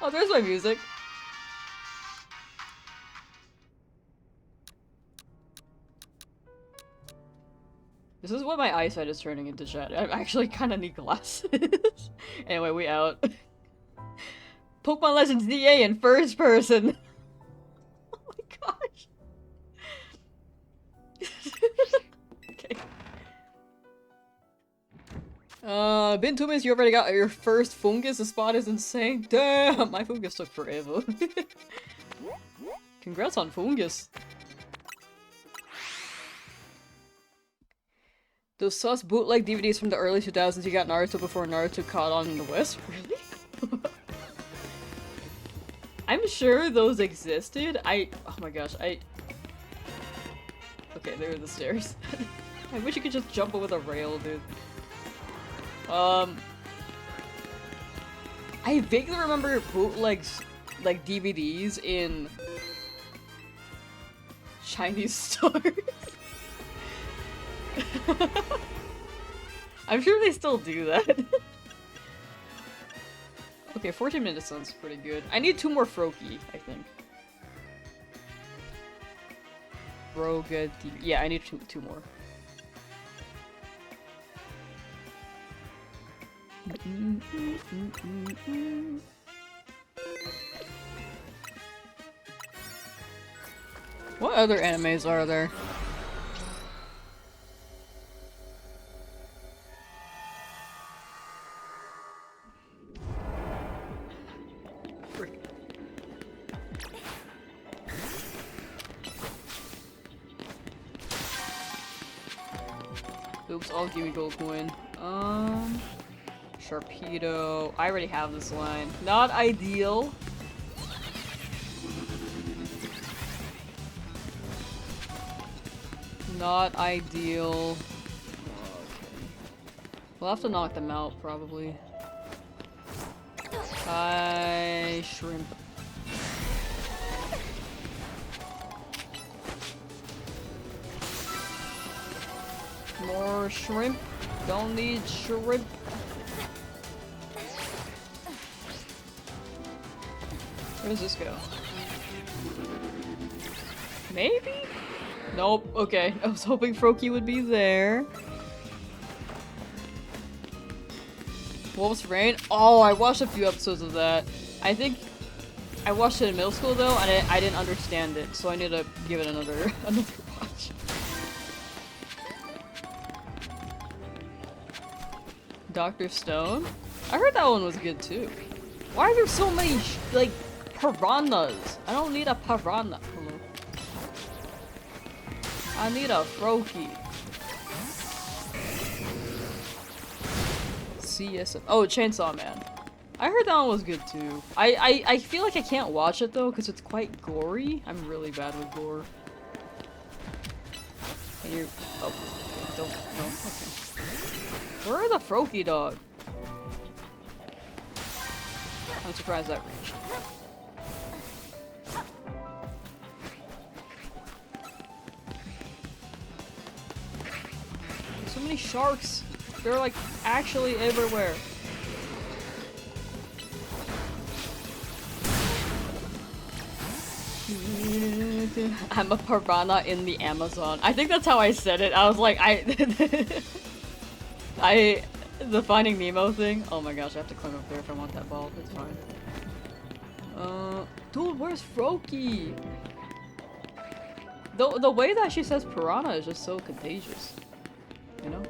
Oh, there's my music. This is what my eyesight is turning into, chat. I actually kind of need glasses. Anyway, we out. Pokemon Legends DA in first person. Oh my gosh. Okay. Been 2 minutes, you already got your first fungus? The spot is insane. Damn, my fungus took forever. Congrats on fungus. Those sus bootleg DVDs from the early 2000s, you got Naruto before Naruto caught on in the West? Really? I'm sure those existed. Oh my gosh, Okay, there are the stairs. I wish you could just jump over the rail, dude. I vaguely remember bootlegs, like DVDs in Chinese stores. I'm sure they still do that. Okay, 14 minutes sounds pretty good. I need 2 more Froakie, I think. Broga, yeah, I need two more. What other animes are there? Oops, I'll give me gold coin. Sharpedo. I already have this line. Not ideal. Not ideal. Okay. We'll have to knock them out, probably. Hi, shrimp. More shrimp. Don't need shrimp. Where does this go? Maybe? Nope. Okay. I was hoping Froakie would be there. Wolf's Rain? Oh, I watched a few episodes of that. I think I watched it in middle school though, and I didn't understand it, so I need to give it another watch. Dr. Stone? I heard that one was good too. Why are there so many, like, piranhas? I don't need a piranha. Hello. I need a Froakie. CSM. Oh, Chainsaw Man. I heard that one was good too. I feel like I can't watch it though because it's quite gory. I'm really bad with gore. And you. Oh, okay, don't. No. Okay. Where are the Froakie dog? I'm surprised that reached. There's so many sharks. They're like actually everywhere. I'm a piranha in the Amazon. I think that's how I said it. I was like, the Finding Nemo thing. Oh my gosh, I have to climb up there if I want that ball. It's fine. Dude, where's Froakie? The way that she says piranha is just so contagious. You know?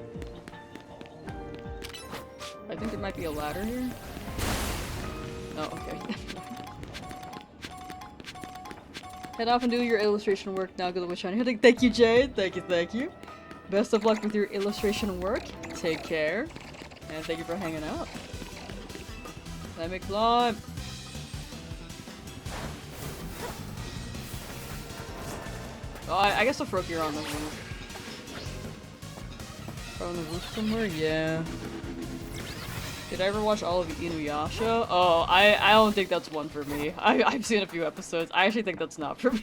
I think there might be a ladder here. Oh, okay. Head off and do your illustration work now. Good luck on hitting. Thank you, Jade. Thank you, thank you. Best of luck with your illustration work. Take care. And thank you for hanging out. Let me climb. Oh, I guess the Froakie are on the roof. On the roof somewhere? Yeah. Did I ever watch all of Inuyasha? Oh, I don't think that's one for me. I've seen a few episodes. I actually think that's not for me.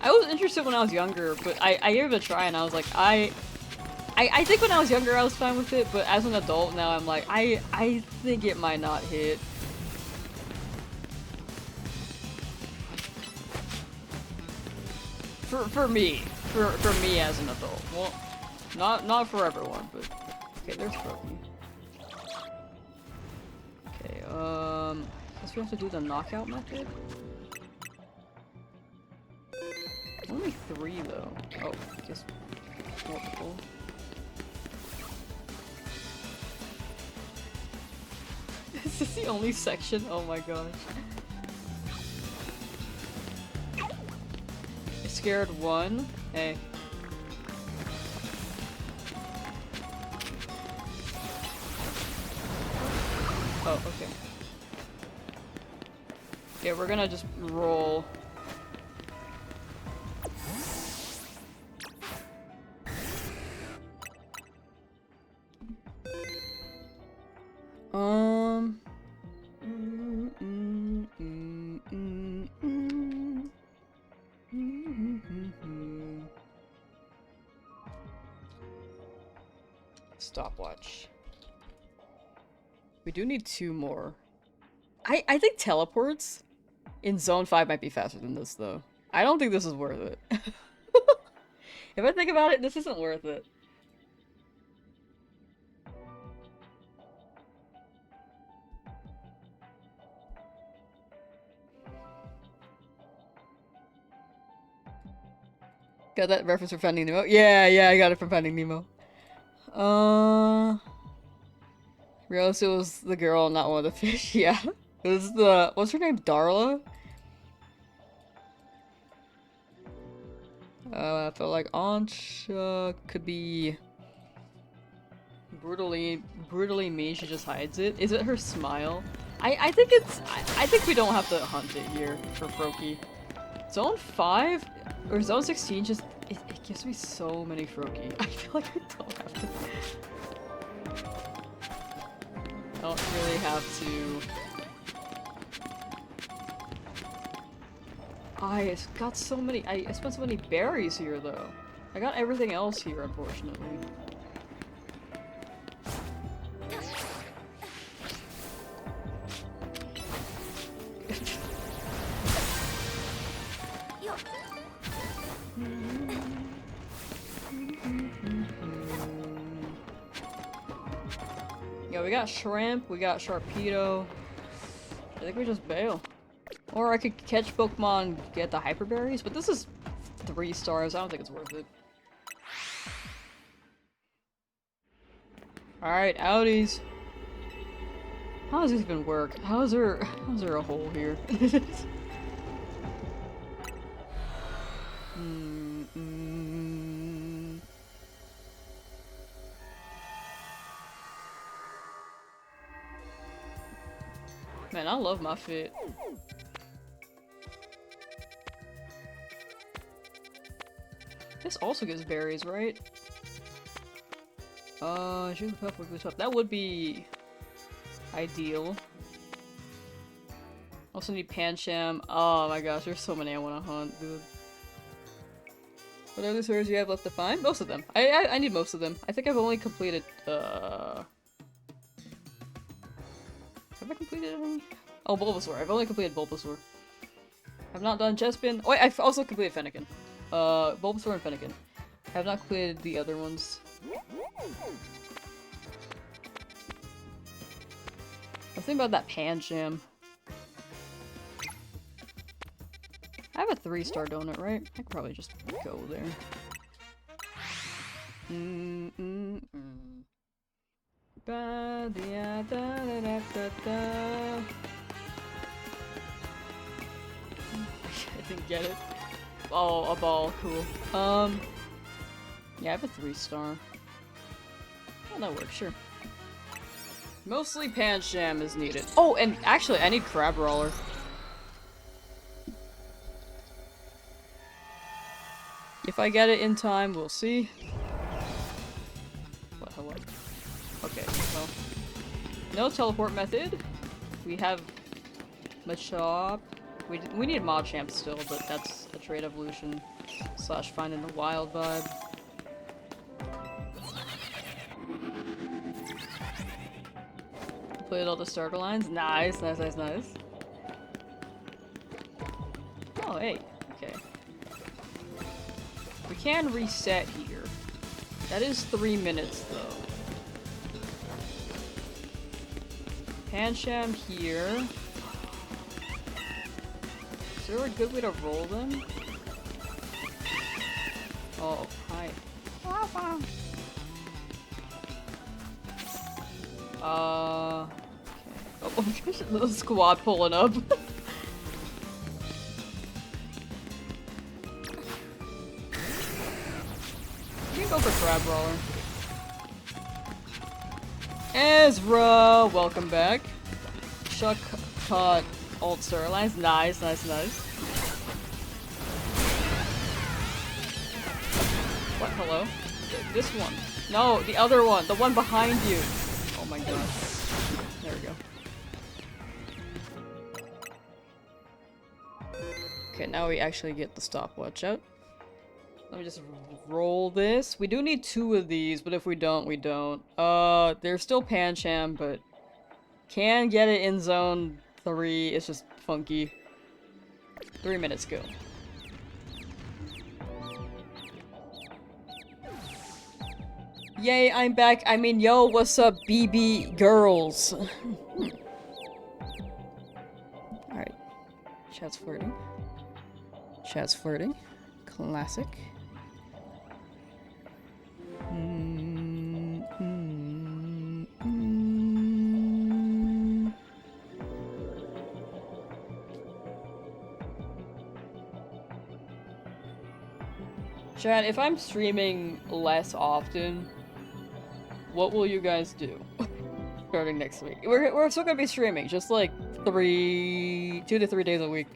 I was interested when I was younger, but I gave it a try and I was like, I think when I was younger I was fine with it, but as an adult now I'm like, I think it might not hit. For me as an adult. Well, not for everyone, but okay. There's Froakie. Okay, guess we have to do the knockout method. Only 3 though. Oh, just multiple. Is this the only section? Oh my gosh. Scared 1. Hey. Oh, okay. Yeah, we're gonna just roll. Stopwatch. We do need 2 more. I think teleports in Zone 5 might be faster than this, though. I don't think this is worth it. If I think about it, this isn't worth it. Got that reference from Finding Nemo? Yeah, I got it from Finding Nemo. Realized it was the girl, not one of the fish. Yeah. It was the... What's her name? Darla? I feel like Ancha could be... brutally mean. She just hides it. Is it her smile? I think it's... I think we don't have to hunt it here for Froakie. Zone 5? Or Zone 16 just... It gives me so many Froakie. I feel like I don't have to... I don't really have to... I got so many... I spent so many berries here, though. I got everything else here, unfortunately. Yeah, we got shrimp, we got Sharpedo. I think we just bail. Or I could catch Pokemon, get the Hyper Berries, but this is 3 stars. I don't think it's worth it. Alright, outies. How does this even work? How's there a hole here? Man, I love my fit. This also gives berries, right? Shoot the puff with top. That would be ideal. Also need Pancham. Oh my gosh, there's so many I want to hunt, dude. What other swords do you have left to find? Most of them. I need most of them. I think I've only completed, Have I completed any? Oh, Bulbasaur. I've only completed Bulbasaur. I've not done Chespin. Oh wait, I've also completed Fennekin. Bulbasaur and Fennekin. I have not completed the other ones. I was thinking about that Pancham. I have a 3-star donut, right? I could probably just go there. I didn't get it. Oh, a ball. Cool. Yeah, I have a 3-star. Oh, that works, sure. Mostly Pancham is needed. Oh, and actually, I need Crabrawler. If I get it in time, we'll see. What, hello? Okay, well. No teleport method. We have Machop. We need Machamp still, but that's a trade evolution / finding the wild vibe. Played all the starter lines. Nice, nice, nice, nice. Oh, hey. Okay. We can reset here. That is 3 minutes, though. Pancham here. Is there a good way to roll them? Oh, hi. Okay. Oh, the squad pulling up. You can go for Crabrawler. Ezra, welcome back. Chuck caught Old Star Lines. Nice, nice, nice. What? Hello? This one. No, the other one. The one behind you. Oh my god. There we go. Okay, now we actually get the stopwatch out. Let me just roll this. We do need 2 of these, but if we don't, we don't. There's still Pancham, but can get it in zone 3. It's just funky. 3 minutes go. Yay, I'm back. I mean, yo, what's up, BB girls? Alright. Chat's flirting. Chat's flirting. Classic. Chat, if I'm streaming less often, what will you guys do? Starting next week. We're still gonna be streaming, just like 2 to 3 days a week.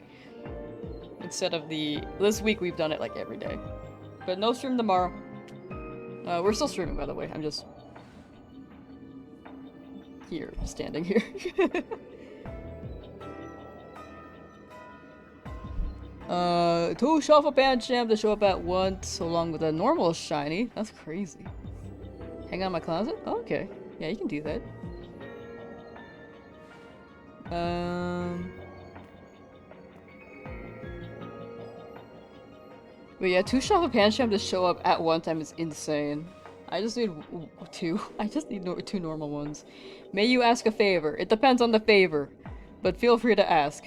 Instead of this week we've done it like every day. But no stream tomorrow. We're still streaming, by the way. I'm just here, standing here. 2 Shuffle Pancham to show up at once, along with a normal shiny. That's crazy. Hang out in my closet? Oh, okay. Yeah, you can do that. But yeah, 2 Shuffle Pancham to show up at one time is insane. I just need 2. I just need 2 normal ones. May you ask a favor? It depends on the favor, but feel free to ask.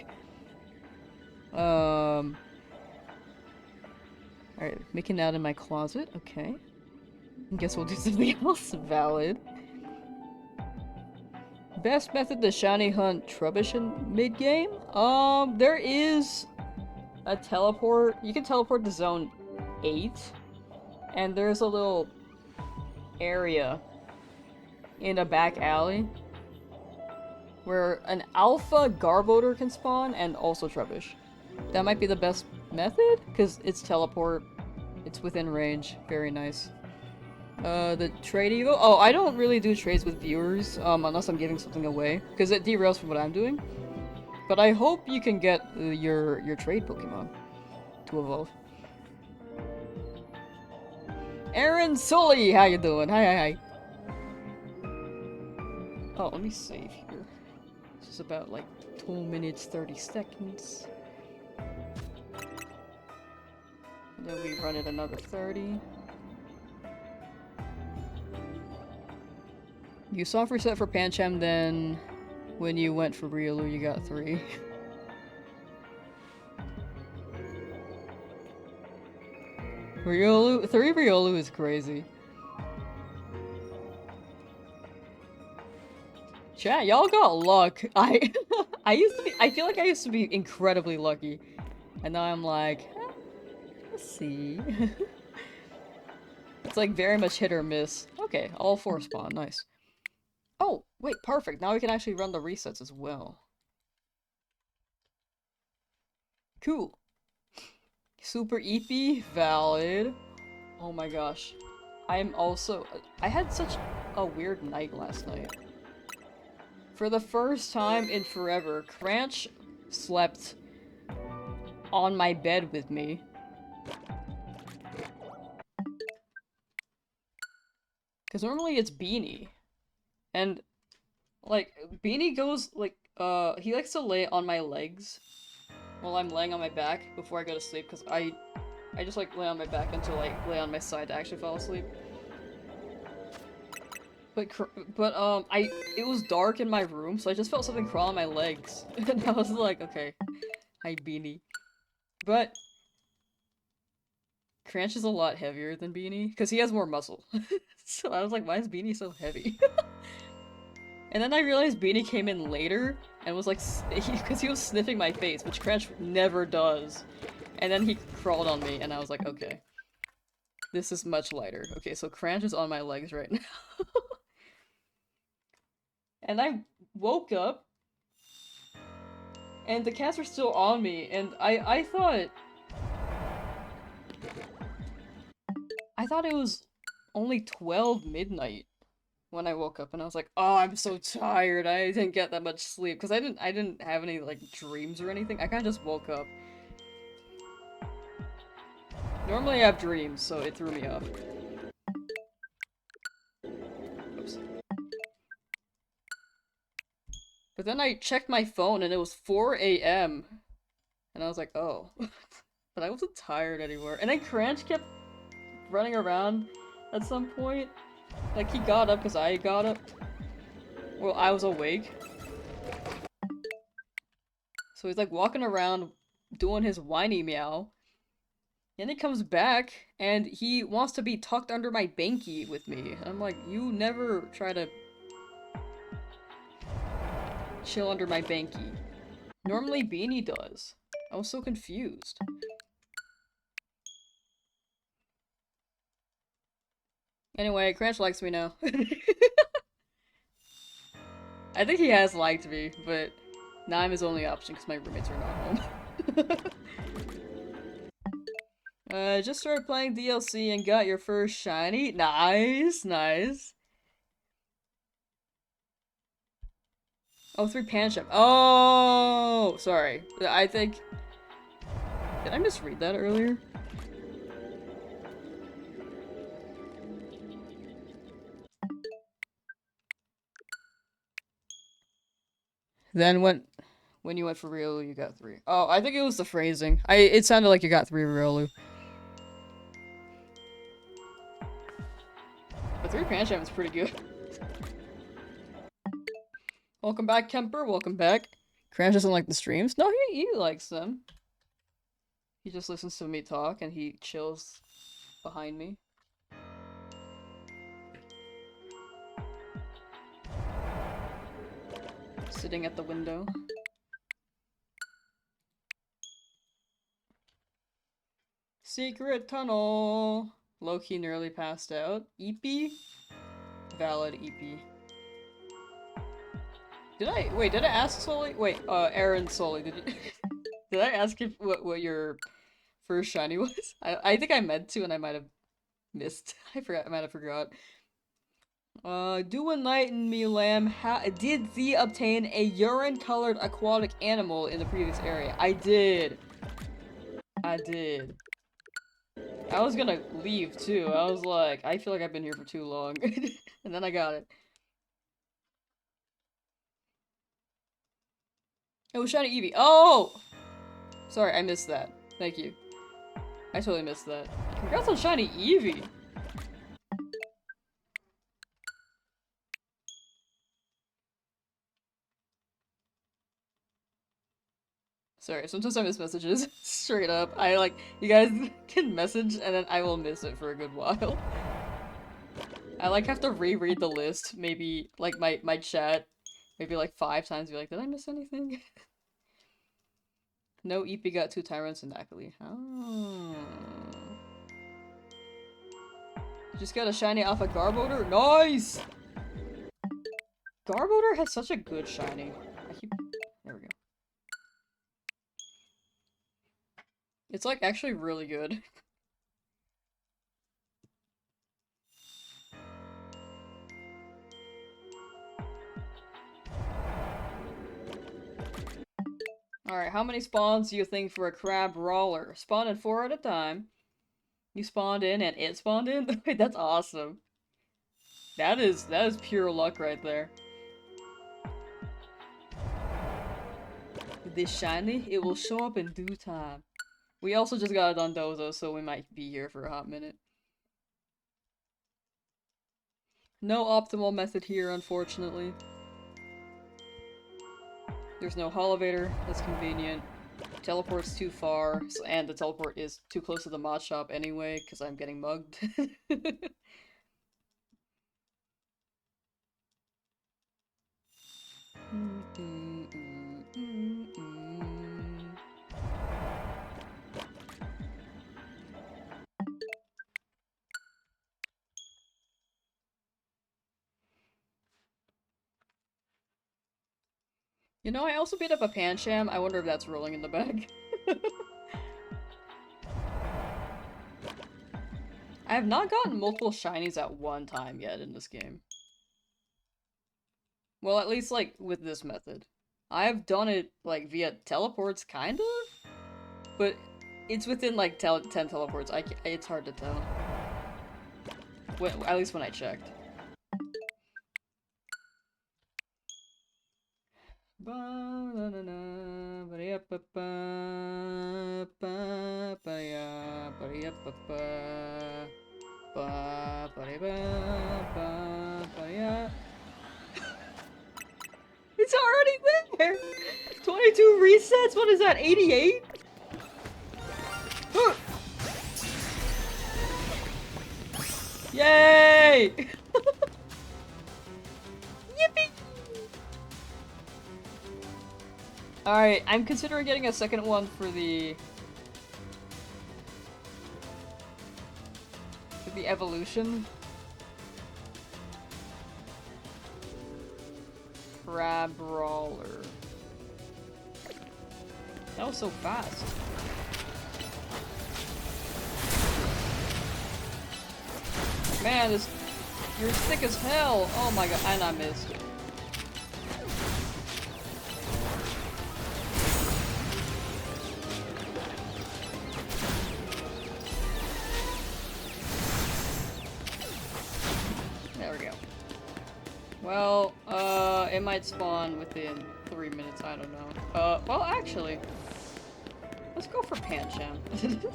Alright, making out in my closet, okay. I guess we'll do something else valid. Best method to shiny hunt Trubbish in mid-game? There is a teleport. You can teleport to zone 8. And there's a little area in a back alley where an alpha Garbodor can spawn and also Trubbish. That might be the best method, because it's teleport. It's within range. Very nice. The trade evo? Oh, I don't really do trades with viewers, unless I'm giving something away, because it derails from what I'm doing. But I hope you can get your trade Pokemon to evolve. Aaron Sully, how you doing? Hi. Oh, let me save here. This is about like 2 minutes 30 seconds. And then we run it another 30. You soft reset for Pancham, then when you went for Riolu, you got 3. Riolu, 3 Riolu is crazy. Chat, y'all got luck. I feel like I used to be incredibly lucky. And now I'm like, let's see. It's like very much hit or miss. Okay, all 4 spawn, nice. Oh, wait, perfect. Now we can actually run the resets as well. Cool. Super EP, valid. Oh my gosh. I had such a weird night last night. For the first time in forever, Cranch slept on my bed with me. Because normally it's Beanie. And, like, Beanie goes, like, he likes to lay on my legs while I'm laying on my back before I go to sleep, because I just, like, lay on my back until I lay on my side to actually fall asleep. But it was dark in my room, so I just felt something crawl on my legs. And I was like, okay, hi Beanie. But Cranch is a lot heavier than Beanie, because he has more muscle. So I was like, why is Beanie so heavy? And then I realized Beanie came in later, and was like, because he was sniffing my face, which Cranch never does. And then he crawled on me, and I was like, okay. This is much lighter. Okay, so Cranch is on my legs right now. And I woke up, and the cats were still on me, and I thought it was only 12 midnight when I woke up, and I was like, oh, I'm so tired, I didn't get that much sleep, because I didn't have any, like, dreams or anything. I kinda just woke up. Normally I have dreams, so it threw me off. Oops. But then I checked my phone and it was 4 AM. And I was like, oh. But I wasn't tired anymore. And then Cranch kept running around at some point. Like, he got up because I got up. Well, I was awake. So he's like walking around doing his whiny meow. And he comes back and he wants to be tucked under my banky with me. And I'm like, you never try to chill under my banky. Normally Beanie does. I was so confused. Anyway, Cranch likes me now. I think he has liked me, but now I'm his only option because my roommates are not home. Just started playing DLC and got your first shiny. Nice, nice. Oh, 3 Pancham. Oh, sorry. I think... Did I misread that earlier? Then when you went for Riolu, you got 3. Oh, I think it was the phrasing. It sounded like you got 3 Riolu. But 3 Pancham is pretty good. Welcome back, Kemper. Welcome back. Cranch doesn't like the streams. No, he likes them. He just listens to me talk and he chills behind me. Sitting at the window. Secret tunnel! Loki nearly passed out. EP? Valid EP. Did I ask Sully? Wait, Aaron Sully, did you- Did I ask you what your first shiny was? I think I meant to and I might have missed. I might have forgot. Do enlighten me, Lamb. Did thee obtain a urine-colored aquatic animal in the previous area? I did. I did. I was gonna leave too. I was like, I feel like I've been here for too long. And then I got it. It was shiny Eevee. Oh! Sorry, I missed that. Thank you. I totally missed that. Congrats on shiny Eevee! Sorry, sometimes I miss messages. Straight up. You guys can message and then I will miss it for a good while. I have to reread the list, maybe, my chat, maybe 5 times, be like, did I miss anything? No EP got 2 Tyrants and Ackley. Oh. Just got a shiny alpha Garbodor? Nice! Garbodor has such a good shiny. There we go. It's actually really good. Alright, how many spawns do you think for a crab brawler? Spawn in 4 at a time. You spawned in and it spawned in? Wait, that's awesome. That is pure luck right there. This shiny, it will show up in due time. We also just got a Dondozo, so we might be here for a hot minute. No optimal method here, unfortunately. There's no Holovator, that's convenient. Teleport's too far, and the teleport is too close to the mod shop anyway, because I'm getting mugged. You know, I also beat up a Pancham. I wonder if that's rolling in the bag. I have not gotten multiple shinies at one time yet in this game. Well, at least, with this method. I have done it, via teleports, kind of? But it's within, 10 teleports. It's hard to tell. At least when I checked. It's already there! 22 resets? What is that, 88? Yay! Yippee! Alright, I'm considering getting a second one for the evolution. Crab Brawler. That was so fast. Man, you're thick as hell! Oh my god, and I missed. There we go. Well, it might spawn within 3 minutes, I don't know. Well, actually, let's go for Pancham,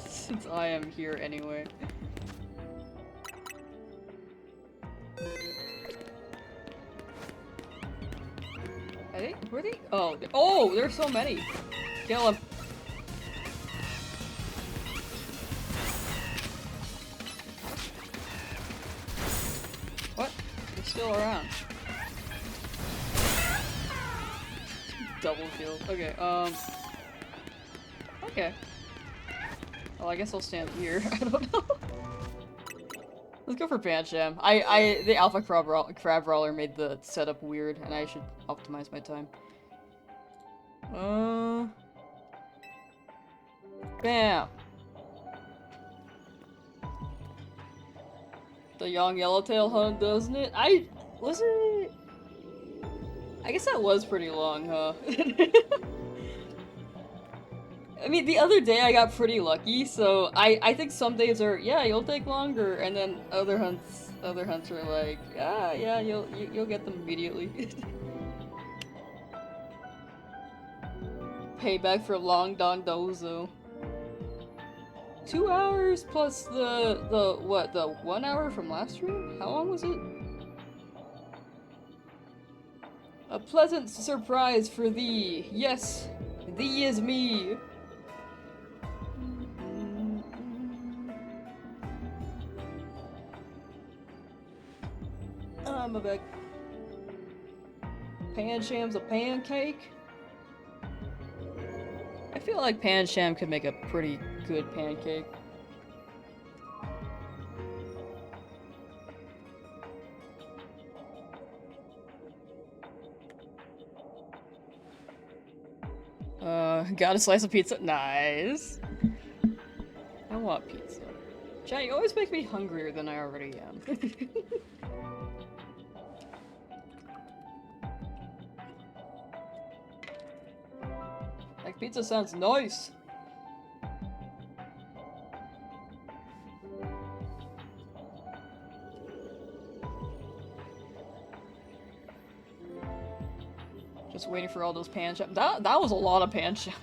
since I am here anyway. Were they? Oh, there's so many! Kill him! What? They're still around. Double kill. Okay, okay. Well, I guess I'll stand here. I don't know. Let's go for Bansham. The Alpha Crab Roller made the setup weird, and I should optimize my time. Bam! The young yellowtail hunt, doesn't it? Was it? I guess that was pretty long, huh? I mean, the other day I got pretty lucky, so I think some days are, yeah, you'll take longer, and then other hunts are like, yeah, you'll get them immediately. Payback for Long Don Dozo. 2 hours plus the 1 hour from last stream? How long was it? A pleasant surprise for thee. Yes, thee is me. I'm a big Pansham's a pancake. I feel like Pansham could make a pretty good pancake. Got a slice of pizza. Nice. I want pizza. Chat, you always make me hungrier than I already am. Like, pizza sounds nice. Just waiting for all those Pansham. That was a lot of Pansham.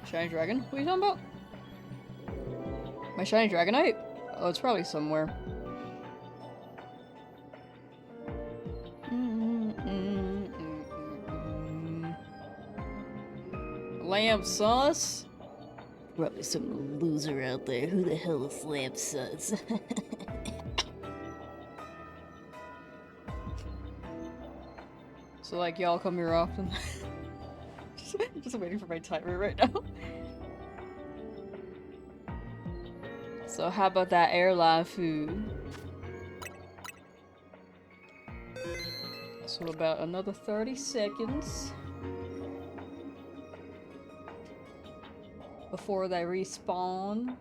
Shiny Dragon? What are you talking about? My Shiny Dragonite? Oh, it's probably somewhere. Lamsauce? Probably some loser out there. Who the hell is Lamsauce? So, like, y'all come here often? Just waiting for my timer right now. So how about that airline food? So about another 30 seconds before they respawn.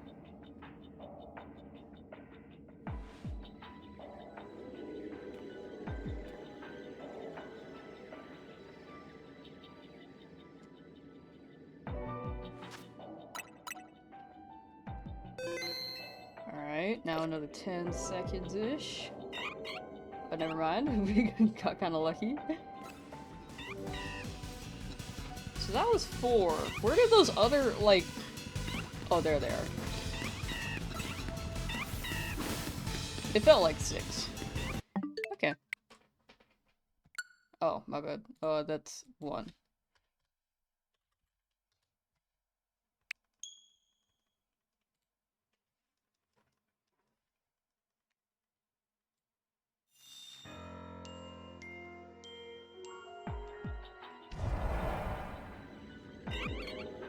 Alright, now another 10 seconds-ish. But never mind, we got kinda lucky. So that was 4. Where did those other, like... Oh, there they are. It felt like 6. Okay. Oh, my bad. That's 1.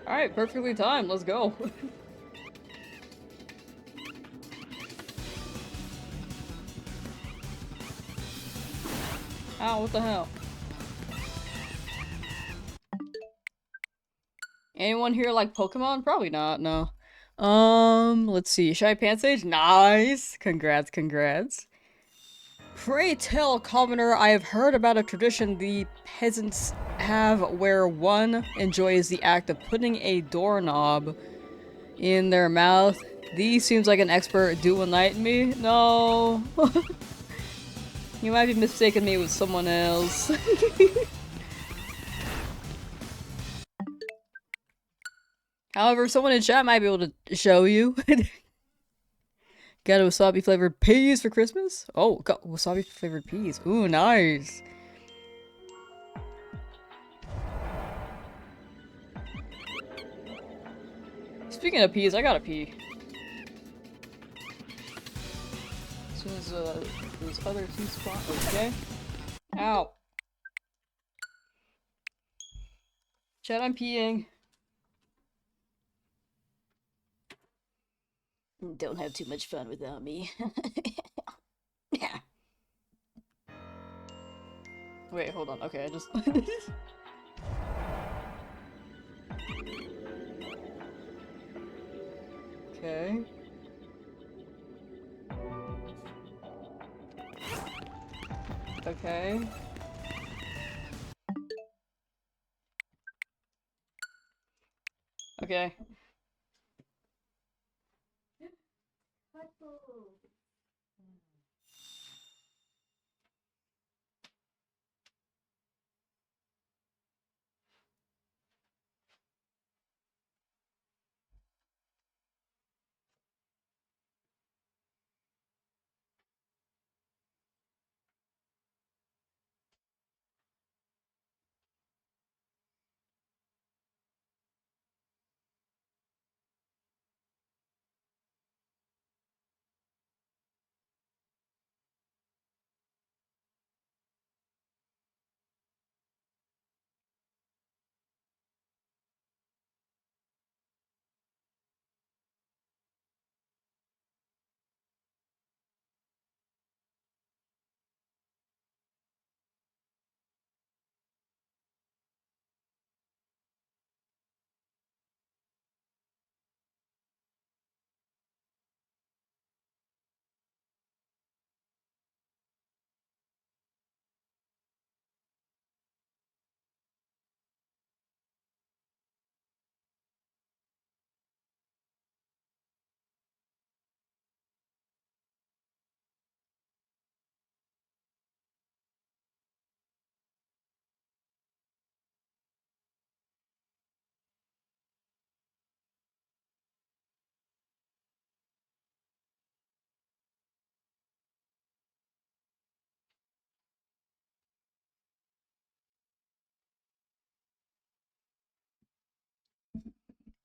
Alright, perfectly timed. Let's go. Ow, what the hell? Anyone here like Pokemon? Probably not, no. Let's see. Shy Pansage? Nice! Congrats, congrats. Pray tell, commoner, I have heard about a tradition the peasants have where one enjoys the act of putting a doorknob in their mouth. Thee seems like an expert. Do enlighten me? No. You might be mistaking me with someone else. However, someone in chat might be able to show you. Got a wasabi flavored peas for Christmas? Oh, got wasabi flavored peas. Ooh, nice. Speaking of peas, I gotta pee. As soon as those other two spawn. Okay. Ow. Chat, I'm peeing. Don't have too much fun without me. Wait, hold on. Okay, I just. Okay. Okay. Okay.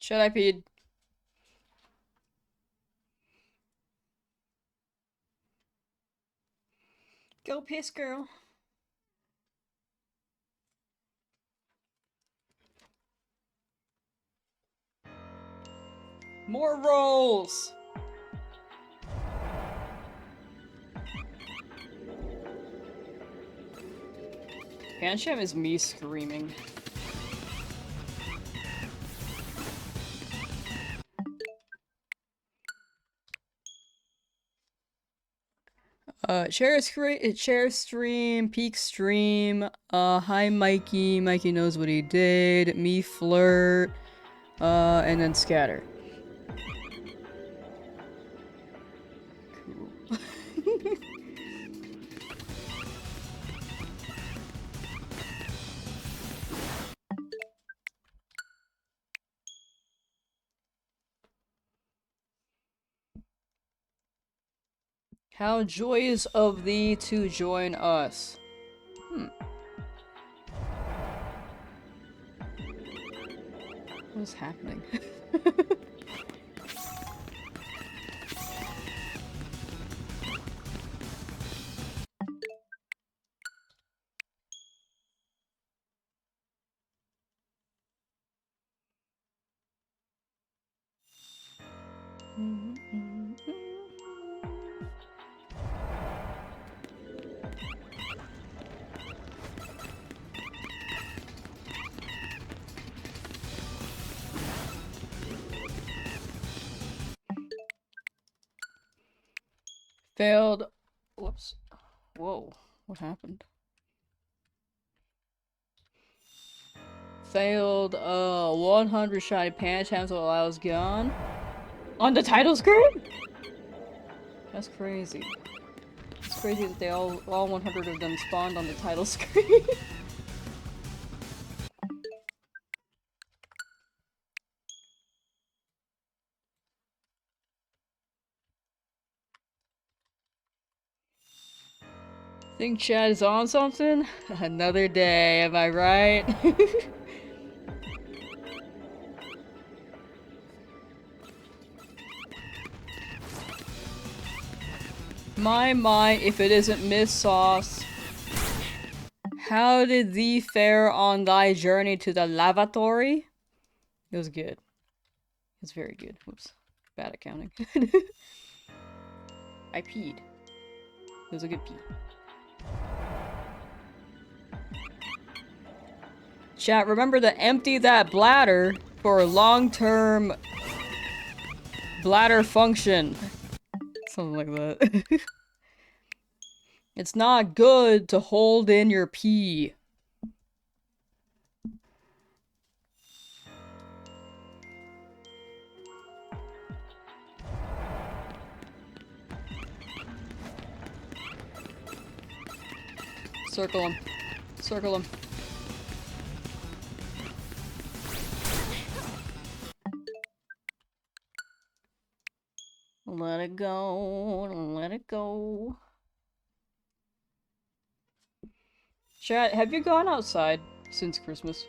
Should I peed? Go piss, girl. More rolls! Pancham is me screaming. Share stream, peak stream, hi Mikey, Mikey knows what he did, me flirt, and then scatter. Cool. How joyous of thee to join us. What's happening? Failed. Whoops. Whoa. What happened? Failed, 100 shiny Panchams while I was gone. On the title screen? That's crazy. It's crazy that they all 100 of them spawned on the title screen. Think Chad is on something? Another day, am I right? My, if it isn't Miss Sauce. How did thee fare on thy journey to the lavatory? It was good. It's very good. Whoops. Bad accounting. I peed. It was a good pee. Chat, remember to empty that bladder for long-term bladder function. Something like that. It's not good to hold in your pee. Circle him. Circle him. Let it go. Let it go. Chat, have you gone outside since Christmas?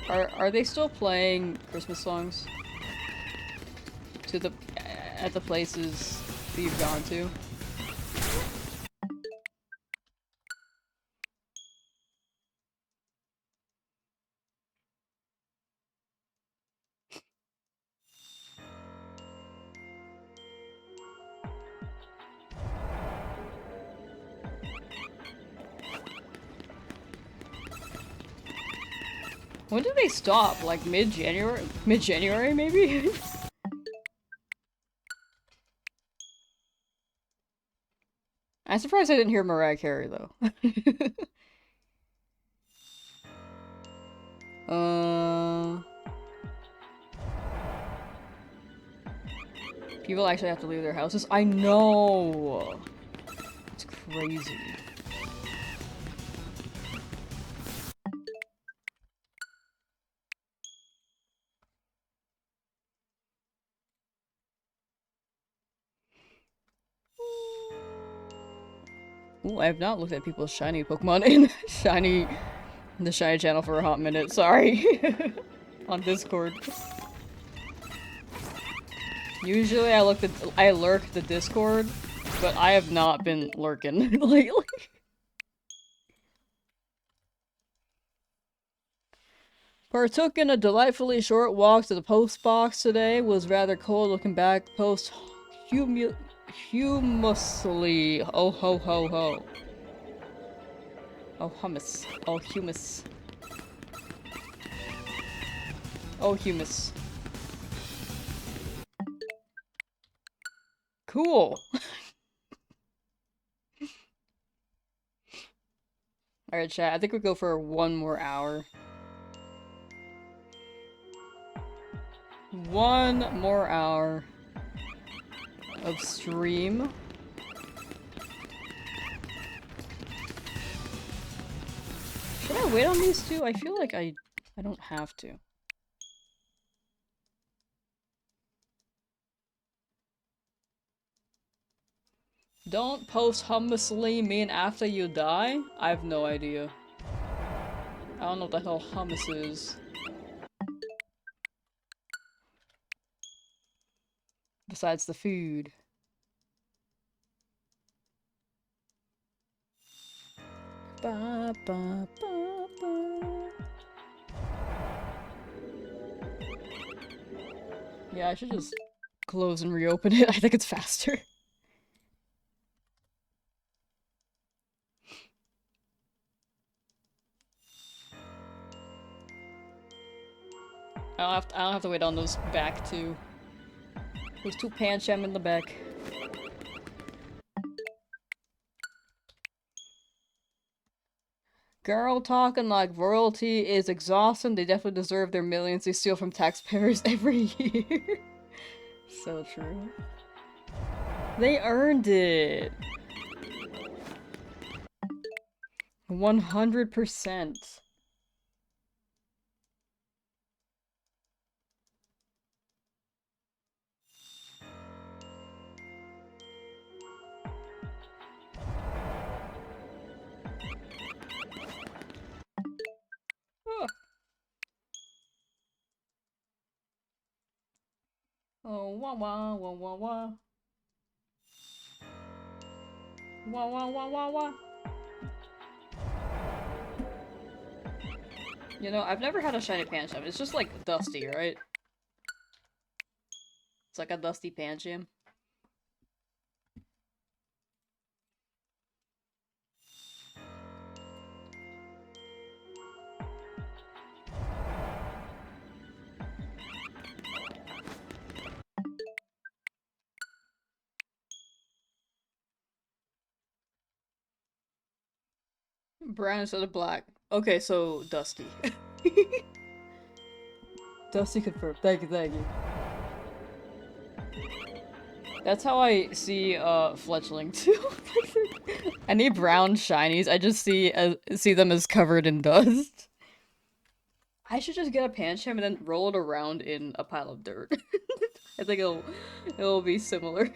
Are they still playing Christmas songs? At the places that you've gone to? When did they stop? Like mid-January? Mid-January, maybe? I'm surprised I didn't hear Mariah Carey, though. People actually have to leave their houses? I know! It's crazy. Ooh, I have not looked at people's shiny Pokemon in the shiny channel for a hot minute, sorry. On Discord. Usually I lurk the Discord, but I have not been lurking lately. Partook in a delightfully short walk to the post box today. Was rather cold looking back. Post humusly. Oh ho ho ho. Oh hummus. Oh humus. Oh humus. Cool. Alright, chat. I think we'll go for one more hour. One more hour of stream. Should I wait on these two? I feel like I don't have to. Don't posthumously mean after you die? I have no idea. I don't know what the hell hummus is. Besides the food. Ba, ba, ba, ba. Yeah, I should just close and reopen it. I think it's faster. I don't have to wait on those back two. Those two Pancham in the back. Girl talking like royalty is exhausting. They definitely deserve their millions they steal from taxpayers every year. So true. They earned it. 100%. Oh, wah wah wah wah wah. Wah wah wah wah wah. You know, I've never had a shiny Pancham. It's just like dusty, right? It's like a dusty Pancham. Brown instead of black. Okay, so dusty. Dusty confirmed. Thank you, thank you. That's how I see fledgling too. I need brown shinies. I just see them as covered in dust. I should just get a Pancham and then roll it around in a pile of dirt. I think it'll be similar.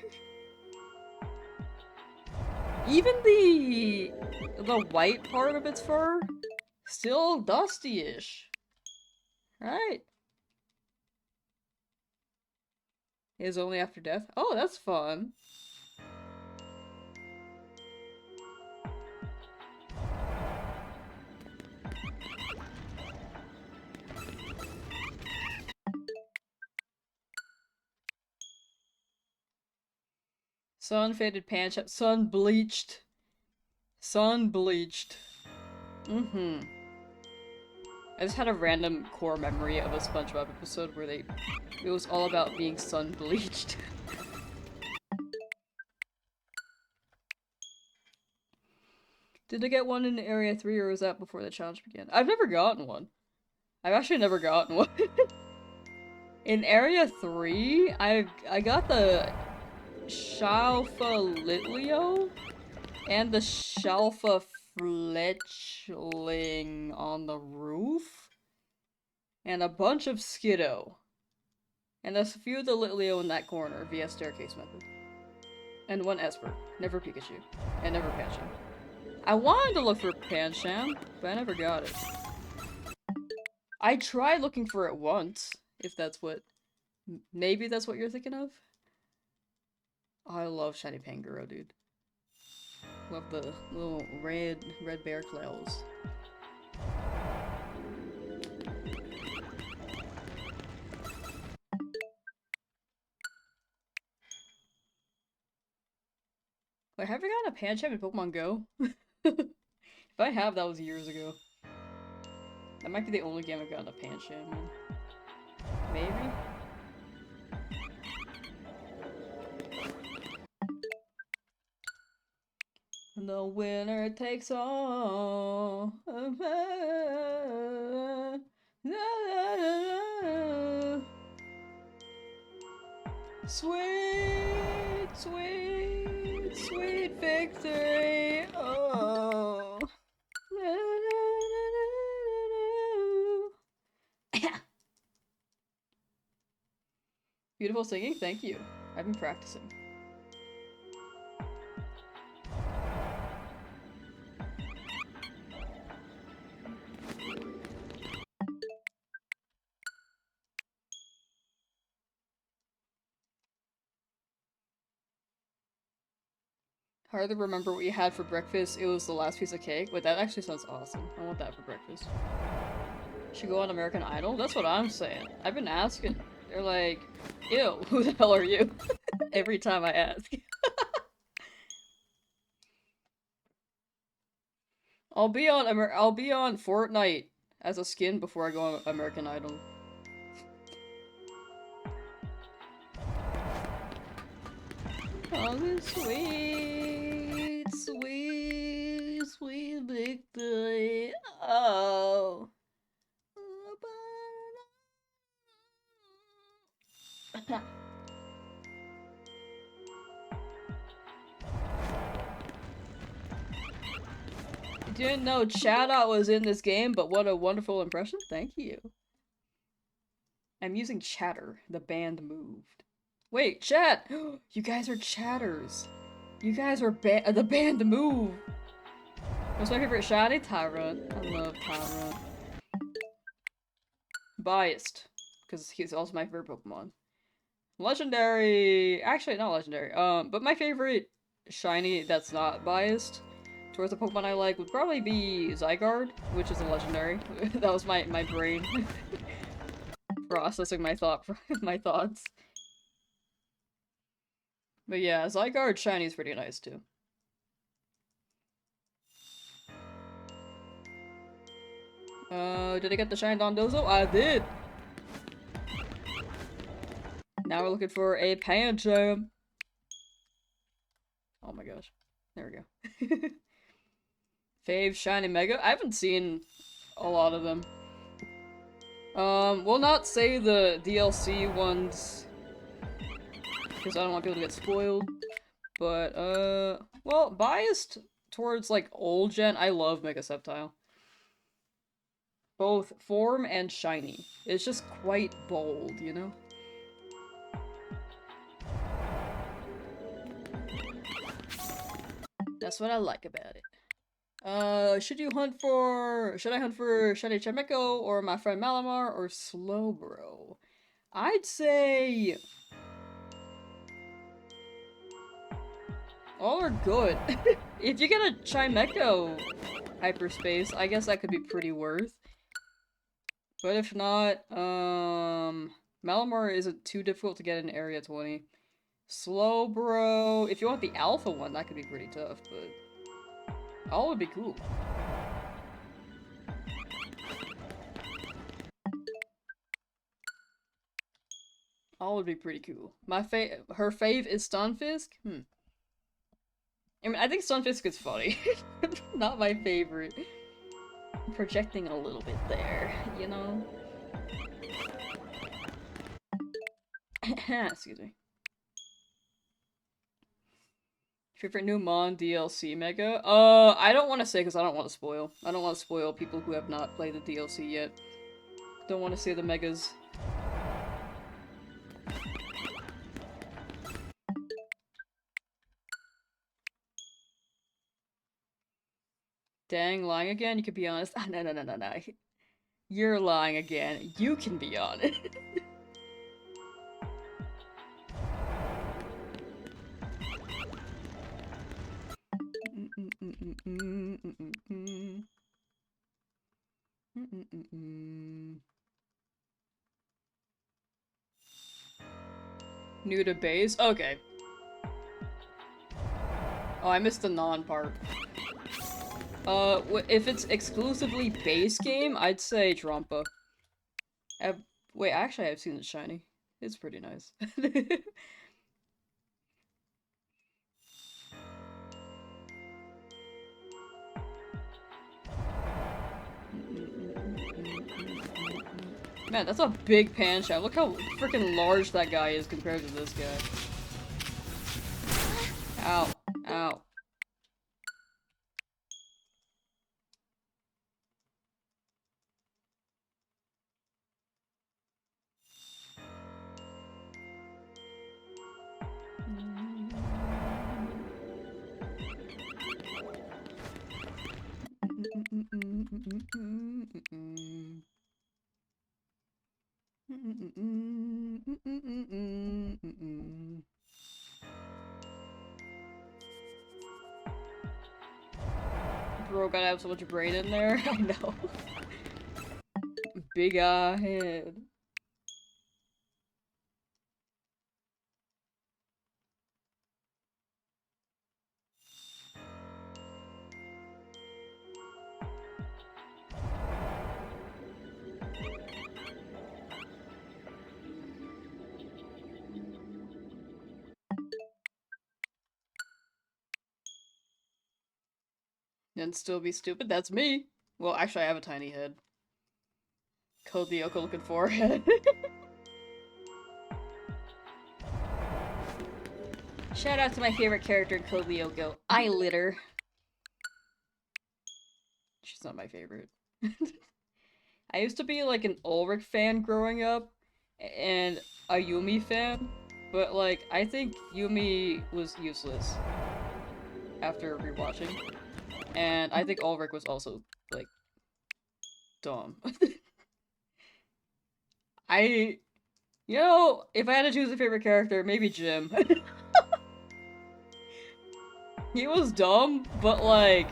Even the white part of its fur, still dusty-ish. Right. Is only after death? Oh, that's fun. Sun faded Pancham. Sun bleached. Sun bleached. Mm-hmm. I just had a random core memory of a SpongeBob episode where it was all about being sun bleached. Did I get one in Area 3 or was that before the challenge began? I've never gotten one. I've actually never gotten one. In Area 3, I got the Shalfa and the Shalfa Fletchling on the roof, and a bunch of Skiddo. And there's a few of the Litleo in that corner via staircase method. And one Esper. Never Pikachu. And never Pancham. I wanted to look for Pancham, but I never got it. I tried looking for it once, if that's what... Maybe that's what you're thinking of? Oh, I love Shiny Pangoro, dude. Love the little red bear claws. Wait, have I gotten a Pancham in Pokemon Go? If I have, that was years ago. That might be the only game I've gotten a Pancham in. Maybe? The winner takes all. Sweet, sweet, sweet victory. Oh. Beautiful singing, thank you. I've been practicing. Hard to remember what you had for breakfast. It was the last piece of cake. Wait, that actually sounds awesome. I want that for breakfast. Should go on American Idol? That's what I'm saying. I've been asking. They're like, ew, who the hell are you? Every time I ask. I'll be on Fortnite as a skin before I go on American Idol. Oh, this sweet, sweet, sweet victory. Oh. Didn't know Chatot was in this game, but what a wonderful impression. Thank you. I'm using Chatter. The band moved. Wait, chat! You guys are chatters. You guys are the band move. What's my favorite shiny? Tyrant. I love Tyrant. Biased. Because he's also my favorite Pokemon. Legendary, actually not legendary, but my favorite shiny that's not biased towards the Pokemon I like would probably be Zygarde, which is a legendary. That was my brain processing my my thoughts. But yeah, Zygarde shiny is pretty nice too. Did I get the shiny Dondozo? I did! Now we're looking for a Pancham. Oh my gosh. There we go. Fave shiny Mega? I haven't seen a lot of them. We'll not say the DLC ones because I don't want people to get spoiled. But, well, biased towards, like, old gen, I love Mega Sceptile. Both form and shiny. It's just quite bold, you know? That's what I like about it. Should I hunt for Shiny Chameko, or my friend Malamar, or Slowbro? I'd say all are good. If you get a Chimecho hyperspace, I guess that could be pretty worth. But if not, Malamar isn't too difficult to get in Area 20. Slowbro, if you want the alpha one, that could be pretty tough, but all would be cool. All would be pretty cool. Her fave is Stunfisk? I mean, I think Stunfisk is funny. Not my favorite. Projecting a little bit there, you know? Excuse me. Favorite new Mon DLC Mega? I don't want to say because I don't want to spoil. I don't want to spoil people who have not played the DLC yet. Don't want to say the Megas. Dang, lying again? You could be honest. Ah, no. You're lying again. You can be honest. New to base? Okay. Oh, I missed the non-part. If it's exclusively base game, I'd say Trompa. Wait, actually I've seen it shiny. It's pretty nice. Man, that's a big Pancham. Look how freaking large that guy is compared to this guy. Ow. Ow. Bro, gotta have so much brain in there. I know. Big head. And still be stupid? That's me! Well, actually, I have a tiny head. Code Lyoko looking for it. Shout out to my favorite character in Code Lyoko, I Litter. She's not my favorite. I used to be like an Ulrich fan growing up, and a Yumi fan, but like, I think Yumi was useless after rewatching. And I think Ulrich was also, like, dumb. I You know, if I had to choose a favorite character, maybe Jim. He was dumb, but like...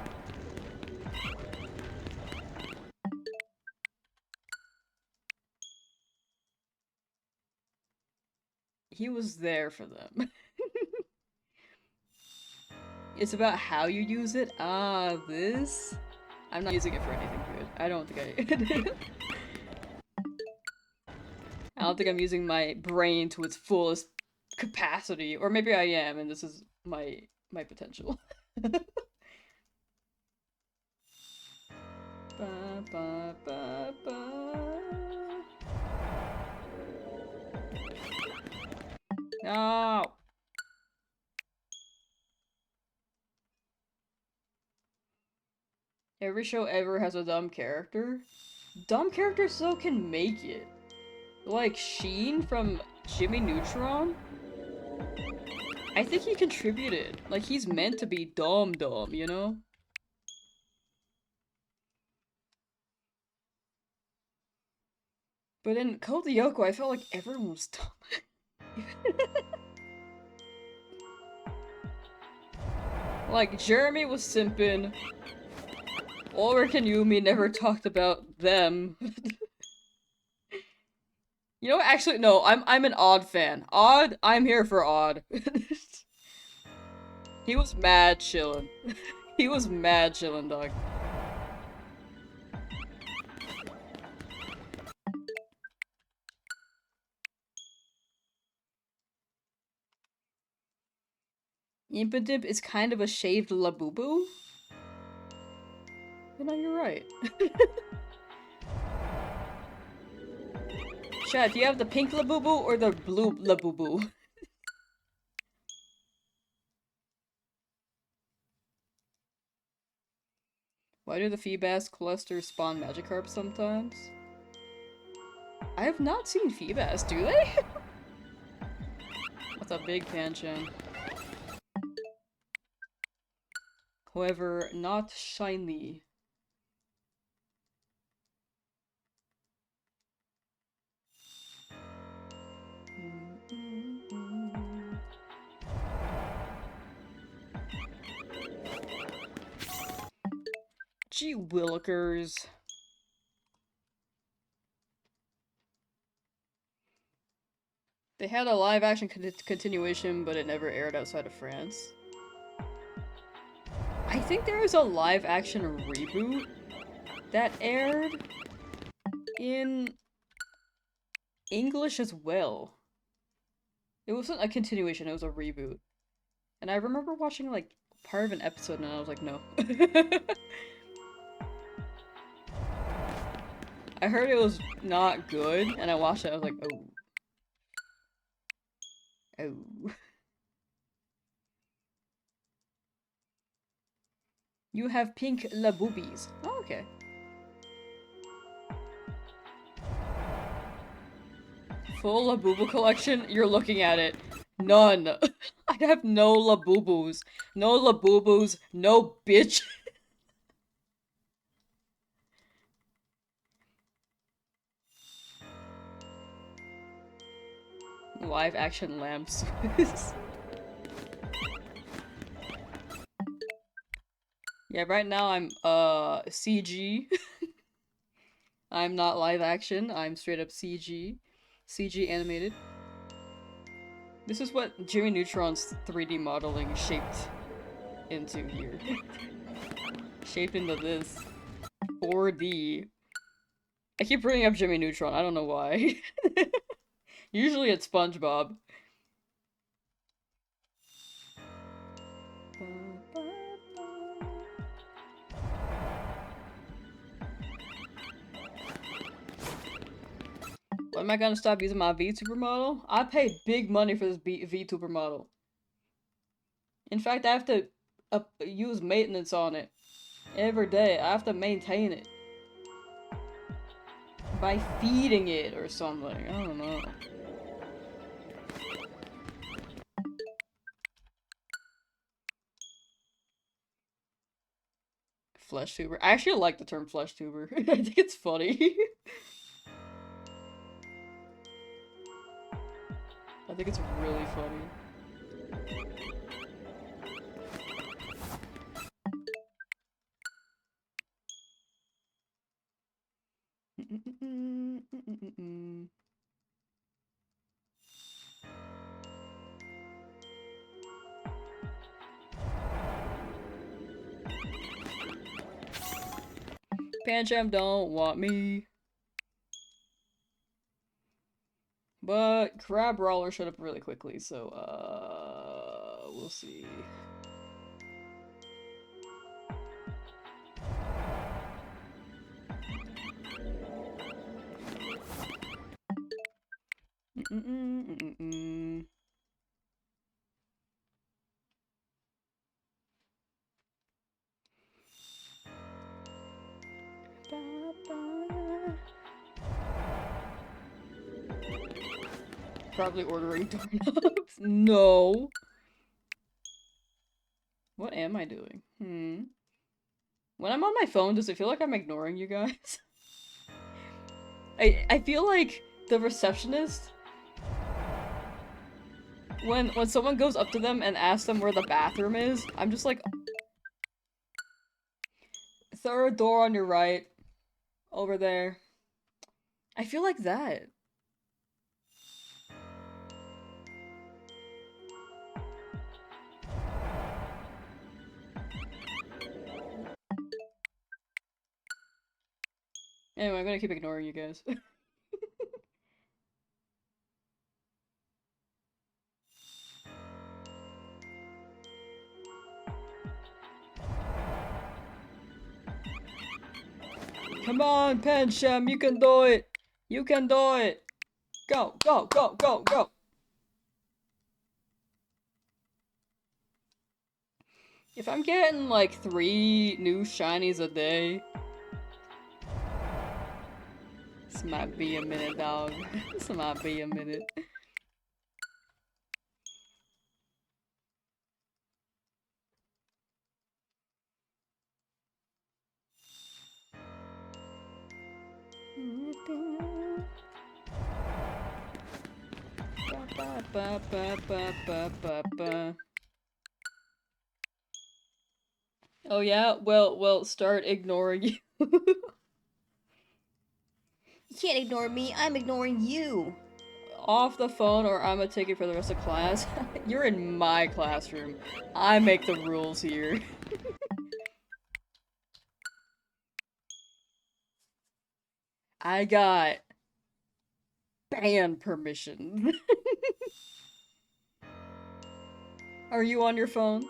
he was there for them. It's about how you use it. Ah, this? I'm not using it for anything good. I don't think I... I don't think I'm using my brain to its fullest capacity. Or maybe I am, and this is my potential. Ba, ba, ba, ba. No! Every show ever has a dumb character. Dumb characters still can make it. Like Sheen from Jimmy Neutron? I think he contributed. Like, he's meant to be dumb, you know? But in Code Lyoko, I felt like everyone was dumb. Like, Jeremy was simping. Ulrich and Yumi never talked about them. You know what? Actually, no, I'm an Odd fan. Odd, I'm here for Odd. He was mad chillin'. He was mad chillin', dog. Impidimp is kind of a shaved Labubu. You know, you're right. Chad, do you have the pink Labubu or the blue Labubu? Why do the Feebas clusters spawn Magikarp sometimes? I have not seen Feebas, do they? That's a big Pancham. However, not shiny. Gee willikers. They had a live-action continuation, but it never aired outside of France. I think there was a live-action reboot that aired in English as well. It wasn't a continuation, it was a reboot. And I remember watching, like, part of an episode and I was like, no. I heard it was not good, and I watched it, I was like, oh. Oh. You have pink Laboobies. Oh, okay. Full Labubu collection? You're looking at it. None. I have no Labubus. No Labubus. No bitch. Live action LAMSUS. Yeah, right now I'm, CG. I'm not live action, I'm straight up CG. CG animated. This is what Jimmy Neutron's 3D modeling shaped into here. Shaped into this. 4D. I keep bringing up Jimmy Neutron, I don't know why. Usually it's SpongeBob. When am I gonna stop using my VTuber model? I paid big money for this VTuber model. In fact, I have to use maintenance on it. Every day, I have to maintain it. By feeding it or something, I don't know. Flesh tuber. I actually like the term flesh tuber. I think it's funny. I think it's really funny. Pancham don't want me. But Crab Brawler showed up really quickly, so, we'll see. Probably ordering doorknobs. No. What am I doing? When I'm on my phone, does it feel like I'm ignoring you guys? I feel like the receptionist, when someone goes up to them and asks them where the bathroom is, I'm just like, third door on your right, over there. I feel like that. Anyway, I'm gonna keep ignoring you guys. Come on, Pancham, you can do it! You can do it! Go, go, go, go, go! If I'm getting like 3 new shinies a day, this might be a minute, dog. This might be a minute. Oh yeah? Well, start ignoring you.
You can't ignore me, I'm ignoring you.
Off the phone or I'm gonna take it for the rest of class. You're in my classroom. I make the rules here. I got band permission. Are you on your phone?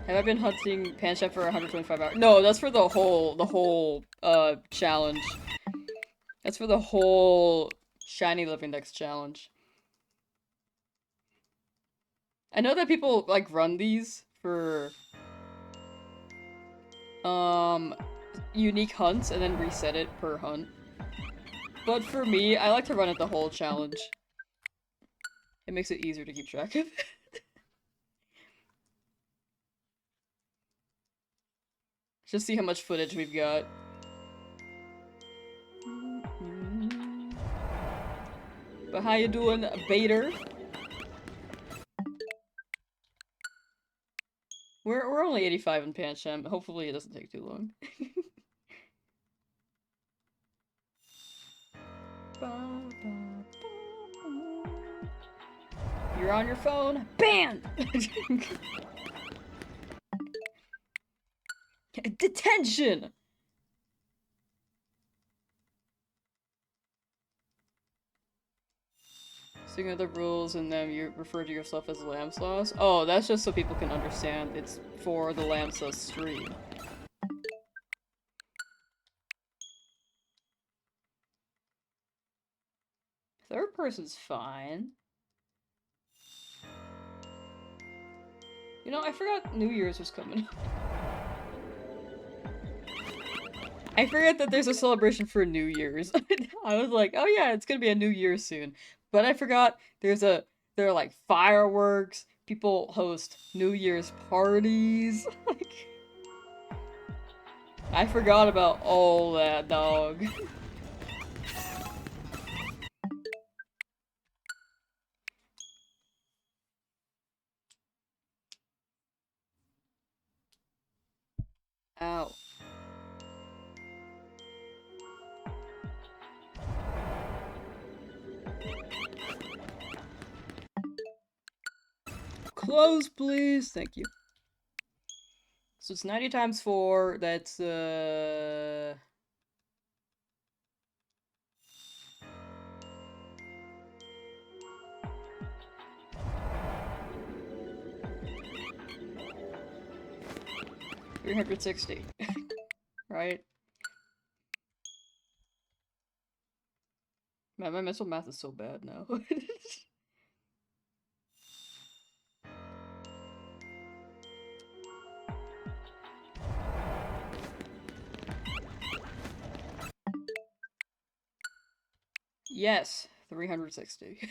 Have I been hunting Pancham for 125 hours? No, that's for the whole challenge. That's for the whole Shiny Living Dex challenge. I know that people, like, run these for, unique hunts and then reset it per hunt. But for me, I like to run it the whole challenge. It makes it easier to keep track of. Just see how much footage we've got. But how you doing, Bader? We're only 85 in Pancham. Hopefully it doesn't take too long. You're on your phone? Banned! Detention! So you know the rules and then you refer to yourself as Lamsauce? Oh, that's just so people can understand. It's for the Lamsauce stream. Third person's fine. You know, I forgot New Year's was coming. I forget that there's a celebration for New Year's. I was like, oh yeah, it's gonna be a New Year soon. But I forgot there are like fireworks, people host New Year's parties. Like, I forgot about all that, dog. Ow. Close, please. Thank you. So it's 90 times 4. That's 360. Right? Man, my mental math is so bad now. Yes, 360.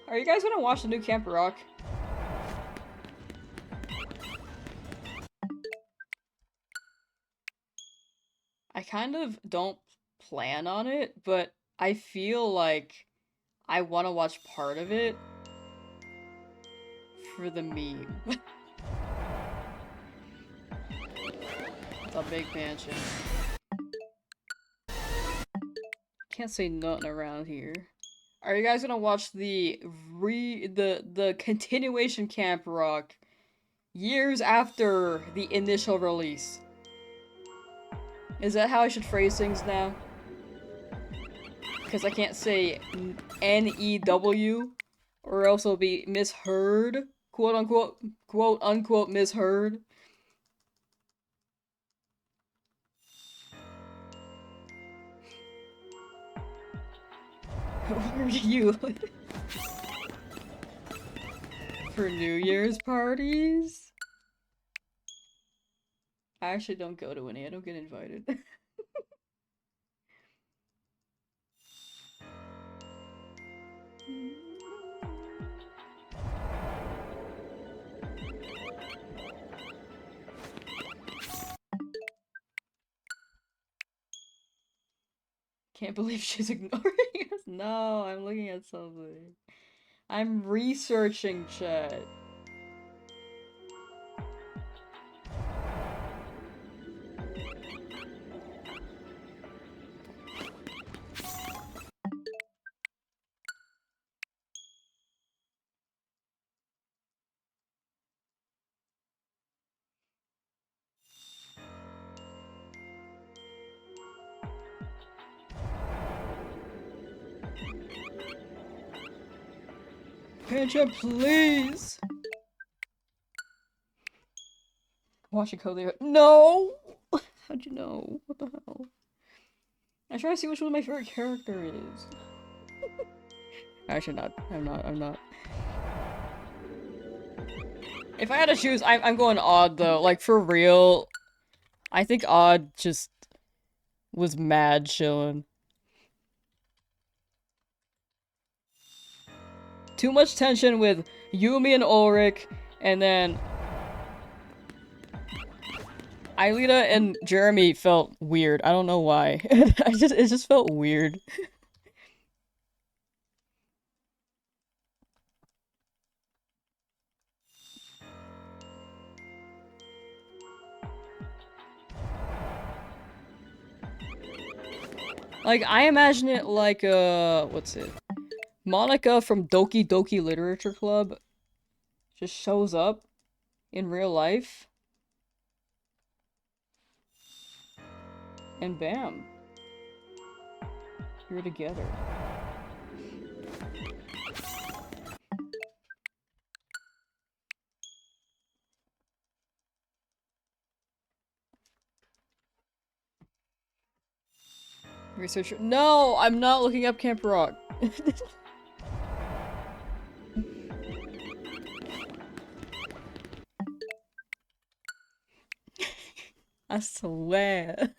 Are you guys gonna watch the new Camp Rock? I kind of don't plan on it, but I feel like I want to watch part of it for the meme. The big mansion. Can't say nothing around here. Are you guys gonna watch the continuation Camp Rock years after the initial release? Is that how I should phrase things now? Because I can't say N-E-W, or else it'll be misheard, quote unquote, quote unquote misheard. Where are you? For New Year's parties? I actually don't go to any, I don't get invited. Can't believe she's ignoring us. No, I'm looking at something. I'm researching chat. Pancha, please! Watching Cody. No! How'd you know? What the hell? I'm trying to see which one my favorite character is. Actually not. I'm not. If I had to choose, I'm going Odd though. Like, for real. I think Odd just was mad chillin'. Too much tension with Yumi and Ulrich, and then Aelita and Jeremy felt weird. I don't know why. It just felt weird. Like, I imagine it like, what's it? Monica from Doki Doki Literature Club just shows up in real life. And bam. You're together. Researcher. No, I'm not looking up Camp Rock. I swear.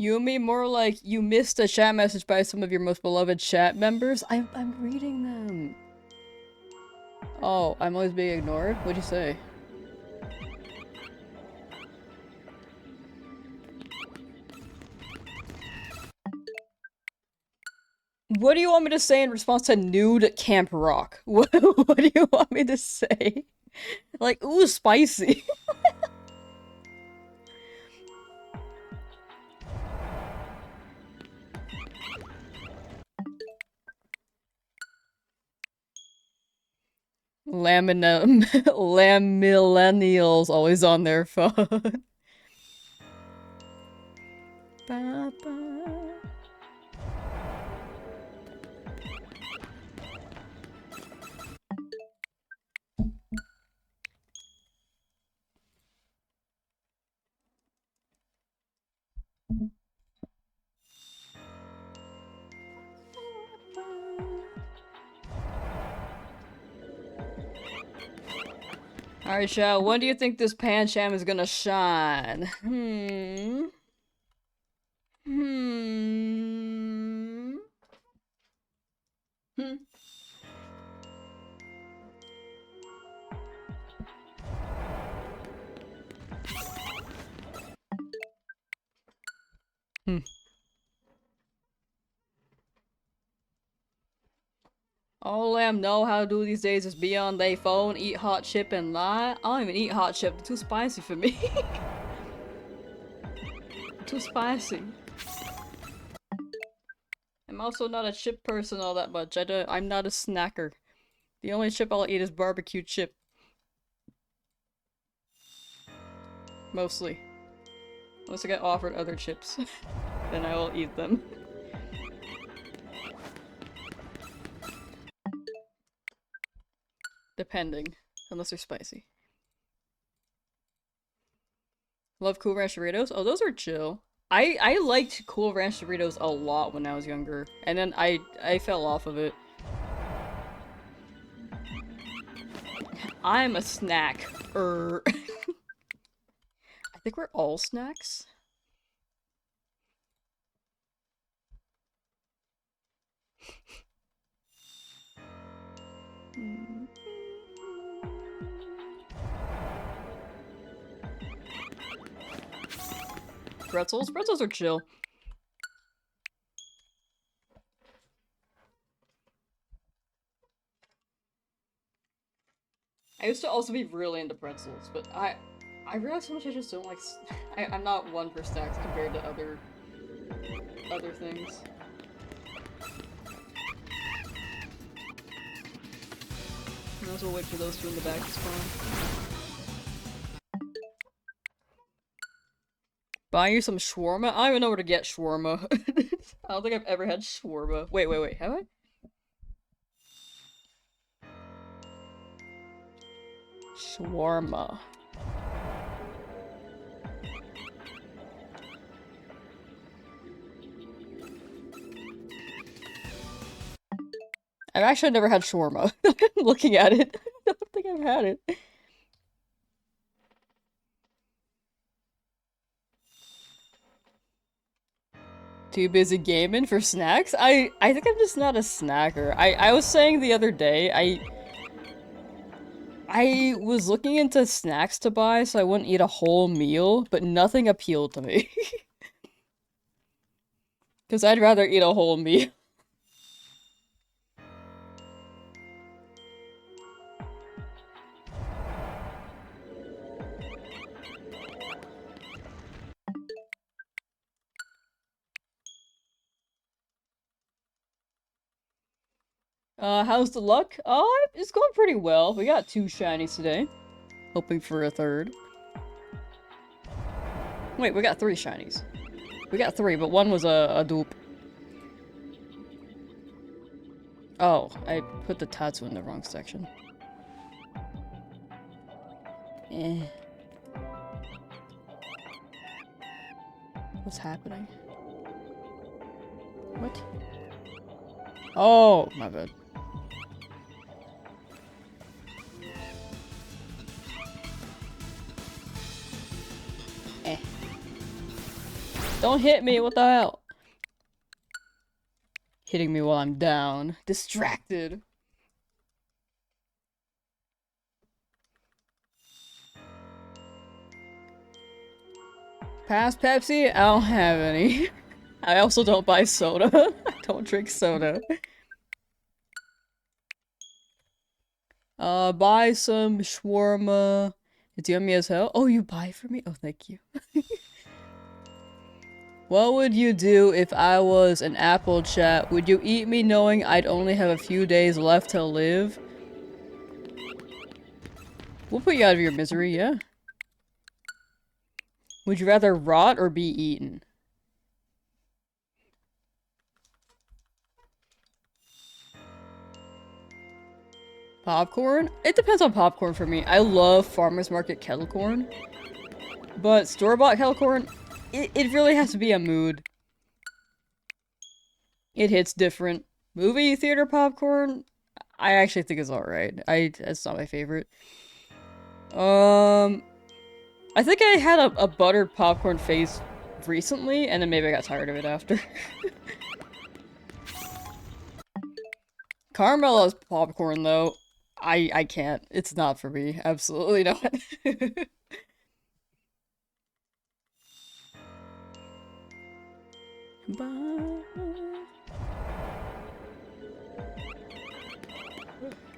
You and me more like you missed a chat message by some of your most beloved chat members. I'm reading them. Oh, I'm always being ignored? What'd you say? What do you want me to say in response to nude Camp Rock? What do you want me to say? Like, ooh, spicy. Lamillennials always on their phone. Ba, ba. Alright, Shao, when do you think this Pancham is gonna shine? Hmm. Hmm. Hmm. All Lamb know how to do these days is be on their phone, eat hot chip, and lie. I don't even eat hot chip. They're too spicy for me. Too spicy. I'm also not a chip person all that much. I'm not a snacker. The only chip I'll eat is barbecue chip. Mostly. Unless I get offered other chips. Then I will eat them. Depending. Unless they're spicy. Love Cool Ranch Doritos? Oh, those are chill. I liked Cool Ranch Doritos a lot when I was younger. And then I fell off of it. I'm a snack. I think we're all snacks. Pretzels? Pretzels are chill. I used to also be really into pretzels, but I realized how much I just don't like. I'm not one for snacks compared to other things. Might as well wait for those two in the back to spawn. Buy you some shawarma? I don't even know where to get shawarma. I don't think I've ever had shawarma. Wait, have I? Shawarma. I've actually never had shawarma. Looking at it, I don't think I've had it. Too busy gaming for snacks? I think I'm just not a snacker. I was saying the other day, I was looking into snacks to buy so I wouldn't eat a whole meal, but nothing appealed to me. Because I'd rather eat a whole meal. How's the luck? Oh, it's going pretty well. We got 2 shinies today. Hoping for a third. Wait, we got 3 shinies. We got 3, but one was a dupe. Oh, I put the Tatsu in the wrong section. Eh. What's happening? What? Oh, my bad. Eh. Don't hit me, what the hell? Hitting me while I'm down. Distracted. Pass Pepsi? I don't have any. I also don't buy soda. I don't drink soda. Buy some shawarma. It's yummy as hell. Oh, you buy for me? Oh, thank you. What would you do if I was an apple chat? Would you eat me knowing I'd only have a few days left to live? We'll put you out of your misery, yeah. Would you rather rot or be eaten? Popcorn? It depends on popcorn for me. I love farmer's market kettle corn. But store-bought kettle corn, it really has to be a mood. It hits different. Movie theater popcorn, I actually think is alright. It's not my favorite. I think I had a buttered popcorn phase recently, and then maybe I got tired of it after. Caramello's popcorn, though, I can't. It's not for me. Absolutely not.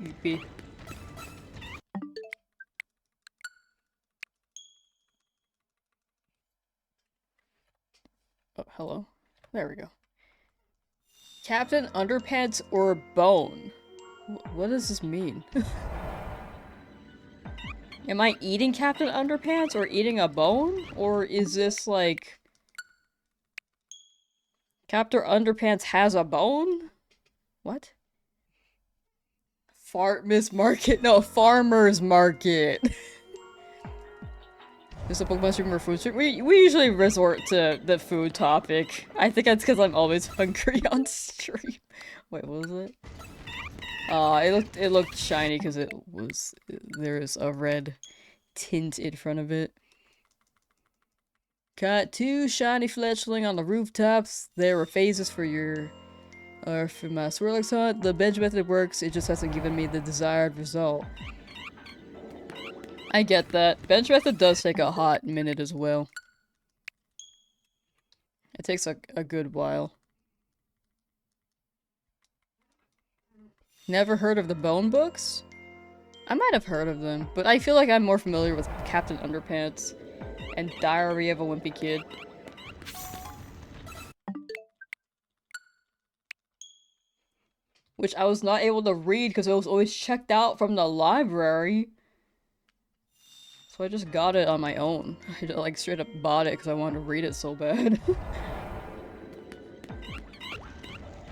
Yippee. Oh, hello. There we go. Captain Underpants or Bone? What does this mean? Am I eating Captain Underpants or eating a bone? Or is this like... Captain Underpants has a bone? What? Miss Market? No, Farmer's Market. Is a book mushroom or food stream? We usually resort to the food topic. I think that's because I'm always hungry on stream. Wait, what was it? It looked shiny because there is a red tint in front of it. Got 2 shiny fletchling on the rooftops. There were phases for my Swirlix hunt. The bench method works, it just hasn't given me the desired result. I get that. Bench method does take a hot minute as well. It takes a good while. Never heard of the Bone books? I might have heard of them, but I feel like I'm more familiar with Captain Underpants and Diary of a Wimpy Kid. Which I was not able to read because it was always checked out from the library. So I just got it on my own. I like straight up bought it because I wanted to read it so bad.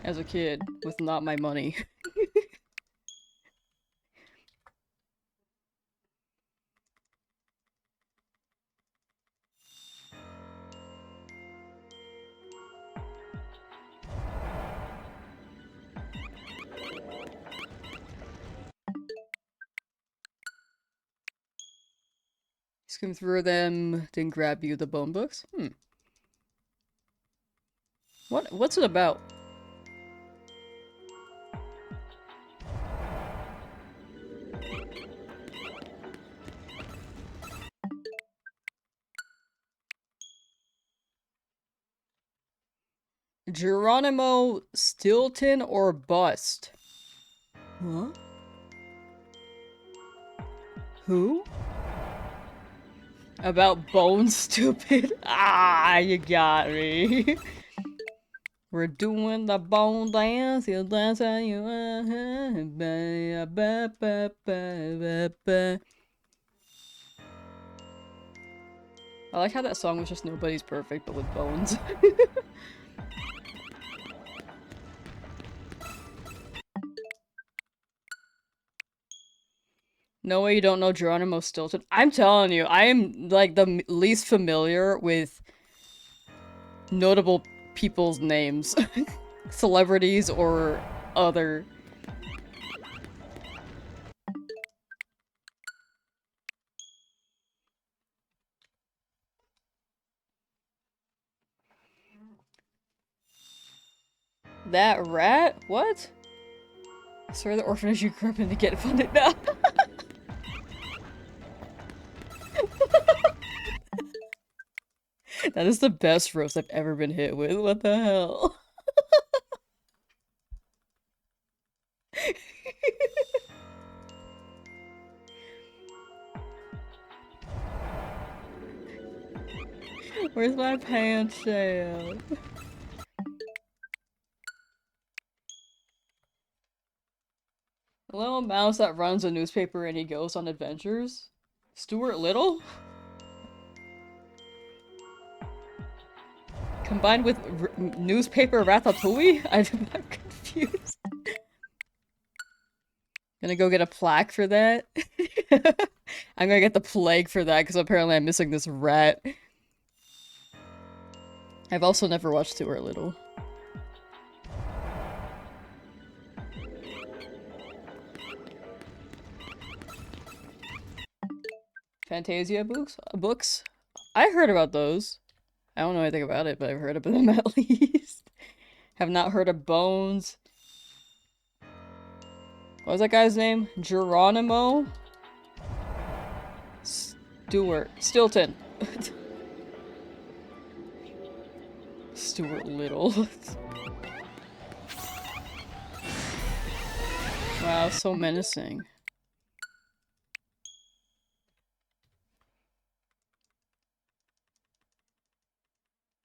As a kid, with not my money. Skim through them, then grab you the bone books? What's it about? Geronimo Stilton or bust? Huh? Who? About Bone, stupid? Ah, you got me. We're doing the bone dance, you dance and you I like how that song was just Nobody's Perfect, but with bones. No way you don't know Geronimo Stilton. I'm telling you, I am like the least familiar with notable people's names. Celebrities or other. That rat? What? I swear the orphanage you grew up in to get funded now. That is the best roast I've ever been hit with. What the hell? Where's my pants shell? A little mouse that runs a newspaper and he goes on adventures? Stuart Little? Combined with newspaper ratatouille? I'm confused. Gonna go get a plaque for that? I'm gonna get the plague for that because apparently I'm missing this rat. I've also never watched Stuart Little. Fantasia books? I heard about those. I don't know anything about it, but I've heard about them at least. Have not heard of Bones. What was that guy's name? Geronimo? Stilton. Stuart Little. Wow, so menacing.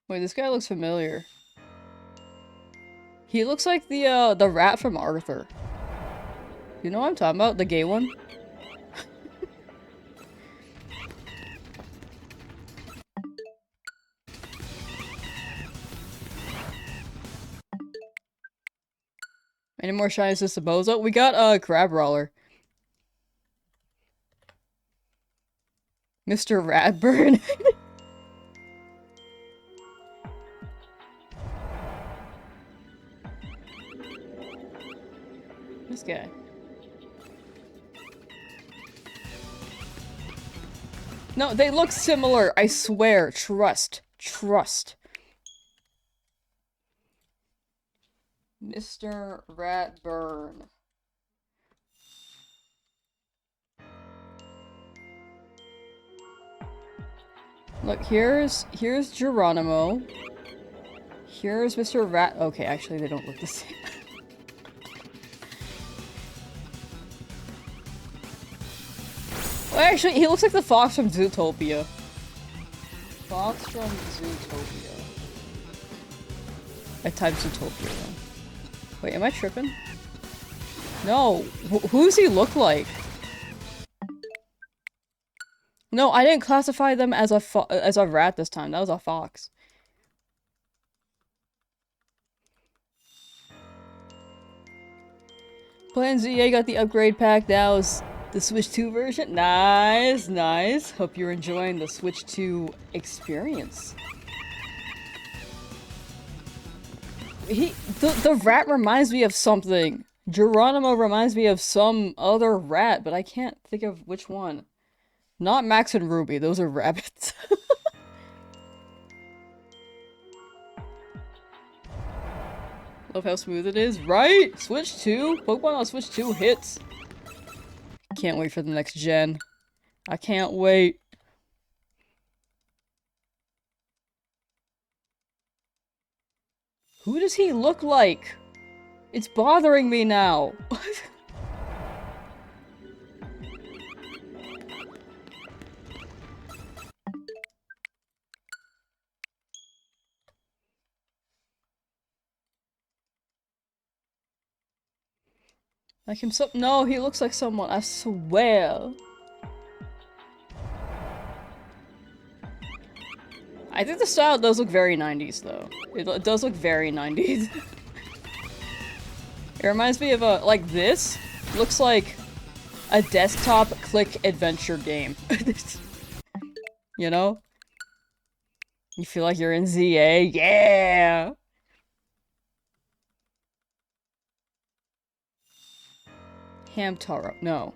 Wait, this guy looks familiar. He looks like the rat from Arthur. You know what I'm talking about? The gay one? Any more shinies to Bozo? We got a Crab Roller. Mr. Ratburn. This guy. No, they look similar, I swear. Trust. Trust. Mr. Ratburn. Look, here's Geronimo. Here's Mr. Rat- okay, actually they don't look the same. Well, actually, he looks like the fox from Zootopia. Fox from Zootopia. I typed Zootopia though. Wait, am I tripping? No! Who does he look like? No, I didn't classify them as a rat this time. That was a fox. Plan ZA got the upgrade pack. That was the Switch 2 version. Nice, nice. Hope you're enjoying the Switch 2 experience. The rat reminds me of something. Geronimo reminds me of some other rat, but I can't think of which one. Not Max and Ruby, those are rabbits. Love how smooth it is, right? Switch 2? Pokemon on Switch 2 hits. Can't wait for the next gen. I can't wait. Who does he look like? It's bothering me now. Like himself? No, he looks like someone, I swear. I think the style does look very 90s though. It does look very 90s. It reminds me of like this looks like a desktop click adventure game. You know? You feel like you're in ZA? Yeah! Hamtaro. No.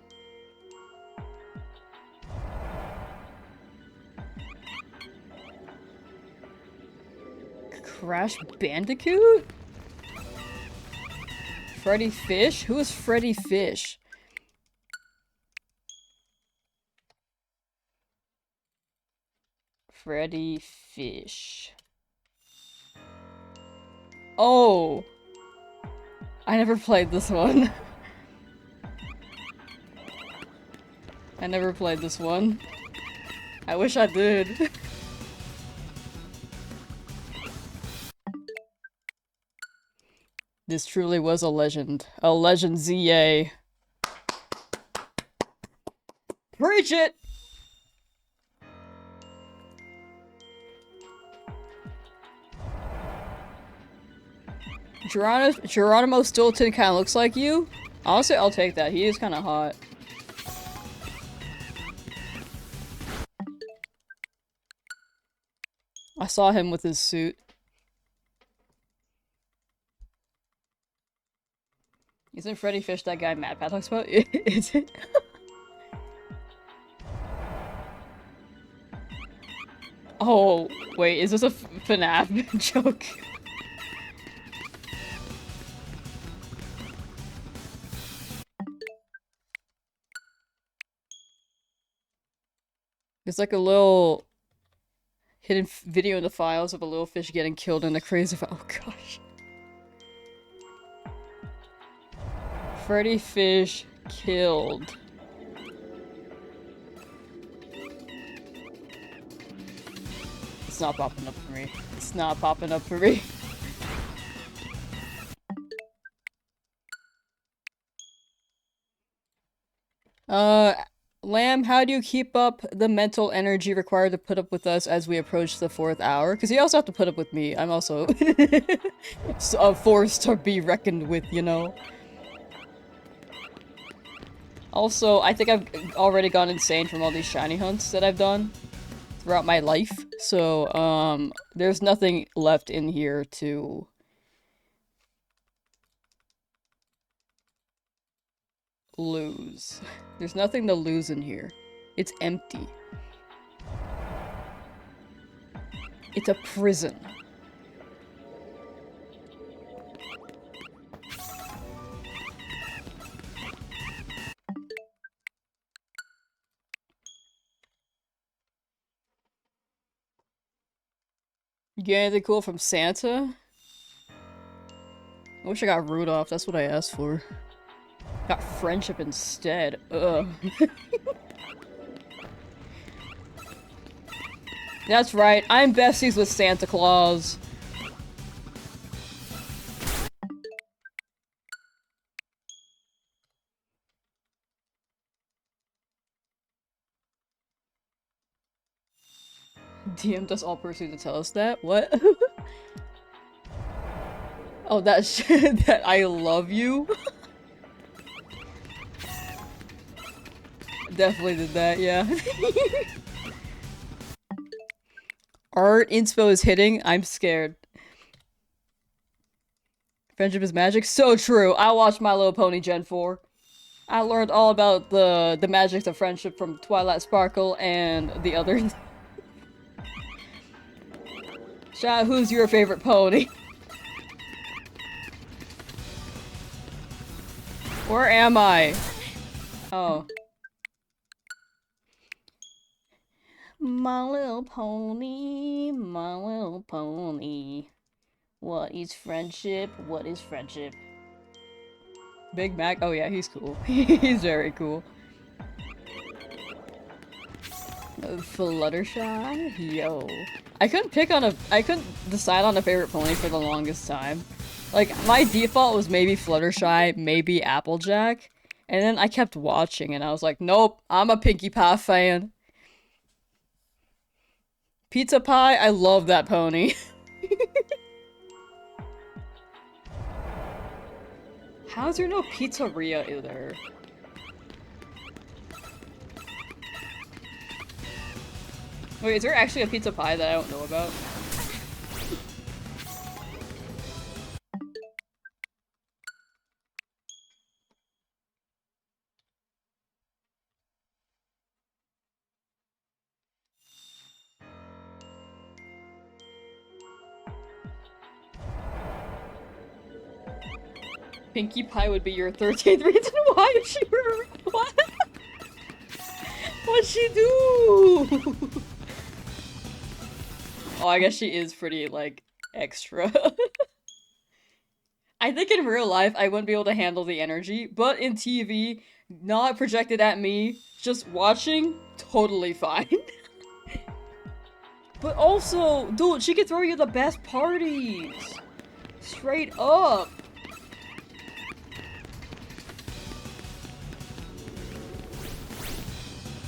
Crash Bandicoot? Freddy Fish? Who is Freddy Fish? Freddy Fish. Oh! I never played this one. I never played this one. I wish I did. This truly was a legend. A legend ZA. Preach it! Geronimo Stilton kind of looks like you. Honestly, I'll take that. He is kind of hot. I saw him with his suit. Isn't Freddy Fish that guy Matt Pat talks about? Is it? Oh, wait, is this a FNAF joke? There's like a little hidden video in the files of a little fish getting killed in a crazy oh gosh. Freddy Fish killed. It's not popping up for me. It's not popping up for me. Lamb, how do you keep up the mental energy required to put up with us as we approach the 4th hour? Because you also have to put up with me. I'm also a force to be reckoned with, you know? Also, I think I've already gone insane from all these shiny hunts that I've done throughout my life. So, there's nothing left in here to lose. There's nothing to lose in here. It's empty. It's a prison. You get anything cool from Santa? I wish I got Rudolph, that's what I asked for. Got friendship instead. Ugh. That's right, I'm besties with Santa Claus. DM'd us all personally to tell us that? What? Oh, that shit that I love you? Definitely did that, yeah. Art inspo is hitting. I'm scared. Friendship is magic. So true. I watched My Little Pony Gen 4. I learned all about the magics of friendship from Twilight Sparkle and the others. Shah, who's your favorite pony? Where am I? Oh. My little pony, my little pony. What is friendship? What is friendship? Big Mac? Oh yeah, he's cool. He's very cool. Fluttershy? Yo. I couldn't decide on a favorite pony for the longest time. Like, my default was maybe Fluttershy, maybe Applejack. And then I kept watching and I was like, nope, I'm a Pinkie Pie fan. Pizza Pie, I love that pony. How's there no pizzeria either? Wait, is there actually a Pizza Pie that I don't know about? Pinkie Pie would be your 13th reason why if she were- what? What'd she do? Oh, I guess she is pretty, like, extra. I think in real life I wouldn't be able to handle the energy, but in TV, not projected at me, just watching, totally fine. But also, dude, she could throw you the best parties! Straight up!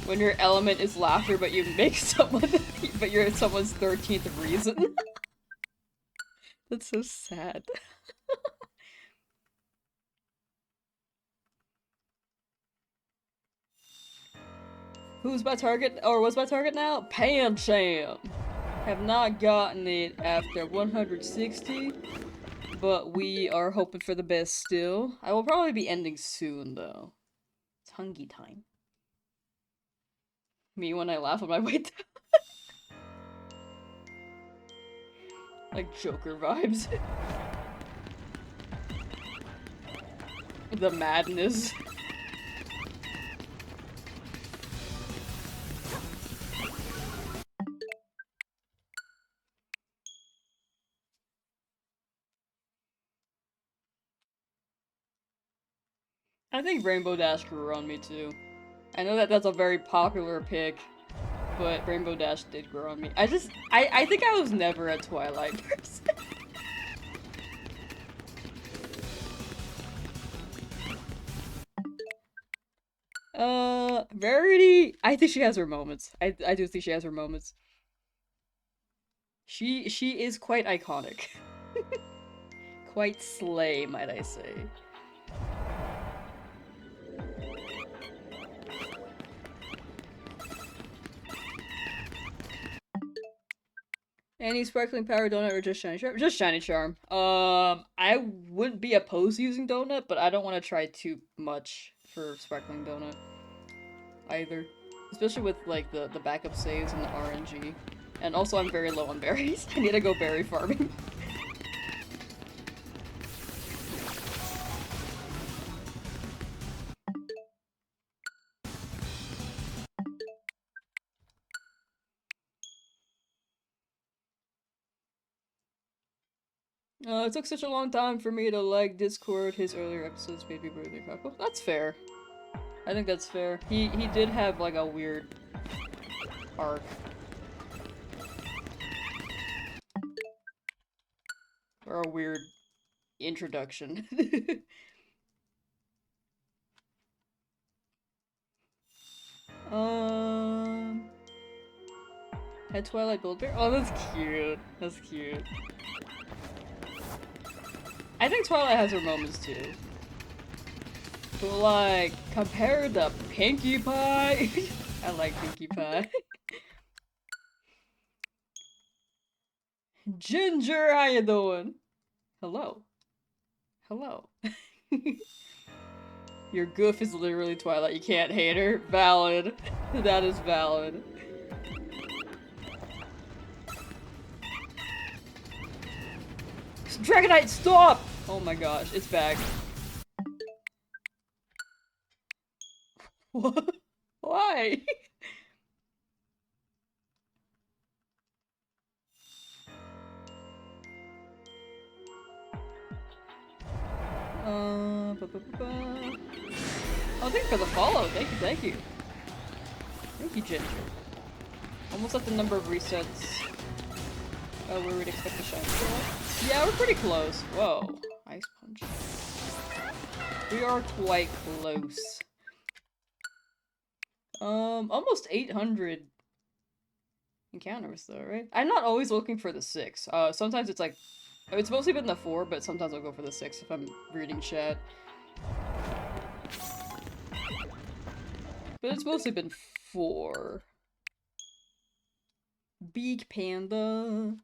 When your element is laughter, but you make someone- but you're someone's 13th reason. That's so sad. Who's my target, or was my target now? Pancham! Have not gotten it after 160, but we are hoping for the best still. I will probably be ending soon, though. It's hungry time. Me when I laugh on my way down. Like Joker vibes. The madness. I think Rainbow Dash grew on me too. I know that that's a very popular pick, but Rainbow Dash did grow on me. I think I was never a Twilight person. Rarity, I think she has her moments. I do think she has her moments. She is quite iconic. Quite slay, might I say. Any sparkling power donut or just shiny charm? Just shiny charm. I wouldn't be opposed to using donut, but I don't want to try too much for sparkling donut either. Especially with like the backup saves and the RNG. And also I'm very low on berries. I need to go berry farming. It took such a long time for me to like Discord. His earlier episodes made me really happy. That's fair. I think that's fair. He did have like a weird arc. Or a weird introduction. Had Twilight Goldbear? Oh, that's cute. That's cute. I think Twilight has her moments too. But like, compared to Pinkie Pie, I like Pinkie Pie. Ginger, how you doing? Hello. Hello. Your goof is literally Twilight. You can't hate her. Valid. That is valid. Dragonite, stop! Oh my gosh, it's back. What? Why? Oh, thank you for the follow. Thank you, thank you. Thank you, Ginger. Almost at the number of resets. Oh, we would expect a shine to go up. Yeah, we're pretty close. Whoa. Ice punch. We are quite close. Almost 800 encounters though, right? I'm not always looking for the 6. Sometimes it's like, it's mostly been the 4, but sometimes I'll go for the 6 if I'm reading chat. But it's mostly been 4. Beak Panda.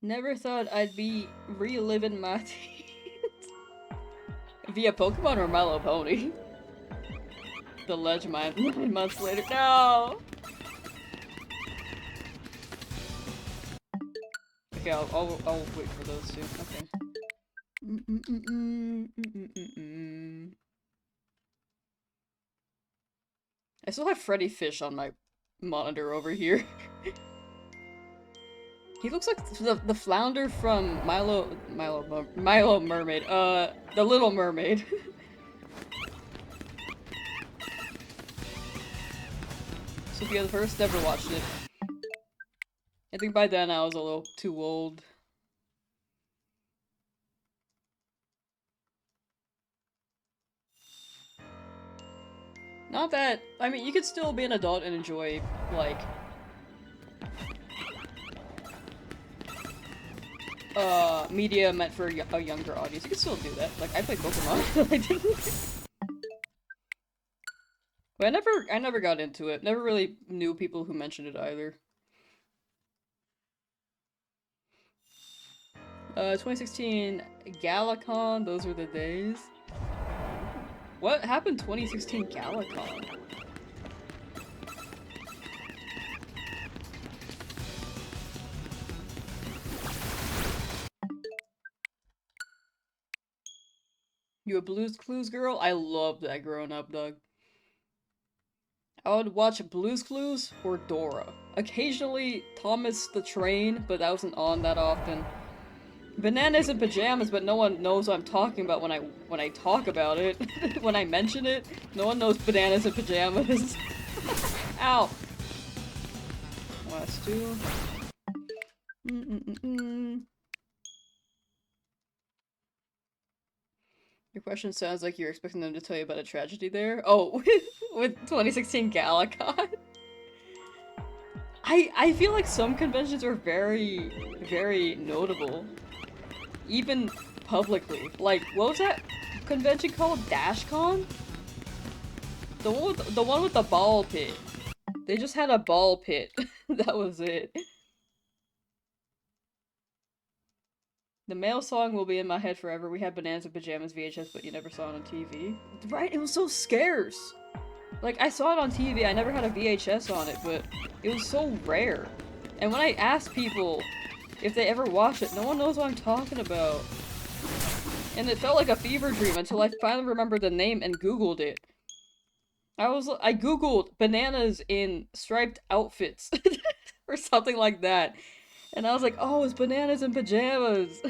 Never thought I'd be reliving my teens. Via Pokemon or My Little Pony? The ledge mine 9 months later. No! Okay, I'll wait for those two. Okay. I still have Freddy Fish on my monitor over here. He looks like the flounder from Milo Mermaid. The Little Mermaid. Sophia the First, never watched it. I think by then I was a little too old. Not that, I mean, you could still be an adult and enjoy, like, media meant for a younger audience. You could still do that. Like, I played Pokemon. I didn't. But I never got into it. Never really knew people who mentioned it either. 2016 Galacon, those were the days. What happened 2016 Galacon? You a Blue's Clues girl? I loved that growing up, Doug. I would watch Blue's Clues or Dora. Occasionally Thomas the Train, but that wasn't on that often. Bananas in Pajamas, but no one knows what I'm talking about when I talk about it. When I mention it, no one knows Bananas in Pajamas. Ow! Last two. Your question sounds like you're expecting them to tell you about a tragedy there. Oh, with 2016 Galacon. I feel like some conventions are very, very notable. Even publicly. Like, what was that convention called? DashCon? The one with the ball pit. They just had a ball pit. That was it. The male song will be in my head forever. We had Bananas in Pajamas VHS, but you never saw it on TV. Right? It was so scarce. Like, I saw it on TV. I never had a VHS on it, but it was so rare. And when I asked people if they ever watched it, no one knows what I'm talking about. And it felt like a fever dream until I finally remembered the name and Googled it. I Googled bananas in striped outfits. Or something like that. And I was like, oh, it's Bananas in Pajamas.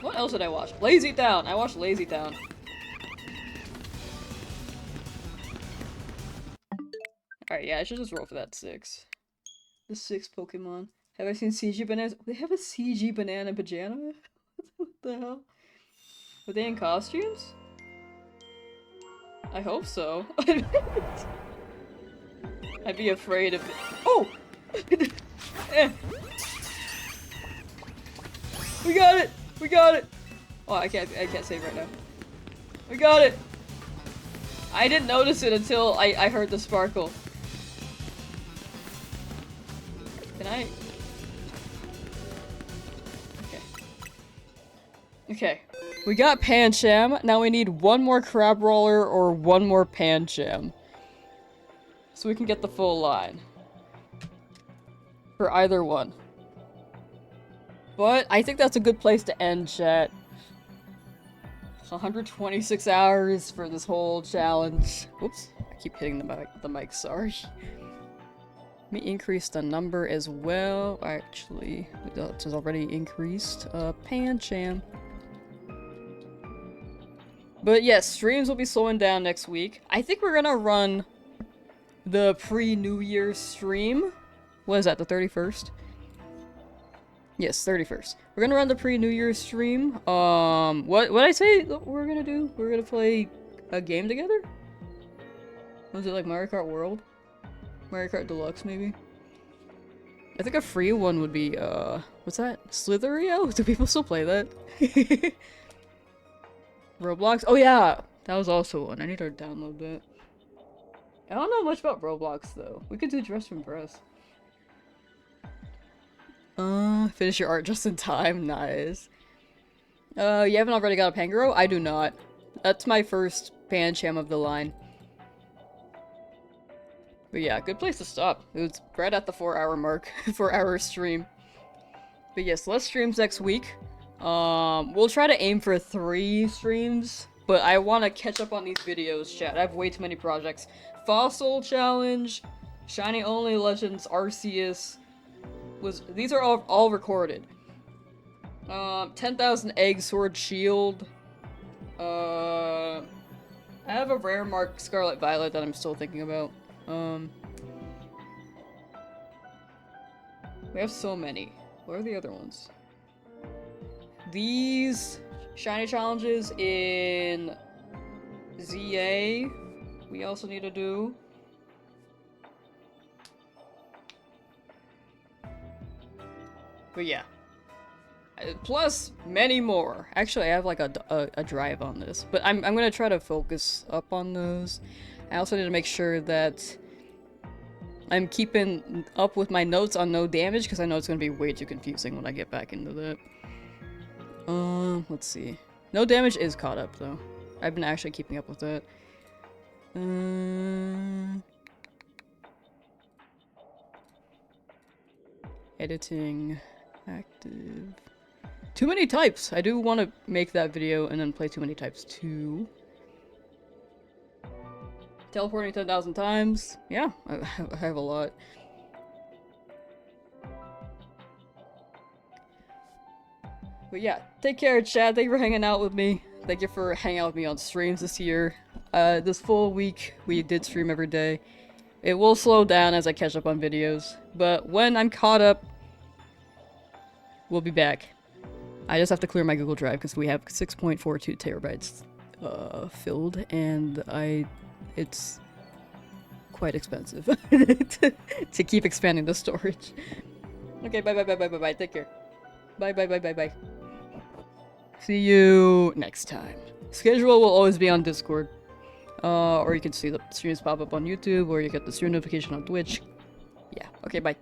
What else did I watch? Lazy Town! I watched Lazy Town. Alright, yeah, I should just roll for that 6. The 6 Pokemon. Have I seen CG Bananas? They have a CG Banana Pajama? What the hell? Were they in costumes? I hope so. I'd be afraid of it. Oh! Eh. We got it! We got it! Oh, I can't save right now. We got it! I didn't notice it until I heard the sparkle. Can I? Okay. Okay. We got Pancham. Now we need one more Crab Roller or one more Pancham. So we can get the full line. For either one. But I think that's a good place to end, chat. 126 hours for this whole challenge. Oops. I keep hitting the mic, sorry. Let me increase the number as well. Actually, that is already increased. Pancham. But yes, streams will be slowing down next week. I think we're gonna run the pre-New Year's stream. What is that, the 31st? Yes, 31st. We're gonna run the pre-New Year's stream. What I say we're gonna do? We're gonna play a game together? Was it like Mario Kart World? Mario Kart Deluxe, maybe? I think a free one would be, what's that? Slitherio? Do people still play that? Roblox? Oh yeah! That was also one. I need to download that. I don't know much about Roblox, though. We could do Dress to Impress. Finish your art just in time. Nice. You haven't already got a Pangoro? I do not. That's my first Pancham of the line. But yeah, good place to stop. It was right at the 4-hour mark, 4-hour stream. But yes, less streams next week. We'll try to aim for 3 streams, but I want to catch up on these videos, chat. I have way too many projects. Fossil Challenge, Shiny Only Legends, Arceus. These are all recorded. 10,000 Egg Sword Shield. I have a rare mark Scarlet Violet that I'm still thinking about. We have so many. What are the other ones? These shiny challenges in ZA we also need to do. But yeah. Plus many more. Actually, I have like a drive on this, but I'm gonna try to focus up on those. I also need to make sure that I'm keeping up with my notes on no damage, because I know it's gonna be way too confusing when I get back into that. Let's see. No damage is caught up though. I've been actually keeping up with that. Editing, active. Too many types! I do want to make that video and then play too many types too. Teleporting 10,000 times. Yeah, I have a lot. But yeah, take care, chat. Thank you for hanging out with me. Thank you for hanging out with me on streams this year. This full week, we did stream every day. It will slow down as I catch up on videos, but when I'm caught up, we'll be back. I just have to clear my Google Drive because we have 6.42 terabytes filled, and it's quite expensive to keep expanding the storage. Okay, bye. Take care. Bye. See you next time. Schedule will always be on Discord. Or you can see the streams pop up on YouTube, or you get the stream notification on Twitch. Yeah, okay, bye.